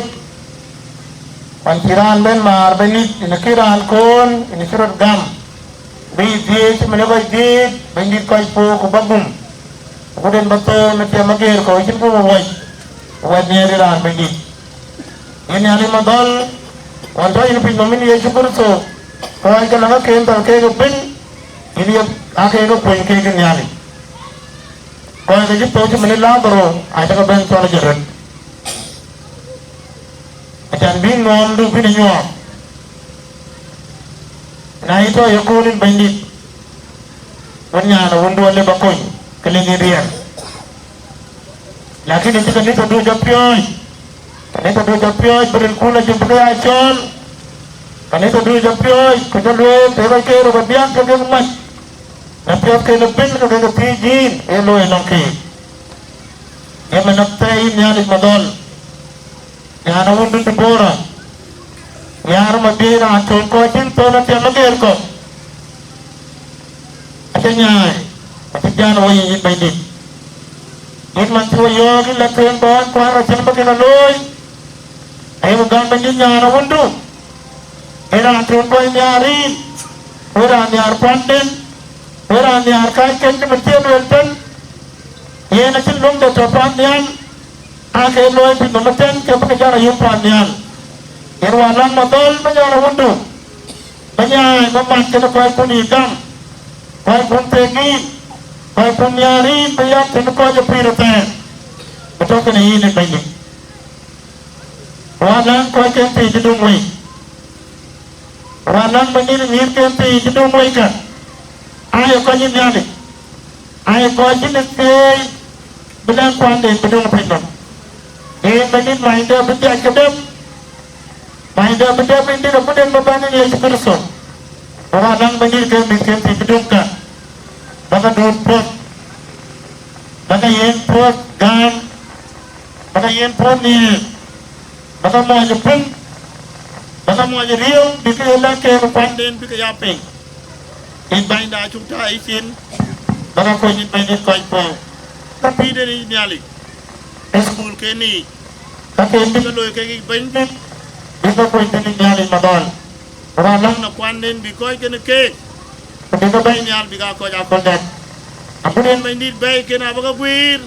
Panciran ben mar benit ini kiran kon ini surat gam. Biji cemene koi dit benit koi po kubagum. Kemudian betul nanti magir koi cempu waj waj nyeriran benit. Ini hari madal. Wanita ini pun nomin ye syukur so. Koi kalau kental kego pen ini akhirnya kau pen kego nyali. Kalau kita tahu cuma lelah baru ada kebanyakan soal jarak. Macam bingung tu pilih Nyok. Nah itu ya kulin bandit. Banyak lah unduan le bakoi kelingirian. Lagi nanti kan itu dua japioi. Kan itu dua japioi berengkula jemput acol. Kan itu dua japioi kita dua terus ke rumah biang ke rumah. Tapi apa yang lebih nak kena pijin, elo enokki. Yang menaktai nyali madol. Yang ana undu Deborah. Yang ana Mabiei na acol ko jin to na tiang magel ko. Atanya, atjan wo yin bandit. Yin man tuwa yo gin la tuwa bon ko ara chen bagin aloy. Ay mo gang bandit yang ana undu. Era tuwa ko nyari. Ora nyar panden. Orang yang arkai kan kemudian welton, ia nak celung dah terpandian, akhir loy pun memetan ke pengejar yang pandian. Irwanan modal banyak undu, banyak memat kena kau pun ikam, kau pun tegi, kau pun nyari, banyak kena kau jepir ter. Betul kena ini banyak. Wanan kau kenti jedung wei, wanan menir kenti jedung wei kan. Ayo kau ini ni, ayo kau ini kau benar pandai benar pintar. Menit main dia berjaya kedap, main dia berjaya pintar. Kemudian beban ini yang sekerso. Orang menit kau miskin tidurka, maka duduk, maka yang pun gan, maka yang pun ni, maka mau jepun, maka mau jeriung, bikin orang kau pandai bikin apa? In bainda chúng ta isin baka ko in bainda ko po tapi dari nyali school ke ni tapi ini kalau ke bainda bisa ko in nyali madal orang na kwanden bi ko ke ke tapi ko bain nyal bi ka ko ja ko dat apunen bainda bay ke na baka buir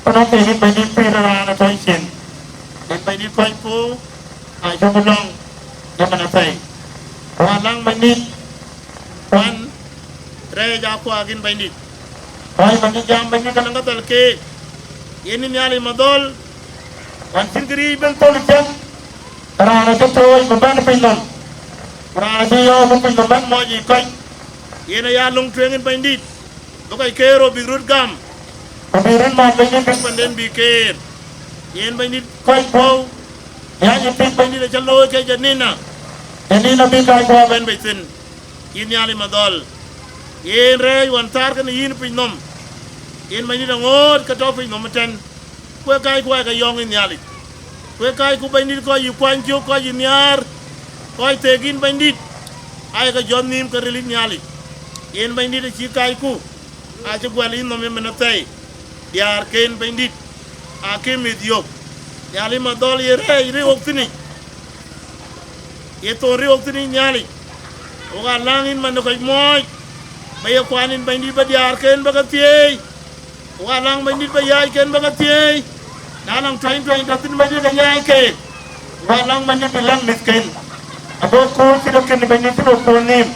orang ke in bainda pira na ko isin in bainda ko po ay ko long na manasay orang bainda Wan Reja aku agin bandit. Wan bandit jam bandit kalau nggak terke. Ini nyali madol. Wan singkiri bentul jam. Karena itu tuh beban pinjam. Karena dia mungkin beban mau jikai. Ini ya long tuangin bandit. Bukai kero bigrut gam. Bigrut mah bandit panden bikir. Ini bandit kau bau. Ya nyepit bandit jalur ke janina. Janina bikai kau ben betin. Ini nyali madol. Ini rey wantar kan ini pinom. Ini mana ni ngor kata pinom macam. Kue kai yong ini nyali. Kue kai ku bandit kau yukuanjo kau yuniar. Kau tegin bandit. Ayah kau jom nim kerelin nyali. Ini bandit cikai ku. Aja gua lin nomor menatai. Biar ken bandit. Akhir mediok. Nyali madol ini rey waktu ni. Itu waktu ni nyali. Orang langin mana kau moy, bayar kuanin bandit berdiar ken bagatiai, orang lang bandit bayar ken bagatiai, dalam train datin bandit bayar ken, walang mani bilang miskin abo ko sino ken bani sino ko nim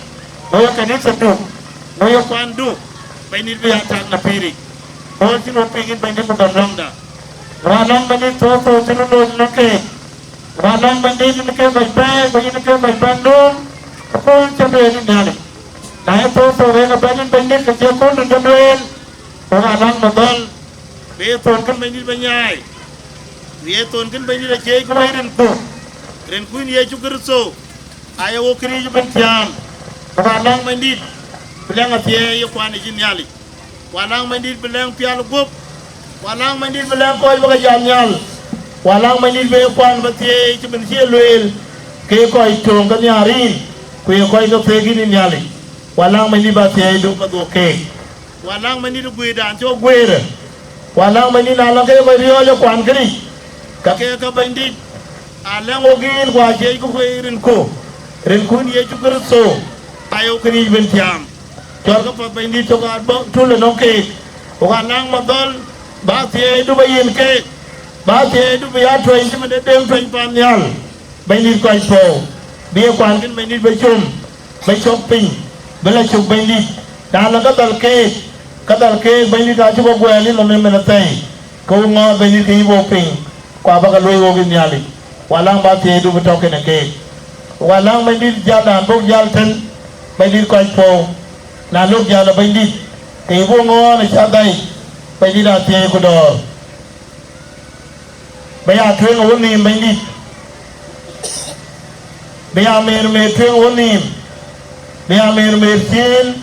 no kanisa tu no kwandu bani biya tang na piri o sino pingin bani ko donda walang mani to sino no ke walang mani ni ke bai bani ke bai bandu ko chabe ni nale na to we na bani ke ko no doel o walang madal be ton kan bani banyai ye ton kan bani la jey ko ren ko ren kuin ye chu gerso aya wo kri ju ben tiam walang mani bilang atie yo kwan jin yali walang mani bilang pial gop walang mani bilang ko ba jam nyal walang mani be kwan ba tie chu ben che loel ke ko itong kan yarin ku ye ko ko pegi ni yali walang mani ba tie do ba do ke walang mani do guedan cho guere walang mani na la ke ba rio yo kwan kri ka ke ka bandit alang ogin kwa je ko rin ko ren kun ye chu gerso ayo kri ben tiam chor ko pa bandit to ga bo tul no ke o ga nang ma dol ba tie du ba yin ke ba tie du ba ya thoi ji ma de dem thoi pam nyal bandit ko po bi kwan kin bandit ba chum ba shopping ba la chu bandit da la ka dal ke bandit ga chu bo gwa ni lo me na tai ko ngo bandit ki bo ping kwa ba ka loi wo gin nyali walang ba tie du ba to ke na ke walang bandit jalan bok jal ten bandit ko po na lúc giờ là bệnh đi thì vô ngô là cha đây bệnh đi là tiền của đồ bây giờ thương ổn niệm bệnh đi bây giờ mình thương ổn niệm bây giờ mình tiền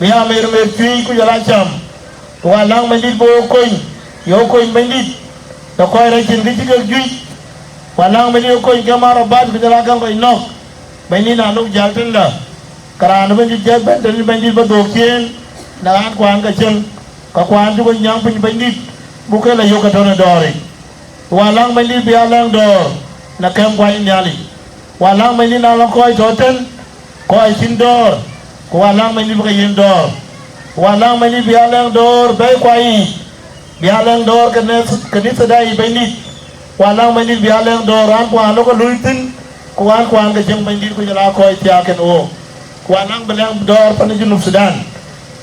bây giờ mình truy của gia chồng và lang bệnh đi vô coin bệnh đi nó coi ra trên cái chữ duy và lang bệnh đi coin cái mà robot của gia chồng coi Nyok bệnh đi là lúc giờ trên là karena bandit jat bandit badokien dengan kuan kecil ka kuan juga nyang bandit bukan la yo ka dona dori walang bandit bialang dor na kem kuan nyali walang bandit na lang koi toten koi sindor walang bandit bukan yin dor walang bandit bialang dor bai kwai bialang dor kene sedai bandit walang bandit bialang dor an kuan lo ko luitin kuan kecil bandit ko jala koi tiaken o walang belang dor pada junub Sudan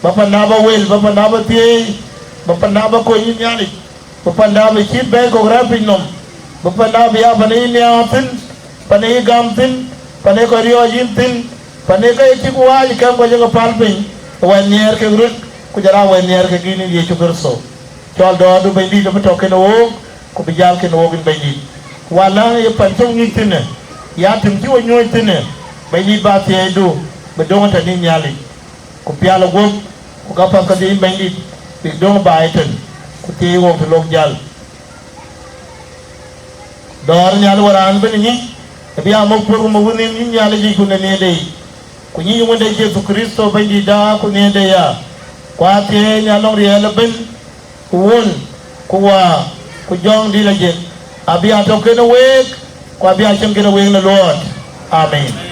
bapa naba wel bapa naba tie bapa naba ko yin yali bapa naba chit be ko grafi nom bapa naba ya bani ni atin bani gamtin bani ko rio jintin bani ko chi ko wa kam ko jang palpin wan yer ke grut ko jara wan yer ke gini ye chukurso chol do du bandi do to ke no ko bijal ke no gin bandi walang ye panchong ni tine ya tim chi wo nyoy tine bandi ba tie du bedong ta ni nyali ku piala gom ku kapam ka di bandit bidong baiten ku ti wo lok jal dor nyal waran ben ni bi amok pur mo woni ni nyali ji ku ne dei ku ni mo de Yesu Kristo bandit da ku ne de ya kwa te nyalong riel ben ku won ku wa ku jong di la je abi ato ke no wek ku abi acham ke no wek na Lord amen.